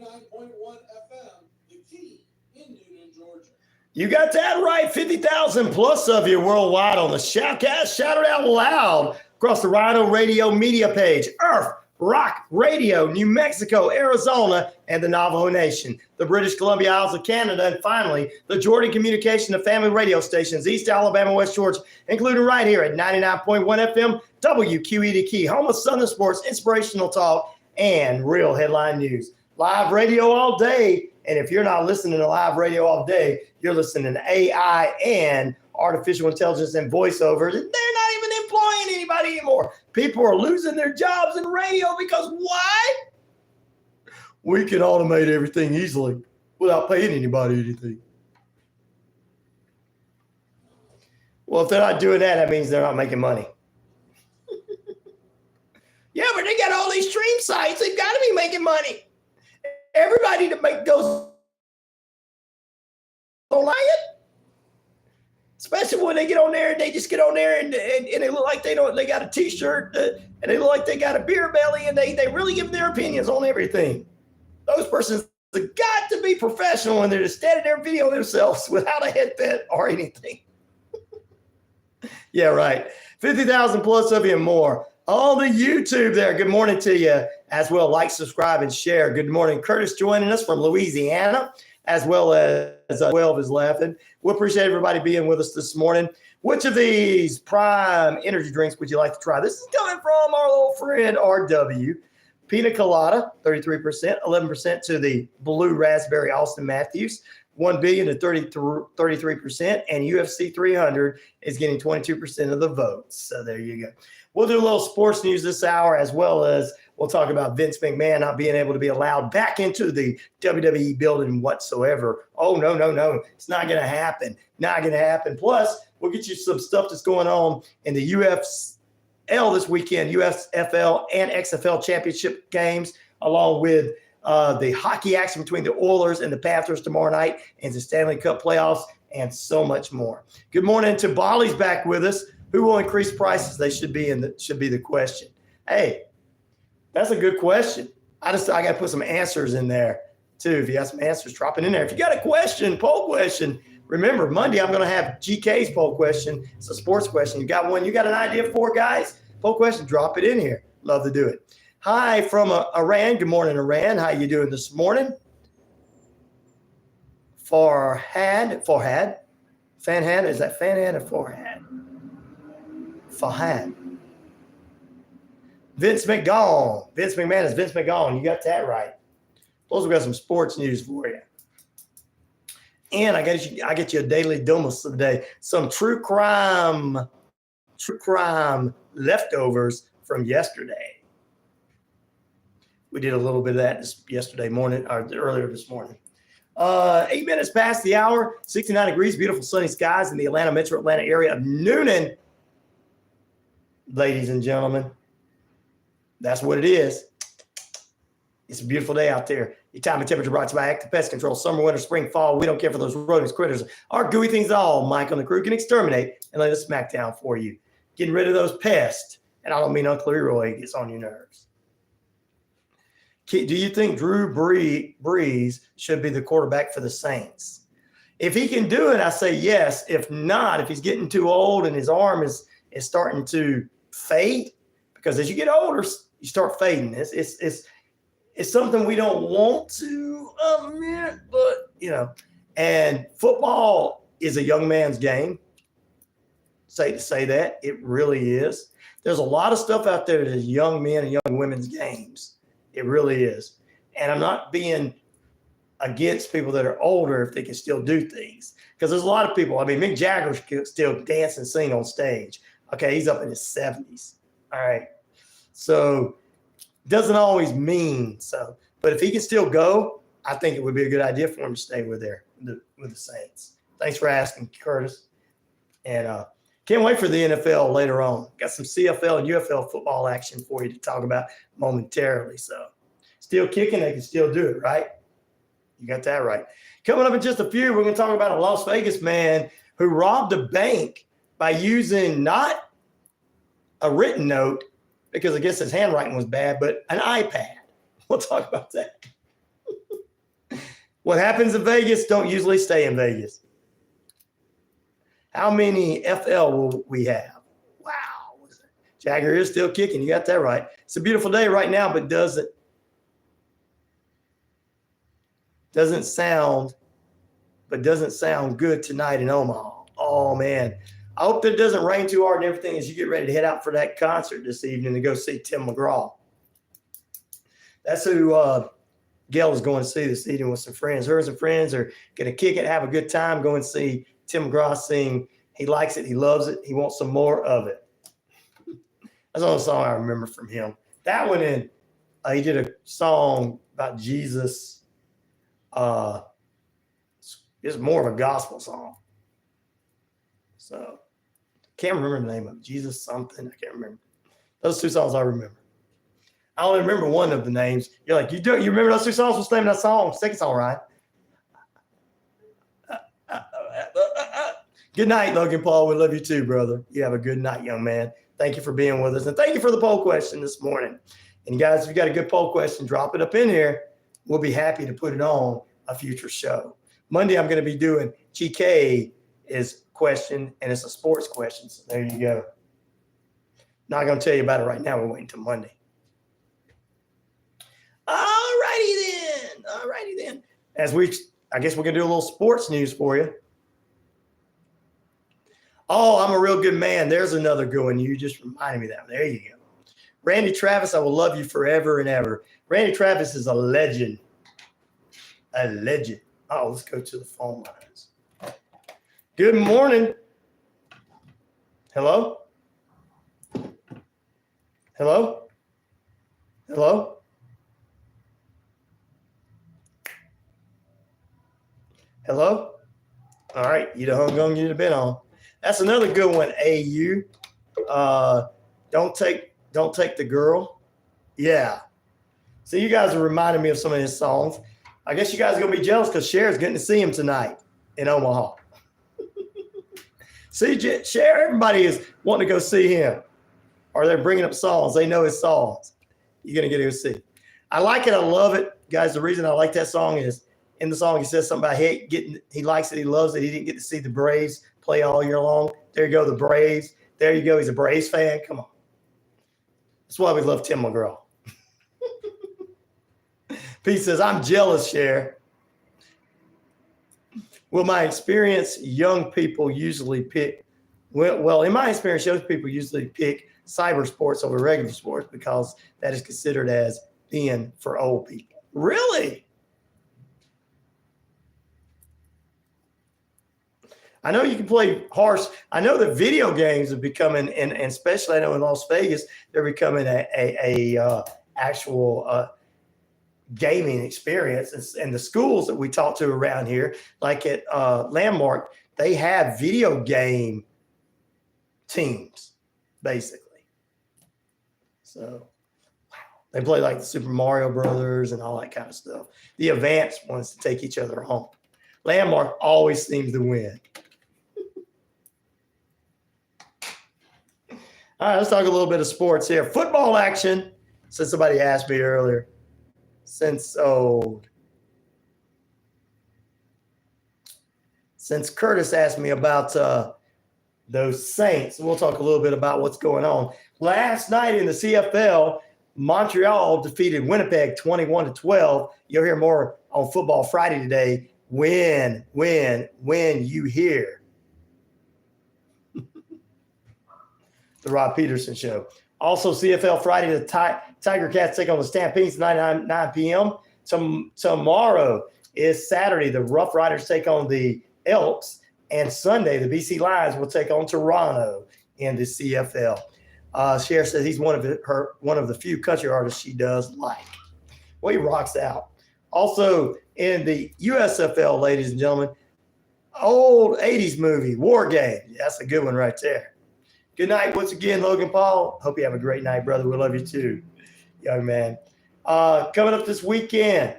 99.1 FM, the key in Newnan, Georgia. You got that right. 50,000 plus of you worldwide on the Shoutcast. Shout it out loud across the RyanORadio media page. Earth, Rock Radio, New Mexico, Arizona, and the Navajo Nation, the British Columbia Isles of Canada, and finally, the Jordan Communication and Family Radio stations, East Alabama, West Georgia, including right here at 99.1 FM, WQEE the Key, home of Southern sports, inspirational talk, and real headline news. Live radio all day, and if you're not listening to live radio all day, you're listening to AI and artificial intelligence and voiceovers. They're not even employing anybody anymore. People are losing their jobs in radio because why? We can automate everything easily without paying anybody anything. Well, if they're not doing that, that means they're not making money. Yeah, but they got all these stream sites. They've got to be making money. Everybody that goes don't like it. Especially when they get on there and they just get on there and they look like they got a t-shirt and they look like they got a beer belly and they really give their opinions on everything. Those persons have got to be professional and they're just standing there videoing themselves without a headset or anything. Yeah, right. 50,000 plus of you and more. On the YouTube there, good morning to you as well. Like, subscribe, and share. Good morning. Curtis joining us from Louisiana, as well as 12 is laughing. We appreciate everybody being with us this morning. Which of these prime energy drinks would you like to try? This is coming from our little friend RW. Pina Colada, 33%, 11% to the Blue Raspberry Austin Matthews, 1 billion to 33%, and UFC 300 is getting 22% of the votes. So there you go. We'll do a little sports news this hour, as well as we'll talk about Vince McMahon not being able to be allowed back into the WWE building whatsoever. Oh, no. It's not going to happen. Not going to happen. Plus, we'll get you some stuff that's going on in the USFL this weekend, USFL and XFL championship games, along with the hockey action between the Oilers and the Panthers tomorrow night, and the Stanley Cup playoffs, and so much more. Good morning to Bali's back with us. Who will increase prices? They should be the question. Hey, that's a good question. I got to put some answers in there too. If you have some answers, drop it in there. If you got a question, poll question, remember Monday I'm going to have GK's poll question. It's a sports question. You got one? You got an idea for, guys? Poll question, drop it in here. Love to do it. Hi from Iran. Good morning, Iran. How you doing this morning? Farhad. Fanhad. Is that Fanhad or Farhad? Fahad. Vince McMahon. Vince McMahon is Vince McMahon. You got that right. Plus, we got some sports news for you. And I get you a daily dose today. Some true crime leftovers from yesterday. We did a little bit of that yesterday morning, or earlier this morning. 8 minutes past the hour, 69 degrees, beautiful sunny skies in the metro Atlanta area of Newnan. Ladies and gentlemen, that's what it is. It's a beautiful day out there. Your time and temperature brought to you by Active Pest Control. Summer, winter, spring, fall. We don't care for those rodents, critters, or gooey things at all. Mike on the crew can exterminate and let us smack down for you. Getting rid of those pests. And I don't mean Uncle Leroy gets on your nerves. Do you think Drew Brees should be the quarterback for the Saints? If he can do it, I say yes. If not, if he's getting too old and his arm is starting to fade, because as you get older, you start fading. It's something we don't want to admit, but and football is a young man's game. To say that it really is. There's a lot of stuff out there that is young men and young women's games. It really is. And I'm not being against people that are older if they can still do things, because there's a lot of people. I mean, Mick Jagger can still dance and sing on stage. Okay, he's up in his 70s. All right. So doesn't always mean so. But if he can still go, I think it would be a good idea for him to stay with the Saints. Thanks for asking, Curtis. And can't wait for the NFL later on. Got some CFL and UFL football action for you to talk about momentarily. So still kicking, they can still do it, right? You got that right. Coming up in just a few, we're going to talk about a Las Vegas man who robbed a bank by using not a written note, because I guess his handwriting was bad, but an iPad. We'll talk about that. What happens in Vegas don't usually stay in Vegas. How many FL will we have? Wow. Jagger is still kicking. You got that right. It's a beautiful day right now, but doesn't sound good tonight in Omaha. Oh, man. I hope that it doesn't rain too hard and everything as you get ready to head out for that concert this evening to go see Tim McGraw. That's who Gail is going to see this evening with some friends. Her and some friends are going to kick it, have a good time, go and see Tim McGraw sing. He likes it. He loves it. He wants some more of it. That's the only song I remember from him. That one in, he did a song about Jesus. It's more of a gospel song. So, can't remember the name of it. Jesus something. I can't remember. Those two songs I remember. I only remember one of the names. You're like, you remember those two songs? What's the name of that song? Second song, right? Good night, Logan Paul. We love you too, brother. You have a good night, young man. Thank you for being with us. And thank you for the poll question this morning. And guys, if you got a good poll question, drop it up in here. We'll be happy to put it on a future show. Monday, I'm going to be doing GK is question, and it's a sports question. So there you go. Not going to tell you about it right now. We're waiting till Monday. All righty then. I guess we're going to do a little sports news for you. Oh, I'm a real good man. There's another good one. You just reminded me of that. There you go. Randy Travis, I will love you forever and ever. Randy Travis is a legend. A legend. Oh, let's go to the phone lines. Good morning. Hello? Hello? Hello? Hello? All right. You'd have hung on, you'd have been on. That's another good one, AU. Don't take the girl. Yeah. So you guys are reminding me of some of his songs. I guess you guys are going to be jealous because Cher's getting to see him tonight in Omaha. See, Cher, everybody is wanting to go see him. Or they're bringing up songs. They know his songs. You're going to get to go see. I like it. I love it. Guys, the reason I like that song is in the song he says something about he likes it. He loves it. He didn't get to see the Braves play all year long. There you go, the Braves. There you go. He's a Braves fan. Come on. That's why we love Tim McGraw. Pete says, I'm jealous, Cher. Well, my experience, young people usually pick, well, in my experience, young people usually pick cyber sports over regular sports because that is considered as being for old people. Really? I know you can play harsh. I know that video games are becoming, and especially I know in Las Vegas, they're becoming a actual gaming experience. And the schools that we talk to around here, like at Landmark, they have video game teams, basically. So, wow. They play like the Super Mario Brothers and all that kind of stuff. The advanced ones to take each other home. Landmark always seems to win. All right, let's talk a little bit of sports here. Football action, since somebody asked me earlier. Since Curtis asked me about those Saints, we'll talk a little bit about what's going on. Last night in the CFL, Montreal defeated Winnipeg 21-12. You'll hear more on Football Friday today. When you hear the Rob Peterson Show. Also, CFL Friday, the Tiger Cats take on the Stampedes tonight, 9 p.m. Tomorrow is Saturday. The Rough Riders take on the Elks. And Sunday, the BC Lions will take on Toronto in the CFL. Cher says he's one of the few country artists she does like. Well, he rocks out. Also, in the USFL, ladies and gentlemen, old 80s movie, War Games. That's a good one right there. Good night once again, Logan Paul. Hope you have a great night, brother. We love you too, young man. Coming up this weekend,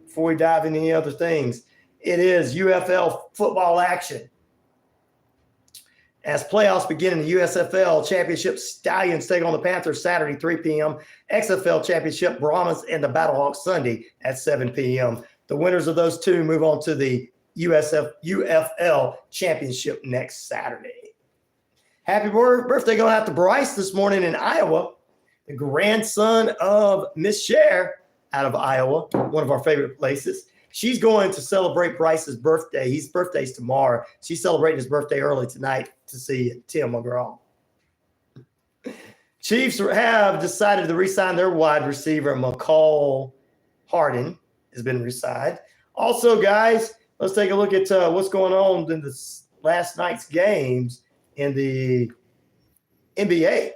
before we dive into any other things, it is UFL football action. As playoffs begin in the USFL Championship, Stallions take on the Panthers Saturday, 3 p.m. XFL Championship, Brahmas and the Battlehawks Sunday at 7 p.m. The winners of those two move on to the USFL championship next Saturday. Happy birthday going out to Bryce this morning in Iowa, the grandson of Miss Cher out of Iowa, one of our favorite places. She's going to celebrate Bryce's birthday. His birthday's tomorrow. She's celebrating his birthday early tonight to see Tim McGraw. Chiefs have decided to re-sign their wide receiver, McCall Hardin has been re-signed. Also, guys, let's take a look at what's going on in this last night's games in the NBA.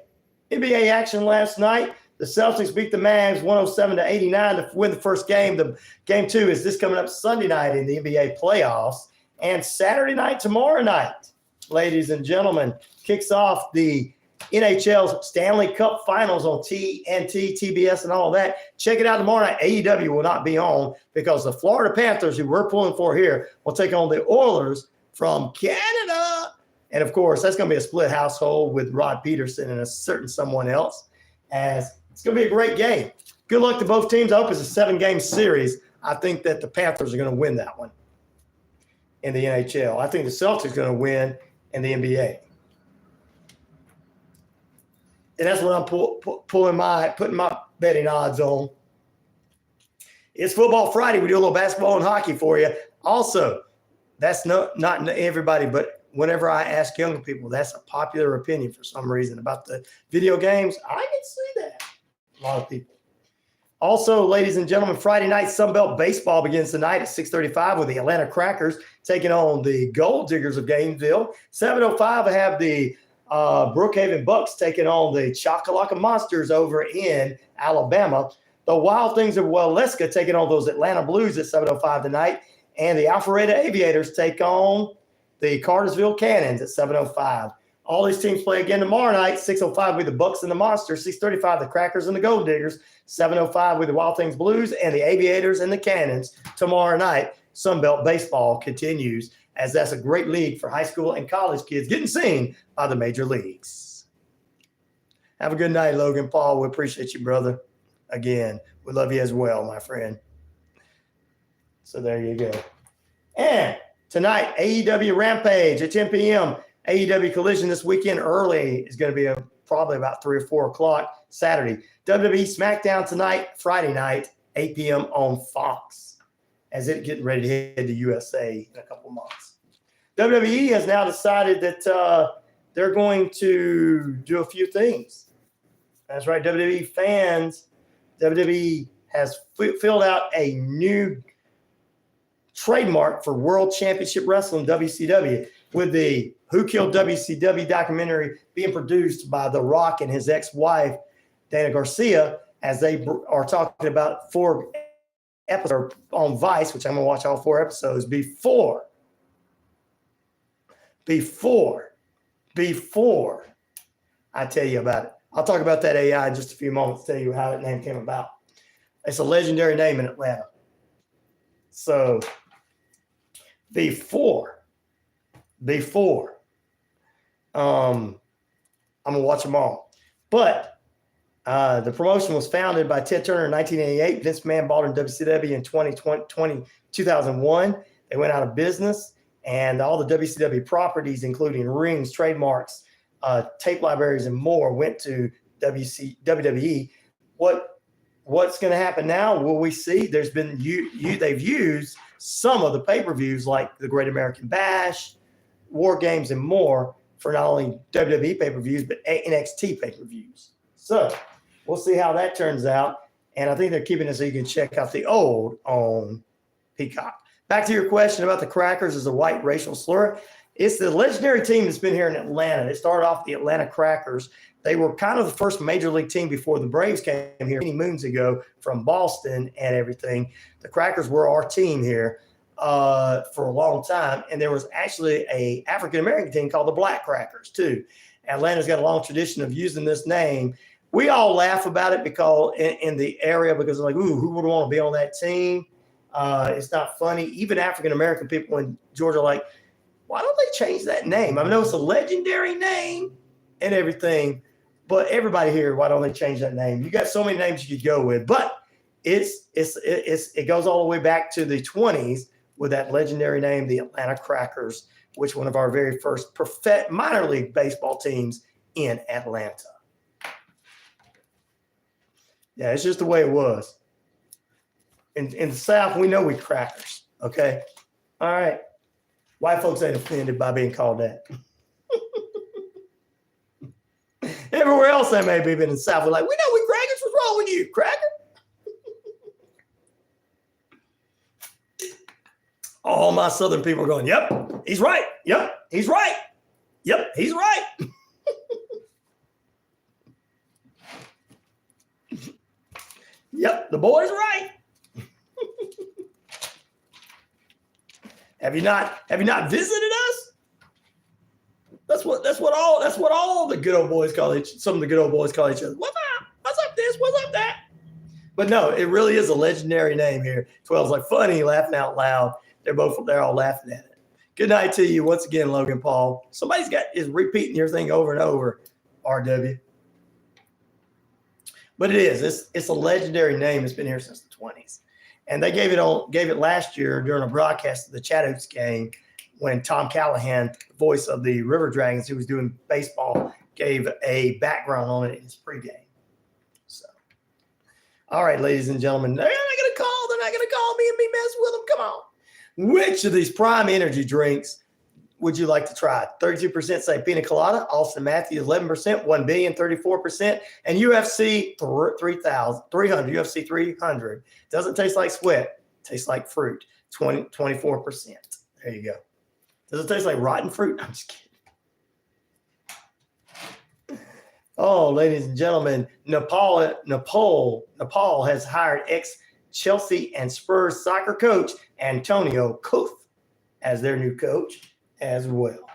NBA action last night. The Celtics beat the Mavs 107-89 to win the first game. The game 2 is this coming up Sunday night in the NBA playoffs. And Saturday night, tomorrow night, ladies and gentlemen, kicks off the NHL's Stanley Cup Finals on TNT, TBS, and all of that. Check it out tomorrow night. AEW will not be on because the Florida Panthers, who we're pulling for here, will take on the Oilers from Canada. And, of course, that's going to be a split household with Rod Peterson and a certain someone else. As it's going to be a great game. Good luck to both teams. I hope it's a 7-game series. I think that the Panthers are going to win that one in the NHL. I think the Celtics are going to win in the NBA. And that's what I'm putting my betting odds on. It's Football Friday. We do a little basketball and hockey for you. Also, that's not everybody, but whenever I ask younger people, that's a popular opinion for some reason about the video games. I can see that. A lot of people. Also, ladies and gentlemen, Friday night Sunbelt baseball begins tonight at 6:35 with the Atlanta Crackers taking on the Gold Diggers of Gainesville. 7:05, I have the Brookhaven Bucks taking on the Chakalaka Monsters over in Alabama. The Wild Things of Waleska taking on those Atlanta Blues at 7:05 tonight. And the Alpharetta Aviators take on the Cartersville Cannons at 7:05. All these teams play again tomorrow night. 6:05 with the Bucks and the Monsters. 6:35 the Crackers and the Gold Diggers. 7:05 with the Wild Things Blues and the Aviators and the Cannons tomorrow night. Sunbelt baseball continues, as that's a great league for high school and college kids getting seen by the major leagues. Have a good night, Logan Paul. We appreciate you, brother. Again, we love you as well, my friend. So there you go. And tonight, AEW Rampage at 10 p.m. AEW Collision this weekend early is going to be probably about 3 or 4 o'clock Saturday. WWE Smackdown tonight, Friday night, 8 p.m. on Fox, as it getting ready to head to USA in a couple months. WWE has now decided that they're going to do a few things. That's right, WWE fans. WWE has filled out a new trademark for World Championship Wrestling, WCW, with the Who Killed WCW documentary being produced by The Rock and his ex-wife, Dana Garcia, as they are talking about 4 episodes on Vice, which I'm going to watch all 4 episodes before I tell you about it. I'll talk about that AI in just a few moments, tell you how that name came about. It's a legendary name in Atlanta. So before I'm going to watch them all. But the promotion was founded by Ted Turner in 1988. Vince McMahon bought in WCW in 2001. They went out of business, and all the WCW properties, including rings, trademarks, tape libraries, and more, went to WWE. What's going to happen now? Will we see? There's been they've used some of the pay-per-views like the Great American Bash, War Games, and more for not only WWE pay-per-views but NXT pay-per-views. So we'll see how that turns out. And I think they're keeping it so you can check out the old on Peacock. Back to your question about the Crackers as a white racial slur. It's the legendary team that's been here in Atlanta. They started off the Atlanta Crackers. They were kind of the first major league team before the Braves came here many moons ago from Boston and everything. The Crackers were our team here for a long time. And there was actually a African-American team called the Black Crackers too. Atlanta's got a long tradition of using this name. We all laugh about it because in the area, because they're like, ooh, who would want to be on that team? It's not funny. Even African-American people in Georgia are like, why don't they change that name? I know it's a legendary name and everything, but everybody here, why don't they change that name? You got so many names you could go with. But It goes all the way back to the 20s with that legendary name, the Atlanta Crackers, which one of our very first minor league baseball teams in Atlanta. Yeah, it's just the way it was. In the South, we know we crackers. Okay. All right. White folks ain't offended by being called that. Everywhere else they may be, but in the South, we're like, we know we crackers. What's wrong with you, cracker? All my Southern people are going, yep, he's right. Yep, he's right. Yep, he's right. Yep, the boy's right. Have you not visited us? That's what all the good old boys call some of the good old boys call each other. What's up? What's up this? What's up that? But no, it really is a legendary name here. 12's like funny, laughing out loud. They're all laughing at it. Good night to you once again, Logan Paul. Somebody's is repeating your thing over and over, RW. But it is. It's a legendary name. It's been here since the 20s. And they gave it last year during a broadcast of the Chattanooga game when Tom Callahan, voice of the River Dragons, who was doing baseball, gave a background on it in his pregame. So, all right, ladies and gentlemen, they're not going to call. They're not going to call me and me mess with them. Come on. Which of these prime energy drinks would you like to try? 32% say pina colada, Austin Matthews 11%, 1 billion 34%, and UFC 300. UFC 300 doesn't taste like sweat, tastes like fruit. 24%. There you go. Does it taste like rotten fruit? I'm just kidding. Oh, ladies and gentlemen, Nepal has hired ex-Chelsea and Spurs soccer coach Antonio Koth as their new coach as well.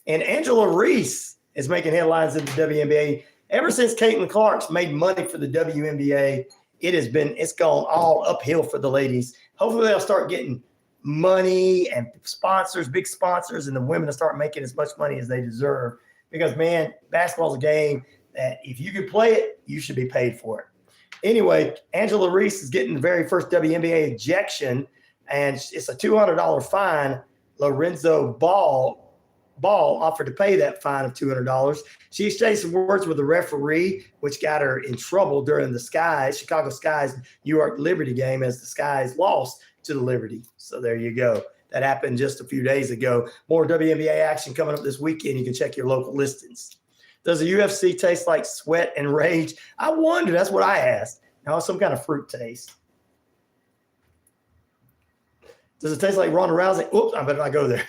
And Angela Reese is making headlines in the WNBA. Ever since Caitlin Clark's made money for the WNBA, it's gone all uphill for the ladies. Hopefully they'll start getting money and sponsors, big sponsors, and the women will start making as much money as they deserve. Because, man, basketball's a game that if you can play it, you should be paid for it. Anyway, Angela Reese is getting the very first WNBA ejection, and it's a $200 fine. Lorenzo Ball offered to pay that fine of $200. She exchanged some words with the referee, which got her in trouble during the Chicago Sky's New York Liberty game as the Skies lost to the Liberty. So there you go. That happened just a few days ago. More WNBA action coming up this weekend. You can check your local listings. Does the UFC taste like sweat and rage? I wonder. That's what I asked. No, some kind of fruit taste. Does it taste like Ronda Rousey? Oops, I better not go there.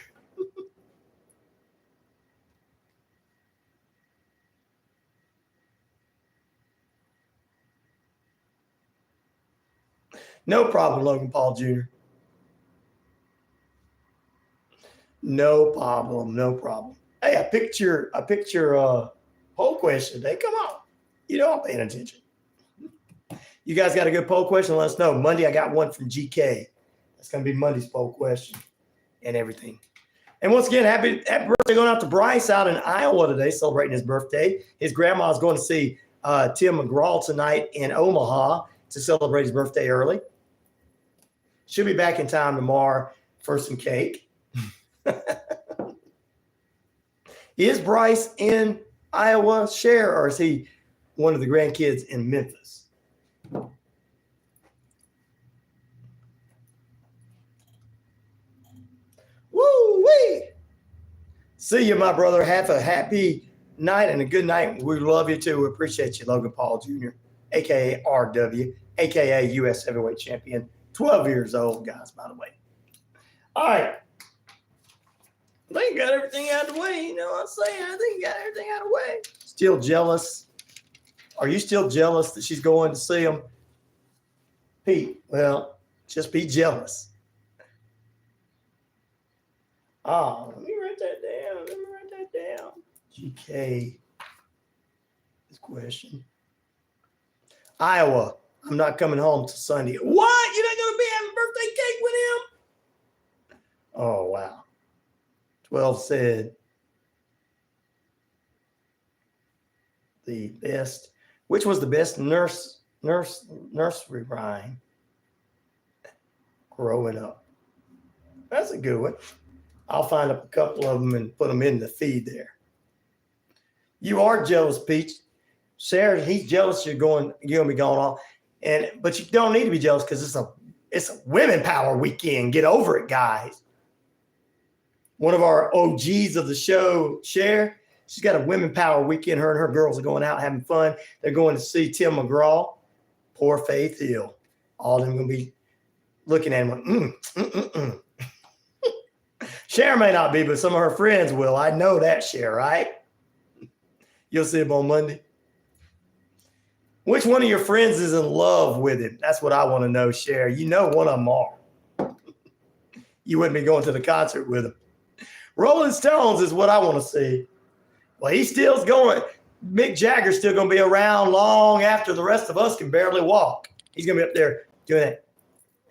No problem, Logan Paul Jr. No problem. Hey, I picked your poll question today. Come on. You know I'm paying attention. You guys got a good poll question? Let us know. Monday, I got one from GK. That's going to be Monday's poll question and everything. And once again, happy birthday going out to Bryce out in Iowa today, celebrating his birthday. His grandma's going to see Tim McGraw tonight in Omaha to celebrate his birthday early. She'll be back in time tomorrow for some cake. Is Bryce in Iowa, Cher, or is he one of the grandkids in Memphis? Woo-wee! See you, my brother. Have a happy night and a good night. We love you too. We appreciate you, Logan Paul Jr., a.k.a. RW, a.k.a. U.S. Heavyweight Champion. 12 years old, guys, by the way. All right. I think you got everything out of the way. You know what I'm saying? I think you got everything out of the way. Still jealous? Are you still jealous that she's going to see him? Pete, well, just be jealous. Oh, let me write that down. GK. This question. Iowa. I'm not coming home till Sunday. What? You're not going to be having birthday cake with him? Oh, wow. 12 said the best. Which was the best nurse nursery rhyme. Growing up. That's a good one. I'll find up a couple of them and put them in the feed there. You are jealous, Peach. Sarah, he's jealous you're gonna be going off. But you don't need to be jealous because it's a women power weekend. Get over it, guys. One of our OGs of the show, Cher, she's got a women power weekend. Her and her girls are going out having fun. They're going to see Tim McGraw, Poor Faith Hill. All of them going to be looking at him like, Cher may not be, but some of her friends will. I know that, Cher, right? You'll see him on Monday. Which one of your friends is in love with him? That's what I want to know, Cher. You know one of them are. You wouldn't be going to the concert with him. Rolling Stones is what I want to see. Well, he's still going. Mick Jagger's still going to be around long after the rest of us can barely walk. He's going to be up there doing that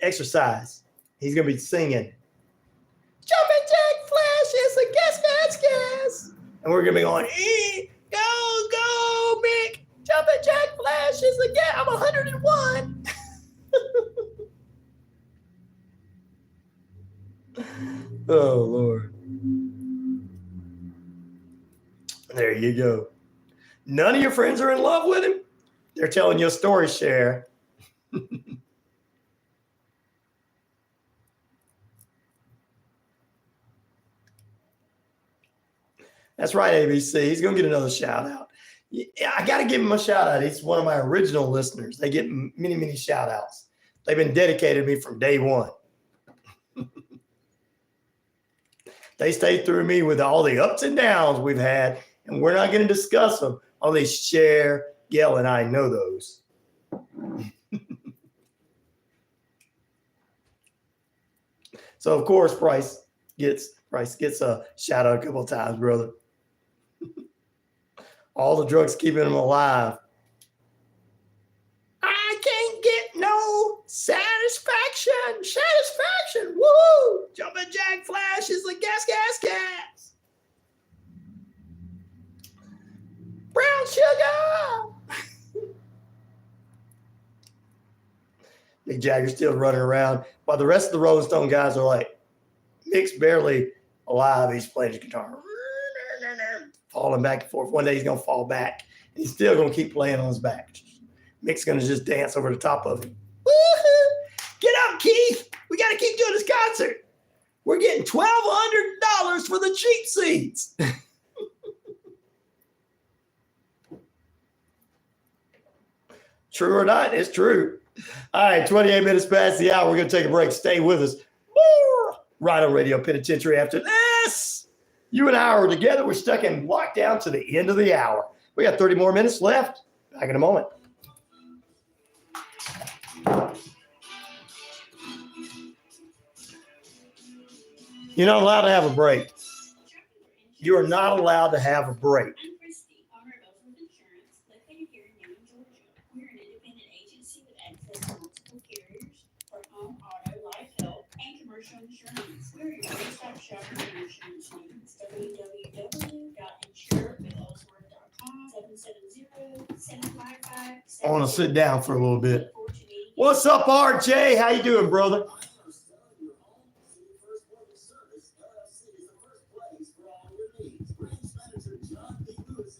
exercise. He's going to be singing. Jumping Jack Flash is a guess. And we're going to be going, go, Mick. Jumping Jack Flash is a guess. I'm 101. Oh, Lord. There you go. None of your friends are in love with him? They're telling you a story, Cher. That's right, ABC. He's going to get another shout out. I got to give him a shout out. He's one of my original listeners. They get many, many shout outs. They've been dedicated to me from day one. They stayed through me with all the ups and downs we've had, and we're not going to discuss them. Only Cher, Gail, and I know those. So, of course, Price gets a shout out a couple of times, brother. All the drugs keeping him alive. I can't get no satisfaction. Woo! Jumping Jack Flash is a gas. Brown sugar. Mick Jagger's still running around while the rest of the Rolling Stone guys are like, Mick's barely alive. He's playing his guitar, falling back and forth. One day he's going to fall back. And he's still going to keep playing on his back. Mick's going to just dance over the top of him. Woo-hoo! Get up, Keith. We got to keep doing this concert. We're getting $1,200 for the cheap seats. True or not, it's true. All right, 28 minutes past the hour. We're going to take a break. Stay with us. RyanORadio Penitentiary after this. You and I are together. We're stuck in lockdown to the end of the hour. We got 30 more minutes left. Back in a moment. You're not allowed to have a break. You are not allowed to have a break. I'm Christy, owner of Ellsworth Insurance, located here in Newman, Georgia. We're an independent agency with access to multiple carriers for home, auto, life, health, and commercial insurance. We're your one-stop shop for your insurance needs. www.insurewithellsworth.com 770-755. I want to sit down for a little bit. What's up, RJ? How you doing, brother?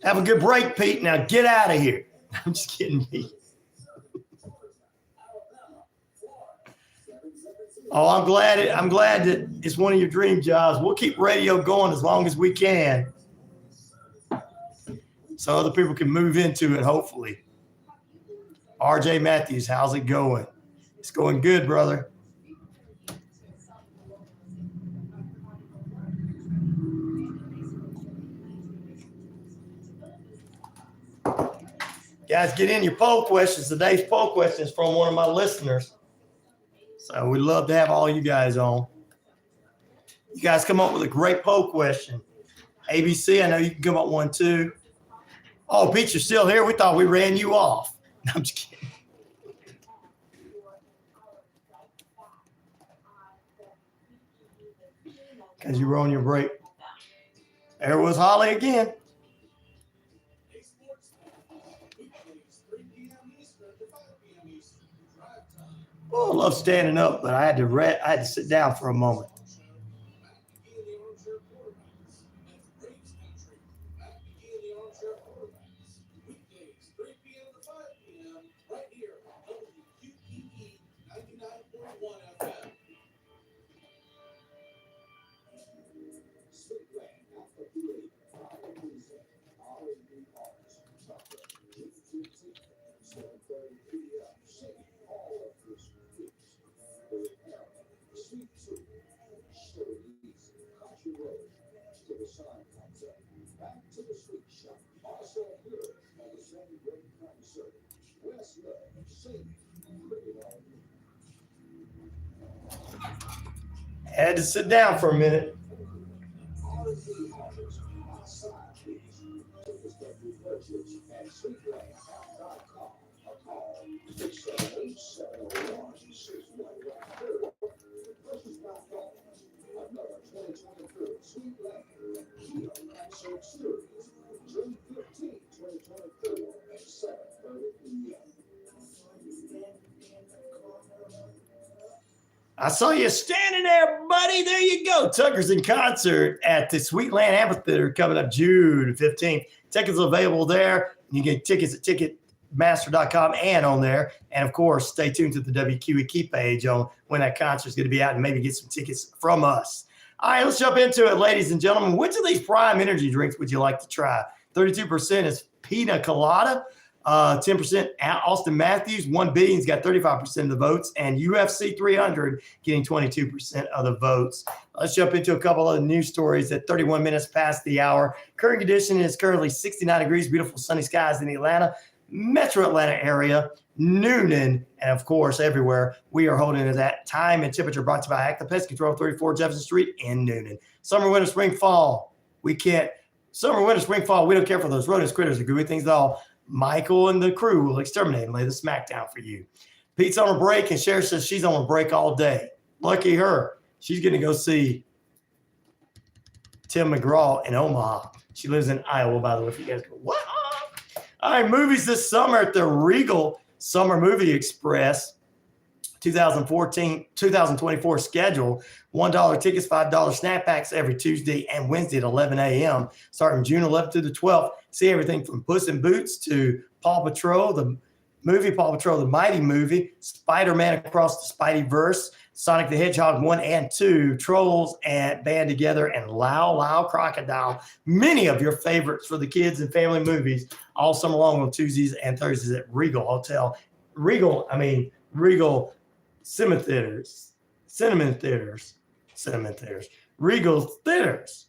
Have a good break, Pete. Now get out of here. I'm just kidding, Pete. Oh, I'm glad that it's one of your dream jobs. We'll keep radio going as long as we can, so other people can move into it, hopefully. RJ Matthews, how's it going? It's going good, brother. Guys, get in your poll questions. Today's poll question is from one of my listeners. So we'd love to have all you guys on. You guys come up with a great poll question. ABC, I know you can come up with one too. Oh, Pete, you're still here? We thought we ran you off. No, I'm just kidding. Because you were on your break. There was Holly again. Oh, I love standing up, but I had to sit down for a moment. Weekdays, 3 p.m. to 5 p.m. right here on WQEE 99.1 FM. Smackdown after the eight. Friday Tuesday. R&B artists. Tucker. 7:30 p.m. Shaking all of this weeks. With Aaron. Sweet Tooth. Sure Easy. Country Road. Till the sun comes up. Back to the sweet shop. Also good on the same great concert. West Love. Sing. Pretty all week. Had to sit down for a minute. R&B artists. Outside please. Tickets can be purchased at sweetlandhouse.com or call 678-701-6114. Purchase by phone. Another 2023 Sweetland Kia Concert Series. June 15, 2024 at 7:30 p.m. I saw you standing there, buddy. There you go. Tucker's in concert at the Sweetland Amphitheater coming up June 15th. Tickets available there. You get tickets at Ticketmaster.com and on there. And, of course, stay tuned to the WQEE page on when that concert is going to be out and maybe get some tickets from us. All right, let's jump into it, ladies and gentlemen. Which of these Prime energy drinks would you like to try? 32% is Pina Colada. 10% Austin Matthews. 1 Billion's got 35% of the votes, and UFC 300 getting 22% of the votes. Let's jump into a couple of news stories at 31 minutes past the hour. Current condition is currently 69 degrees, beautiful sunny skies in the metro Atlanta area, Noonan, and of course everywhere. We are holding to that time and temperature brought to you by Active Pest Control, 34 Jefferson Street in Noonan. Summer, winter, spring, fall. Summer, winter, spring, fall. We don't care for those rodents, critters, or gooey things at all. Michael and the crew will exterminate and lay the smackdown for you. Pete's on a break, and Cher says she's on a break all day. Lucky her. She's going to go see Tim McGraw in Omaha. She lives in Iowa, by the way, if you guys go, what? All right, movies this summer at the Regal Summer Movie Express 2024 schedule. $1 tickets, $5 snack packs every Tuesday and Wednesday at 11 a.m. starting June 11th through the 12th. See everything from Puss in Boots to Paw Patrol, the movie Paw Patrol, the Mighty movie, Spider-Man Across the Spideyverse, Sonic the Hedgehog 1 and 2, Trolls and Band Together, and Lao Crocodile. Many of your favorites for the kids and family movies all summer long on Tuesdays and Thursdays at Regal Hotel. Regal Cinema Theaters. Regal Theaters.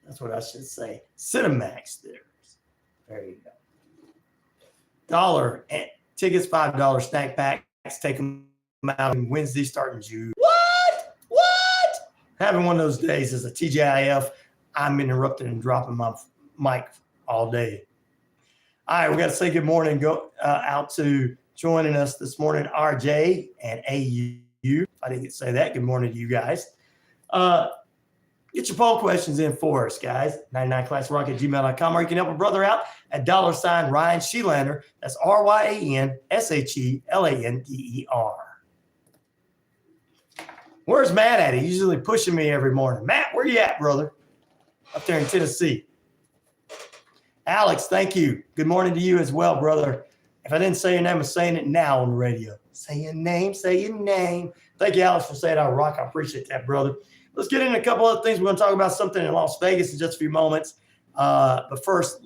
That's what I should say. Cinemax Theaters. There you go. $1 and tickets, $5 snack packs. Take them out on Wednesday starting June. What? Having one of those days as a TGIF. I'm interrupting and dropping my mic all day. All right, we got to say good morning. Go out to joining us this morning, RJ and AU. I didn't get to say that. Good morning to you guys. Get your poll questions in for us, guys. 99classrock@gmail.com, or you can help a brother out at $RyanShelander. That's RyanShelander. Where's Matt at? He's usually pushing me every morning. Matt, where you at, brother? Up there in Tennessee. Alex, thank you. Good morning to you as well, brother. If I didn't say your name, I'm saying it now on the radio. Say your name. Thank you, Alex, for saying I rock. I appreciate that, brother. Let's get into a couple other things. We're going to talk about something in Las Vegas in just a few moments. But first,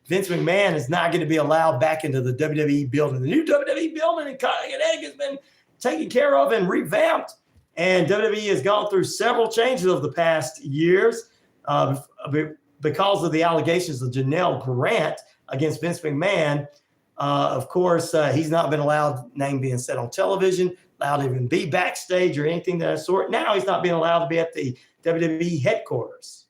Vince McMahon is not going to be allowed back into the WWE building. The new WWE building in Connecticut has been taken care of and revamped. And WWE has gone through several changes over the past years because of the allegations of Janelle Grant against Vince McMahon. Of course, he's not been allowed name being said on television, allowed to even be backstage or anything of that sort. Now he's not being allowed to be at the WWE headquarters.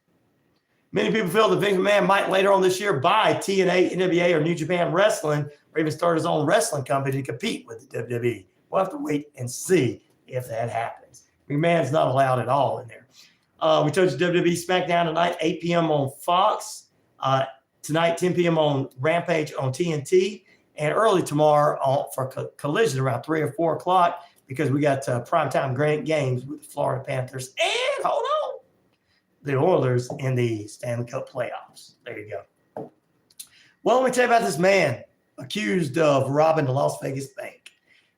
Many people feel that Vince McMahon might later on this year buy TNA, NWA, or New Japan Wrestling, or even start his own wrestling company to compete with the WWE. We'll have to wait and see if that happens. McMahon's not allowed at all in there. We told you WWE Smackdown tonight, 8 p.m. on Fox. Tonight, 10 p.m. on Rampage on TNT. and early tomorrow for collision around 3 or 4 o'clock because we got primetime games with the Florida Panthers and, hold on, the Oilers in the Stanley Cup playoffs. There you go. Well, let me tell you about this man accused of robbing the Las Vegas bank.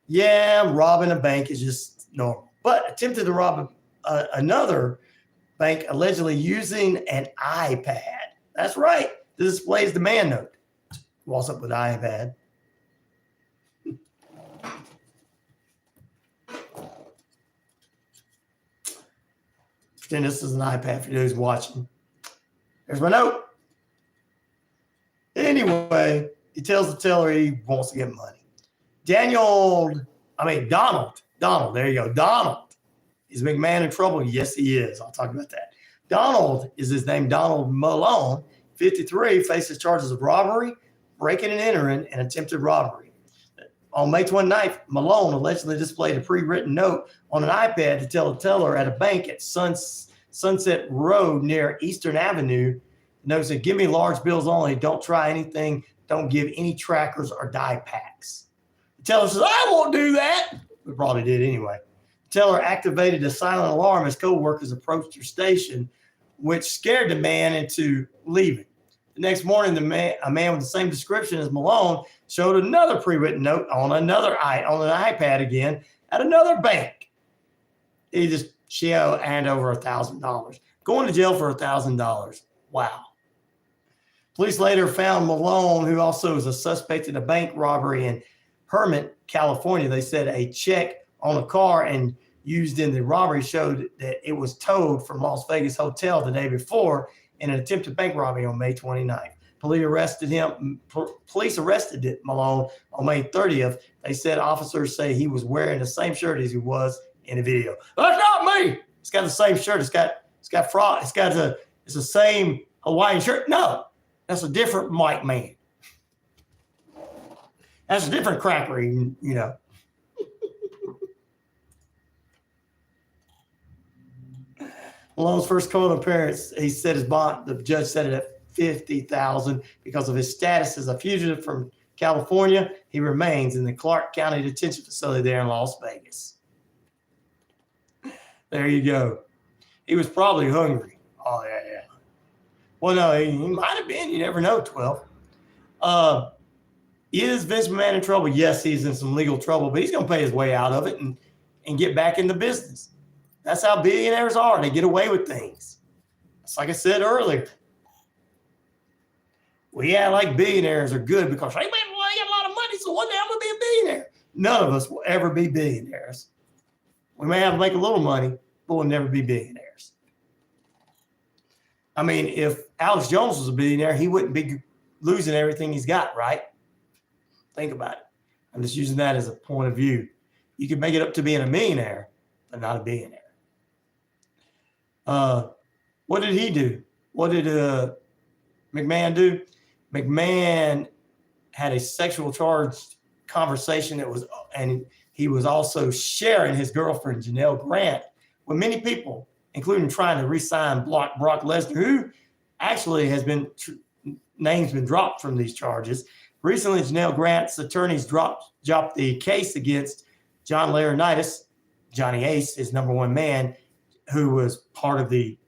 Yeah, robbing a bank is just normal, but attempted to rob another bank allegedly using an iPad. That's right. This displays the man note. What's up with iPad? Pretend this is an iPad for those watching. There's my note. Anyway, he tells the teller he wants to get money. Donald, there you go. Donald. Is McMahon in trouble? Yes, he is. I'll talk about that. Donald is his name. Donald Malone, 53, faces charges of robbery, breaking and entering, and attempted robbery. On May 29th, Malone allegedly displayed a pre-written note on an iPad to tell a teller at a bank at Sunset Road near Eastern Avenue. The note said, "Give me large bills only. Don't try anything. Don't give any trackers or die packs." The teller says, "I won't do that." We probably did anyway. The teller activated a silent alarm as co-workers approached her station, which scared the man into leaving. The next morning, a man with the same description as Malone showed another pre-written note on an iPad again at another bank. He just hand over $1,000. Going to jail for $1,000. Wow. Police later found Malone, who also is a suspect in a bank robbery in Hermit, California. They said a check on a car and used in the robbery showed that it was towed from Las Vegas hotel the day before in an attempted bank robbery on May 29th. Police arrested Malone on May 30th. They said officers say he was wearing the same shirt as he was in the video. That's not me. It's got the same shirt. It's got fraud. It's the same Hawaiian shirt. No, that's a different Mike man. That's a different cracker, you know. Malone's first court appearance, he said his bond, the judge set it at $50,000 because of his status as a fugitive from California. He remains in the Clark County detention facility there in Las Vegas. There you go. He was probably hungry. Oh, yeah. Well, no, he might have been. You never know, 12. Is Vince McMahon in trouble? Yes, he's in some legal trouble, but he's going to pay his way out of it and get back into business. That's how billionaires are. They get away with things. It's like I said earlier. We act like billionaires are good because, hey, man, I got a lot of money, so one day I'm going to be a billionaire. None of us will ever be billionaires. We may have to make a little money, but we'll never be billionaires. I mean, if Alex Jones was a billionaire, he wouldn't be losing everything he's got, right? Think about it. I'm just using that as a point of view. You can make it up to being a millionaire, but not a billionaire. What did he do? What did McMahon do? McMahon had a sexual charged conversation and he was also sharing his girlfriend, Janelle Grant, with many people, including trying to re-sign Brock Lesnar, who actually has been, names been dropped from these charges. Recently, Janelle Grant's attorneys dropped the case against John Laurinaitis, Johnny Ace, his number one man, who was part of the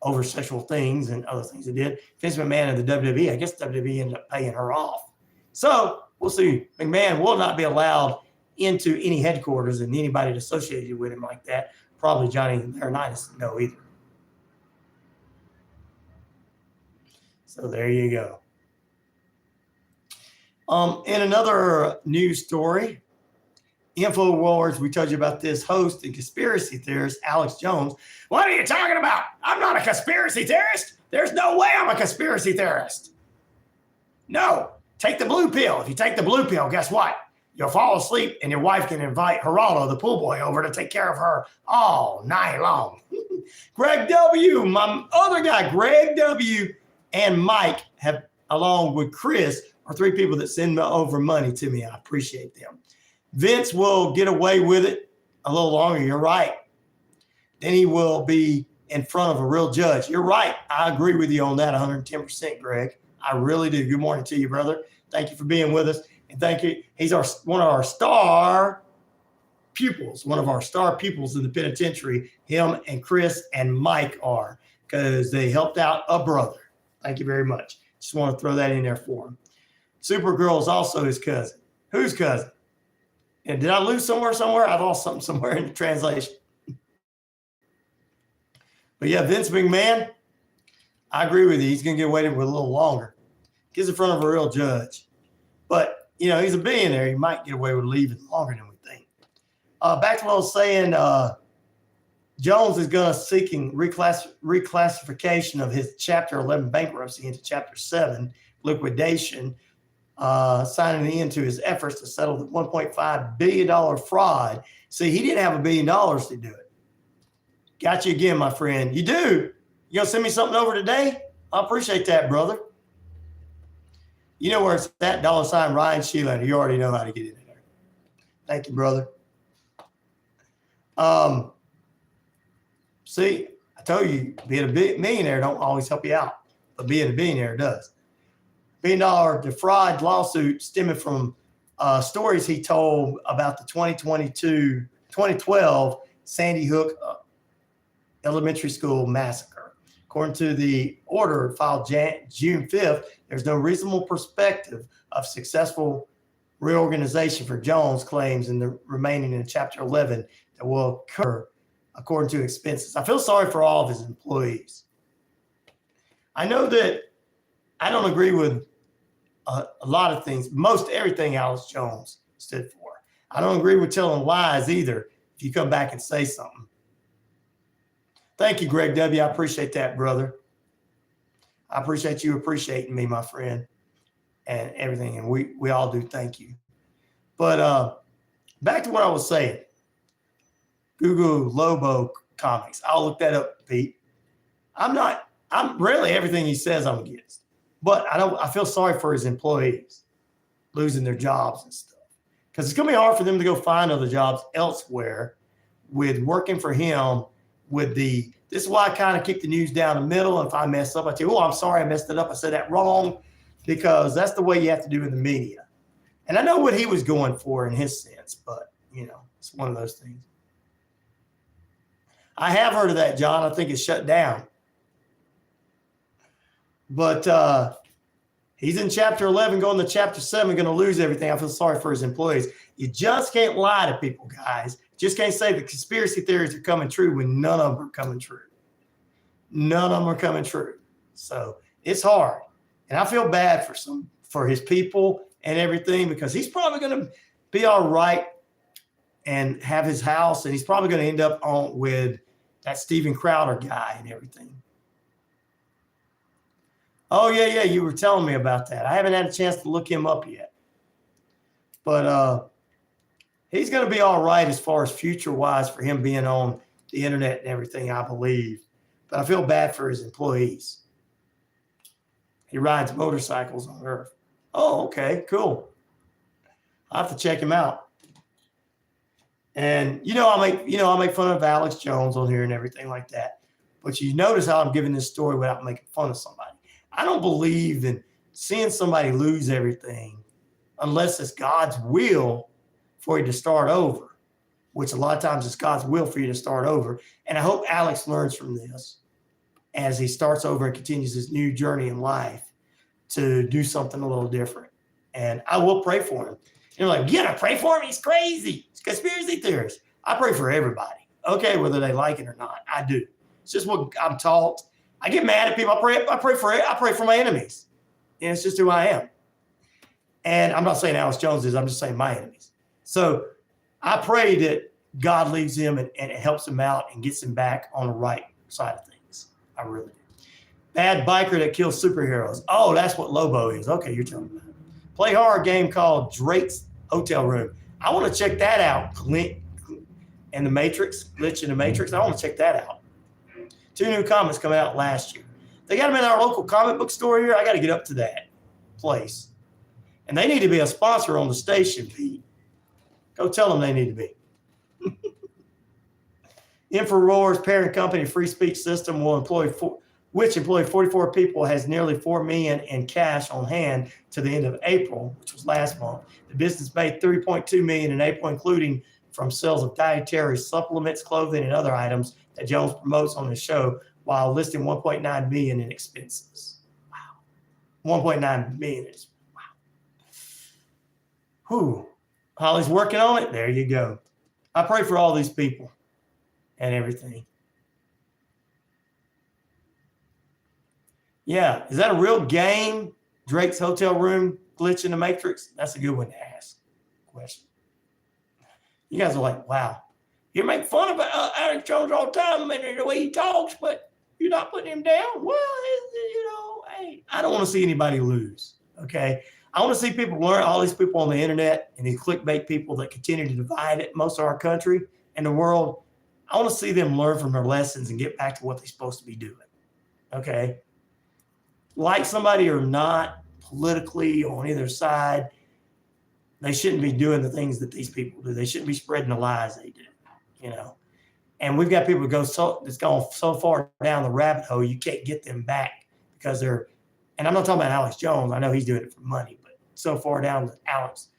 over sexual things and other things he did. Vince McMahon and the WWE, I guess WWE ended up paying her off. So we'll see. McMahon will not be allowed into any headquarters and anybody associated with him like that. Probably Johnny Laurinaitis, no either. So there you go. In another news story, InfoWars, we told you about this host and conspiracy theorist, Alex Jones. What are you talking about? I'm not a conspiracy theorist. There's no way I'm a conspiracy theorist. No, take the blue pill. If you take the blue pill, guess what? You'll fall asleep and your wife can invite Geraldo, the pool boy, over to take care of her all night long. Greg W., my other guy, Greg W., and Mike have, along with Chris, are three people that send over money to me. I appreciate them. Vince will get away with it a little longer. You're right. Then he will be in front of a real judge. You're right. I agree with you on that 110%, Greg. I really do. Good morning to you, brother. Thank you for being with us. And thank you. He's one of our star pupils in the penitentiary. Him and Chris and Mike are, because they helped out a brother. Thank you very much. Just want to throw that in there for him. Supergirl is also his cousin. Whose cousin? And did I lose somewhere? I lost something somewhere in the translation. But yeah, Vince McMahon, I agree with you. He's going to get away with a little longer. Gets in front of a real judge. But, you know, he's a billionaire. He might get away with leaving longer than we think. Back to what I was saying, Jones is going to seeking reclassification of his Chapter 11 bankruptcy into Chapter 7 liquidation, signing an end to his efforts to settle the $1.5 billion fraud. See, he didn't have $1 billion to do it. Got you again, my friend. You do? You going to send me something over today? I appreciate that, brother. You know where it's at, $ RyanShelander. You already know how to get in there. Thank you, brother. See, I told you, being a millionaire don't always help you out, but being a billionaire does. $1 billion defraud lawsuit stemming from stories he told about the 2012 Sandy Hook Elementary School massacre. According to the order filed June 5th, there's no reasonable perspective of successful reorganization for Jones' claims in the remaining in Chapter 11 that will occur according to expenses. I feel sorry for all of his employees. I know that I don't agree with a lot of things, most everything Alex Jones stood for. I don't agree with telling lies either if you come back and say something. Thank you, Greg W. I appreciate that, brother. I appreciate you appreciating me, my friend, and everything. And we all do. Thank you. But back to what I was saying. Google Lobo comics. I'll look that up, Pete. I'm rarely everything he says I'm against. But I feel sorry for his employees losing their jobs and stuff. Because it's going to be hard for them to go find other jobs elsewhere with working for him with this is why I kind of kick the news down the middle. And if I mess up, I tell you, I'm sorry I messed it up. I said that wrong, because that's the way you have to do in the media. And I know what he was going for in his sense, but, you know, it's one of those things. I have heard of that, John. I think it's shut down. But he's in Chapter 11, going to Chapter 7, going to lose everything. I feel sorry for his employees. You just can't lie to people, guys. Just can't say the conspiracy theories are coming true when none of them are coming true. None of them are coming true. So it's hard. And I feel bad for his people and everything, because he's probably going to be all right and have his house, and he's probably going to end up with that Steven Crowder guy and everything. Oh, yeah, you were telling me about that. I haven't had a chance to look him up yet. But he's going to be all right as far as future-wise for him being on the internet and everything, I believe. But I feel bad for his employees. He rides motorcycles on Earth. Oh, okay, cool. I'll have to check him out. And, I make fun of Alex Jones on here and everything like that. But you notice how I'm giving this story without making fun of somebody. I don't believe in seeing somebody lose everything unless it's God's will for you to start over, which a lot of times it's God's will for you to start over. And I hope Alex learns from this as he starts over and continues his new journey in life to do something a little different. And I will pray for him. You're like, you gotta pray for him? He's crazy. It's conspiracy theorists. I pray for everybody. Okay, whether they like it or not. I do. It's just what I'm taught. I get mad at people. I pray for my enemies. And it's just who I am. And I'm not saying Alex Jones is. I'm just saying my enemies. So I pray that God leads him and it helps him out and gets him back on the right side of things. I really do. Bad biker that kills superheroes. Oh, that's what Lobo is. Okay, you're telling me that. Play horror game called Drake's Hotel Room. I want to check that out. Glitch in the Matrix. I want to check that out. 2 new comics coming out last year. They got them in our local comic book store here. I got to get up to that place. And they need to be a sponsor on the station, Pete. Go tell them they need to be. InfoRoar's parent company, Free Speech System, will employ which employed 44 people, has nearly $4 million in cash on hand to the end of April, which was last month. The business made $3.2 million in April, including from sales of dietary supplements, clothing, and other items that Jones promotes on the show, while listing $1.9 million in expenses. Wow. $1.9 million. Wow. Whew. Holly's working on it. There you go. I pray for all these people and everything. Yeah. Is that a real game? Drake's hotel room glitch in the Matrix? That's a good one to ask. Question. You guys are like, wow. You make fun of Alex Jones all the time and the way he talks, but you're not putting him down. Well, hey, I don't want to see anybody lose. Okay. I want to see people learn, all these people on the internet and these clickbait people that continue to divide it, most of our country and the world. I want to see them learn from their lessons and get back to what they're supposed to be doing. Okay. Like somebody or not, politically on either side, they shouldn't be doing the things that these people do. They shouldn't be spreading the lies they do, you know. And we've got people that's gone so far down the rabbit hole, you can't get them back because they're, and I'm not talking about Alex Jones. I know he's doing it for money, but so far down to Alex.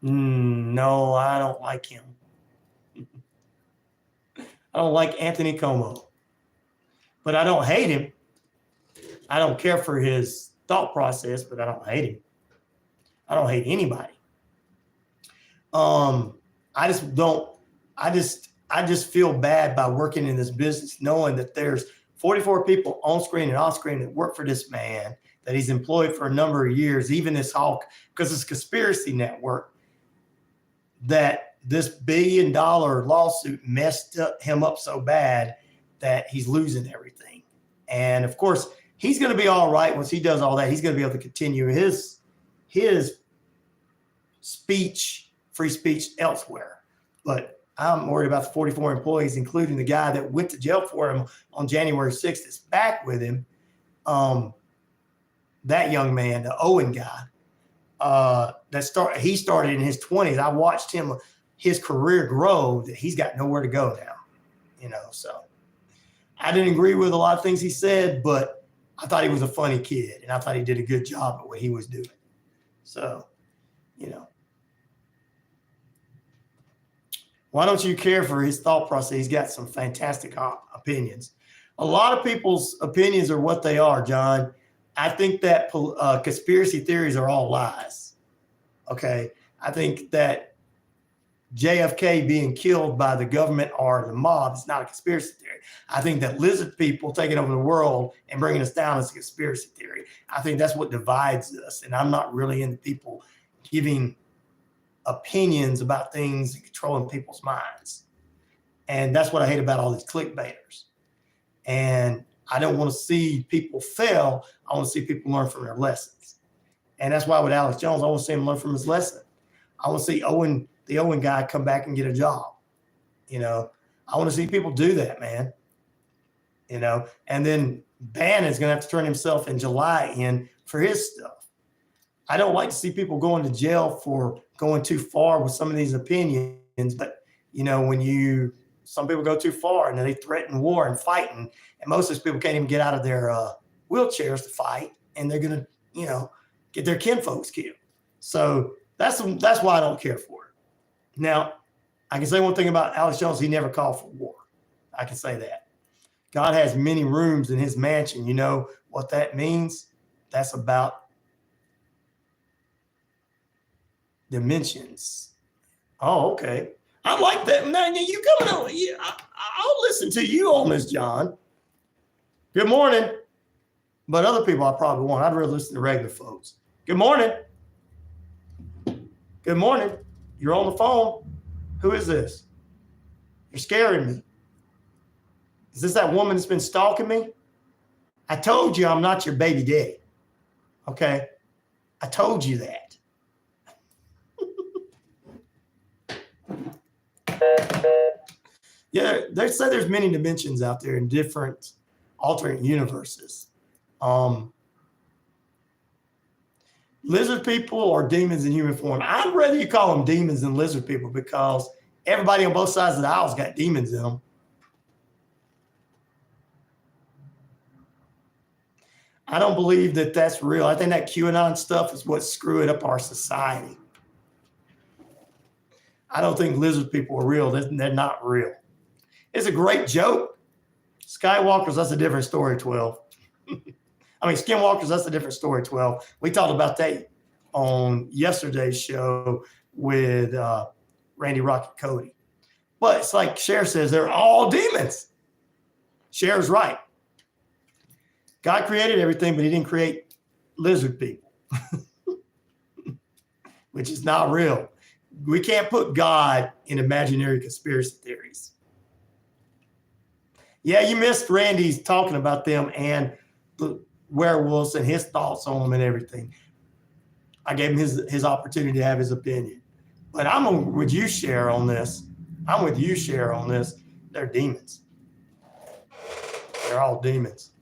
No, I don't like him. I don't like Anthony Como, but I don't hate him. I don't care for his thought process, but I don't hate him. I don't hate anybody. I just feel bad by working in this business, knowing that there's 44 people on screen and off screen that work for this man, that he's employed for a number of years, even this Hawk, because it's a conspiracy network, that this $1 billion lawsuit messed him up so bad that he's losing everything. And of course, he's going to be all right once he does all that. He's going to be able to continue his speech, free speech elsewhere. But I'm worried about the 44 employees, including the guy that went to jail for him on January 6th is back with him. That young man, the Owen guy, he started in his 20s. I watched his career grow, that he's got nowhere to go now, you know. So I didn't agree with a lot of things he said, but I thought he was a funny kid and I thought he did a good job at what he was doing. So, you know, why don't you care for his thought process? He's got some fantastic opinions. A lot of people's opinions are what they are, John. I think that conspiracy theories are all lies. Okay. I think that JFK being killed by the government or the mob is not a conspiracy theory. I think that lizard people taking over the world and bringing us down is a conspiracy theory. I think that's what divides us. And I'm not really into people giving opinions about things and controlling people's minds. And that's what I hate about all these clickbaiters. And I don't want to see people fail. I want to see people learn from their lessons. And that's why with Alex Jones, I want to see him learn from his lesson. I want to see the Owen guy come back and get a job. You know, I want to see people do that, man. You know, and then Bannon's going to have to turn himself in July in for his stuff. I don't like to see people going to jail for going too far with some of these opinions, but you know, some people go too far and then they threaten war and fighting, and most of those people can't even get out of their wheelchairs to fight, and they're going to, you know, get their kinfolks killed. So that's why I don't care for it. Now, I can say one thing about Alex Jones: he never called for war. I can say that. God has many rooms in his mansion. You know what that means? That's about dimensions. Oh, okay. I like that. Now you coming on? Yeah, I'll listen to you on this, John. Good morning. But other people I probably won't. I'd rather listen to regular folks. Good morning. Good morning. You're on the phone. Who is this? You're scaring me. Is this that woman that's been stalking me? I told you I'm not your baby daddy. Okay? I told you that. Yeah, they say there's many dimensions out there in different alternate universes. Lizard people or demons in human form. I'd rather you call them demons than lizard people, because everybody on both sides of the aisle's got demons in them. I don't believe that that's real. I think that QAnon stuff is what's screwing up our society. I don't think lizard people are real. They're not real. It's a great joke. Skywalkers, that's a different story, 12. I mean, skinwalkers, that's a different story, 12. We talked about that on yesterday's show with Randy Rocket Cody. But it's like Cher says, they're all demons. Cher's right. God created everything, but he didn't create lizard people, which is not real. We can't put God in imaginary conspiracy theories. Yeah, you missed Randy's talking about them and the werewolves and his thoughts on them and everything. I gave him his opportunity to have his opinion. But I'm with you, Cher, on this. I'm with you, Cher, on this. They're demons. They're all demons.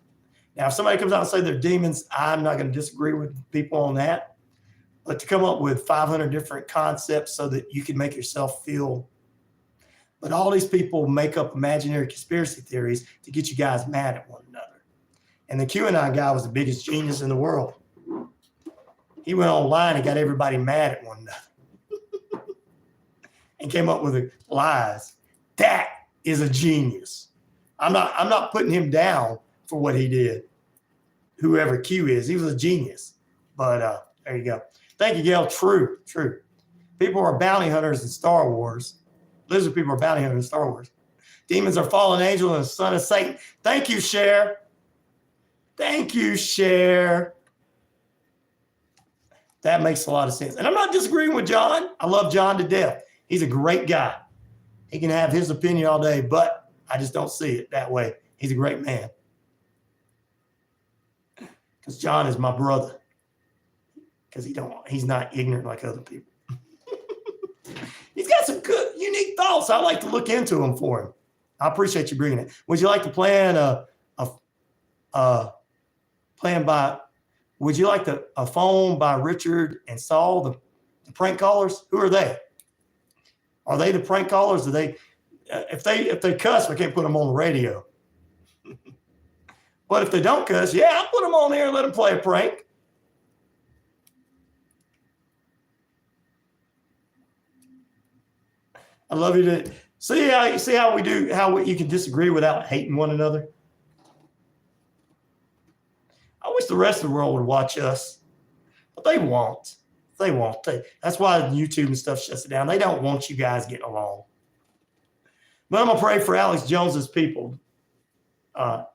Now, if somebody comes out and say they're demons, I'm not going to disagree with people on that. But to come up with 500 different concepts so that you can make yourself feel. But all these people make up imaginary conspiracy theories to get you guys mad at one another. And the QAnon guy was the biggest genius in the world. He went online and got everybody mad at one another and came up with lies. That is a genius. I'm not putting him down for what he did. Whoever Q is, he was a genius. But there you go. Thank you, Gail. True. People are bounty hunters in Star Wars. Lizard people are bounty hunters in Star Wars. Demons are fallen angels and the son of Satan. Thank you, Cher. Thank you, Cher. That makes a lot of sense. And I'm not disagreeing with John. I love John to death. He's a great guy. He can have his opinion all day, but I just don't see it that way. He's a great man. Because John is my brother. Because he's not ignorant like other people. He's got some good, unique thoughts. I like to look into them for him. I appreciate you bringing it. Would you like to plan would you like a phone by Richard and Saul, the prank callers? Who are they? Are they the prank callers? Are they, if they cuss, we can't put them on the radio. But if they don't cuss, yeah, I'll put them on there and let them play a prank. I love you to see how we do, you can disagree without hating one another. I wish the rest of the world would watch us, but they won't. They won't. That's why YouTube and stuff shuts it down. They don't want you guys getting along. But I'm going to pray for Alex Jones's people.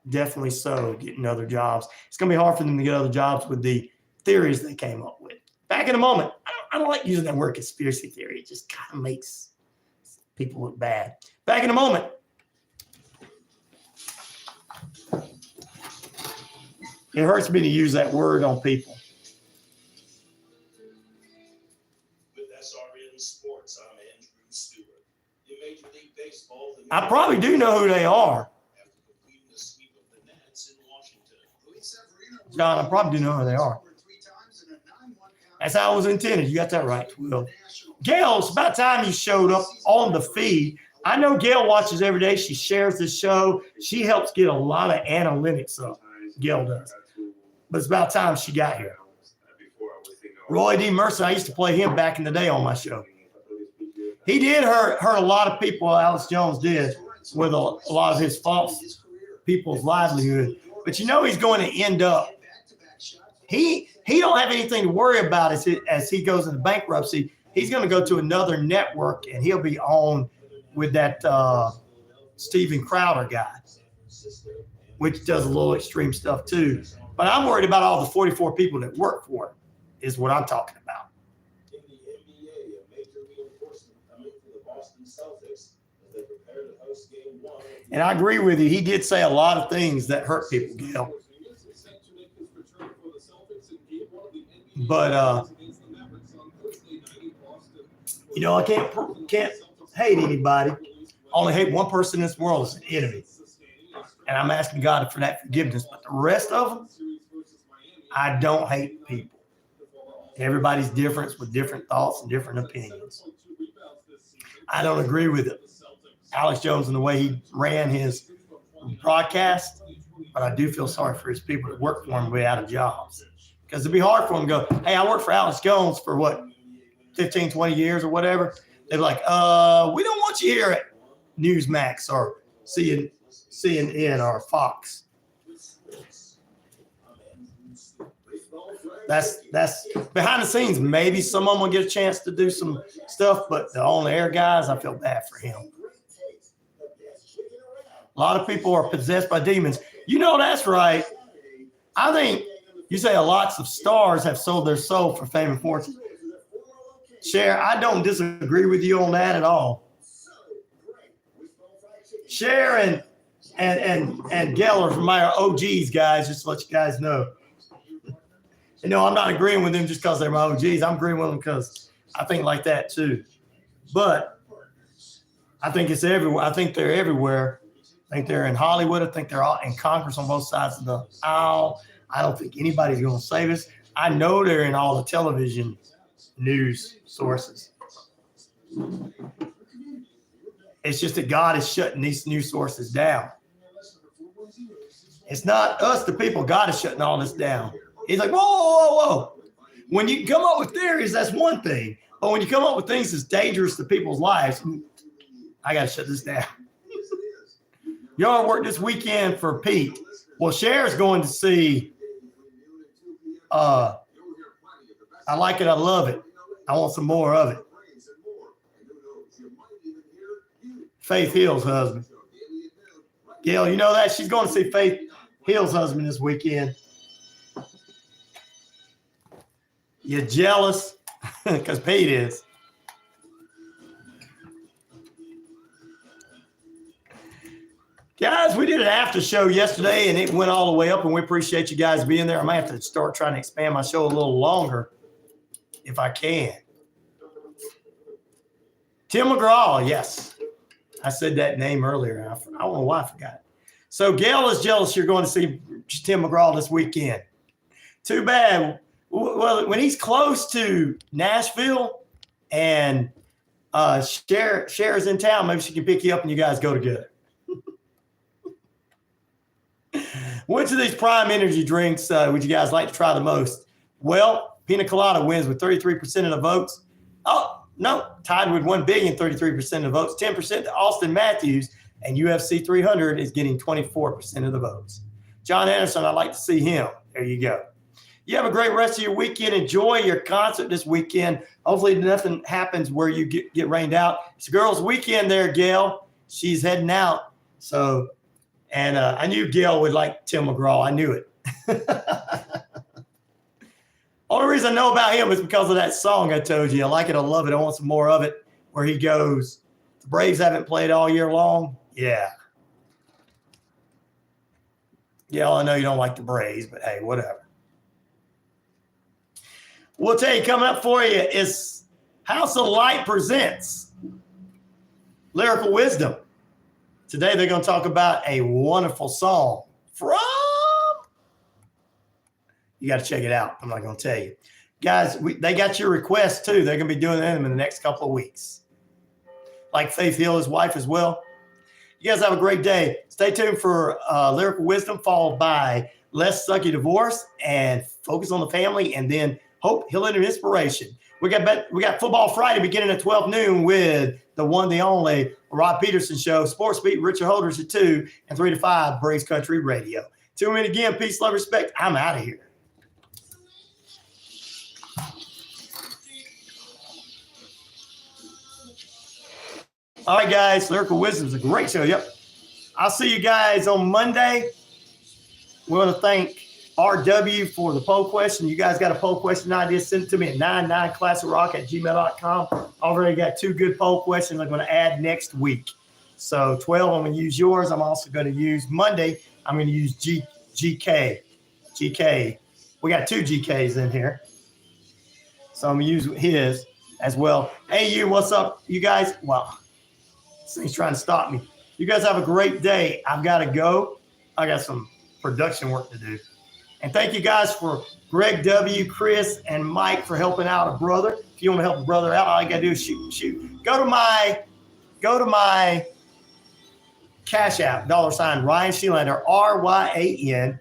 Definitely so, getting other jobs. It's going to be hard for them to get other jobs with the theories they came up with. Back in a moment. I don't like using that word conspiracy theory. It just kind of makes people look bad. Back in a moment. It hurts me to use that word on people. With SRN Sports, I'm Andrew Stewart. In Major League Baseball, I probably do know who they are. after completing the sweep of the Nats in Washington. John, I probably do know who they are. That's how it was intended. You got that right, Will. Gail, it's about time you showed up on the feed. I know Gail watches every day. She shares the show. She helps get a lot of analytics up. Gail does. But it's about time she got here. Roy D. Mercer, I used to play him back in the day on my show. He did hurt a lot of people, Alex Jones did, with a lot of his false people's livelihood. But you know he's going to end up. He don't have anything to worry about as he goes into bankruptcy. He's going to go to another network, and he'll be on with that Steven Crowder guy, which does a little extreme stuff too. But I'm worried about all the 44 people that work for him, is what I'm talking about. In the NBA, a major reinforcement coming for the Boston Celtics as they prepare to host Game 1. And I agree with you. He did say a lot of things that hurt people, Gail. But I can't hate anybody. I only hate one person in this world as an enemy. And I'm asking God for that forgiveness. But the rest of them, I don't hate people. Everybody's different with different thoughts and different opinions. I don't agree with it. Alex Jones and the way he ran his broadcast, But I do feel sorry for his people that work for him to be out of jobs. Because it'd be hard for them to go, hey, I worked for Alex Jones for what, 15, 20 years or whatever. They're like, we don't want you here at Newsmax or CNN or Fox. That's behind the scenes. Maybe some of them will get a chance to do some stuff, but the on-air guys, I feel bad for him. A lot of people are possessed by demons. You know, that's right. I think you say lots of stars have sold their soul for fame and fortune. Cher, I don't disagree with you on that at all. Cher and Geller from my OGs, guys, just to let you guys know. You know, I'm not agreeing with them just because they're my OGs. I'm agreeing with them because I think like that too. But I think it's everywhere. I think they're everywhere. I think they're in Hollywood. I think they're all in Congress on both sides of the aisle. I don't think anybody's going to save us. I know they're in all the television news sources. It's just that God is shutting these news sources down. It's not us, the people. God is shutting all this down. He's like, whoa, whoa, whoa, whoa. When you come up with theories, that's one thing. But when you come up with things that's dangerous to people's lives, I got to shut this down. Y'all work this weekend for Pete. Well, Cher's going to see I Like It, I Love It. I want some more of it. Faith Hill's husband. Gail, you know that? She's going to see Faith Hill's husband this weekend. You're jealous? Because Pete is. Guys, we did an after show yesterday, and it went all the way up, and we appreciate you guys being there. I might have to start trying to expand my show a little longer if I can. Tim McGraw, yes. I said that name earlier. I don't know why I forgot. So Gail is jealous you're going to see Tim McGraw this weekend. Too bad. Well, when he's close to Nashville and Cher's in town, maybe she can pick you up and you guys go together. Which of these prime energy drinks would you guys like to try the most? Well, Pina Colada wins with 33% of the votes. Oh, no, tied with 1 billion, 33% of the votes. 10% to Austin Matthews, and UFC 300 is getting 24% of the votes. John Anderson, I'd like to see him. There you go. You have a great rest of your weekend. Enjoy your concert this weekend. Hopefully nothing happens where you get rained out. It's a girls' weekend there, Gail. She's heading out. So, and I knew Gail would like Tim McGraw. I knew it. Only reason I know about him is because of that song I told you. I like it. I love it. I want some more of it. Where he goes, the Braves haven't played all year long. Yeah. Yeah, I know you don't like the Braves, but hey, whatever. We'll tell you, coming up for you is House of Light presents Lyrical Wisdom. Today they're going to talk about a wonderful song from... You got to check it out. I'm not going to tell you. Guys, they got your requests too. They're going to be doing them in the next couple of weeks. Like Faith Hill, his wife as well. You guys have a great day. Stay tuned for Lyrical Wisdom, followed by Less Sucky Divorce and Focus on the Family, and then Hope, Healing, and Inspiration. We got Football Friday beginning at 12 noon with the one, the only Rod Peterson Show, Sports Beat, Richard Holders at 2, and 3 to 5, Braves Country Radio. Tune in again. Peace, love, respect. I'm out of here. All right, guys. Lyrical Wisdom is a great show. Yep. I'll see you guys on Monday. We want to thank RW for the poll question. You guys got a poll question idea, send it to me at 99classicrock@gmail.com. Already got 2 good poll questions I'm going to add next week. So 12, I'm going to use yours. I'm also going to use Monday. I'm going to use GK. We got 2 GKs in here. So I'm going to use his as well. Hey, you, what's up, you guys? Well, this thing's trying to stop me. You guys have a great day. I've got to go. I got some production work to do. And thank you guys for Greg W., Chris, and Mike for helping out a brother. If you want to help a brother out, all you got to do is shoot. Go to my Cash App, $RyanShelander, RyanShelander,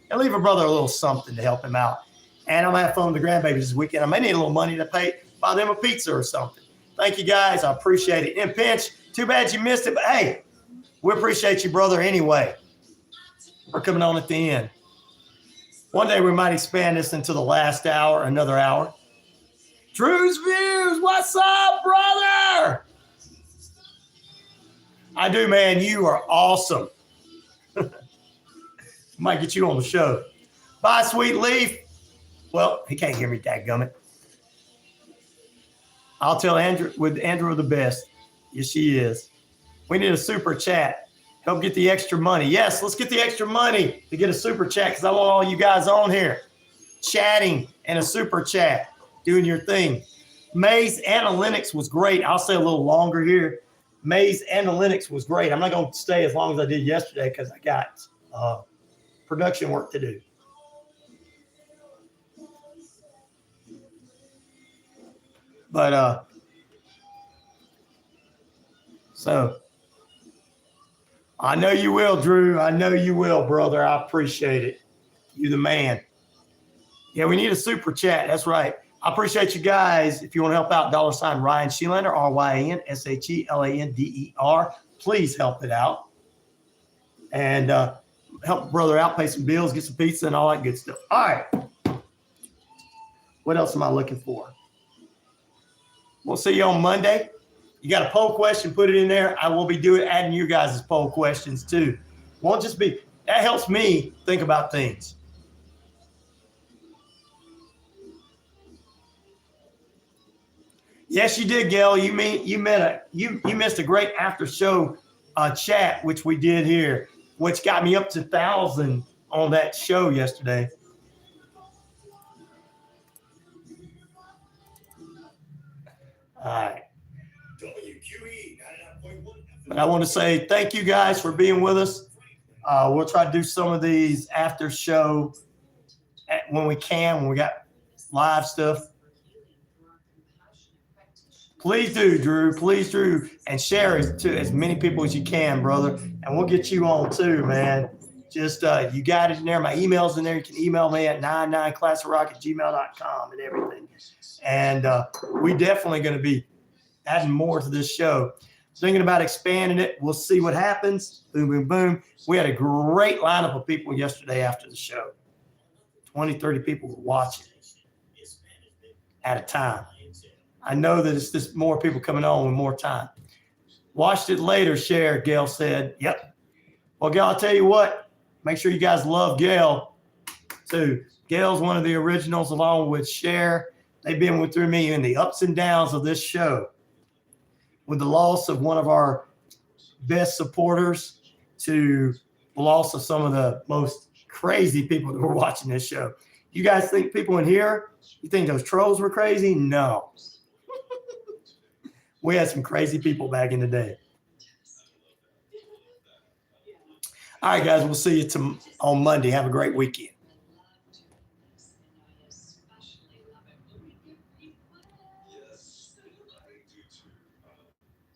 and leave a brother a little something to help him out. And I'm going to have fun with the grandbabies this weekend. I may need a little money to buy them a pizza or something. Thank you, guys. I appreciate it. In pinch, too bad you missed it, but hey, we appreciate you, brother, anyway. We're coming on at the end. One day we might expand this into the last hour, another hour. Drew's Views, what's up, brother? I do, man. You are awesome. Might get you on the show. Bye, Sweet Leaf. Well, he can't hear me, dadgummit. I'll tell Andrew the best. Yes, she is. We need a super chat. Help get the extra money. Yes, let's get the extra money to get a super chat because I want all you guys on here chatting and a super chat, doing your thing. May's Analytics was great. I'll stay a little longer here. May's Analytics was great. I'm not going to stay as long as I did yesterday because I got production work to do. But so I know you will, Drew. I know you will, brother. I appreciate it. You the man. Yeah, we need a super chat. That's right. I appreciate you guys. If you want to help out, $RyanShelander, RyanShelander. Please help it out. And help brother out, pay some bills, get some pizza and all that good stuff. All right. What else am I looking for? We'll see you on Monday. You got a poll question, put it in there. I will be adding you guys' poll questions too. Won't just be, that helps me think about things. Yes, you did, Gail. You missed a great after show chat, which we did here, which got me up to 1,000 on that show yesterday. All right. WQEE 99.1. But I want to say thank you guys for being with us. We'll try to do some of these after show when we can, when we got live stuff. Please do, Drew. Please, Drew. And share it to as many people as you can, brother. And we'll get you on too, man. Just, you got it in there. My email's in there. You can email me at 99classicrock@gmail.com and everything. And we definitely going to be adding more to this show. Thinking about expanding it. We'll see what happens. Boom, boom, boom. We had a great lineup of people yesterday after the show. 20, 30 people were watching at a time. I know that it's just more people coming on with more time. Watched it later, share, Gail said. Yep. Well, Gail, I'll tell you what. Make sure you guys love Gail, too. Gail's one of the originals along with Cher. They've been with me in the ups and downs of this show. With the loss of one of our best supporters to the loss of some of the most crazy people that were watching this show. You guys think people in here, you think those trolls were crazy? No. We had some crazy people back in the day. All right, guys, we'll see you on Monday. Have a great weekend.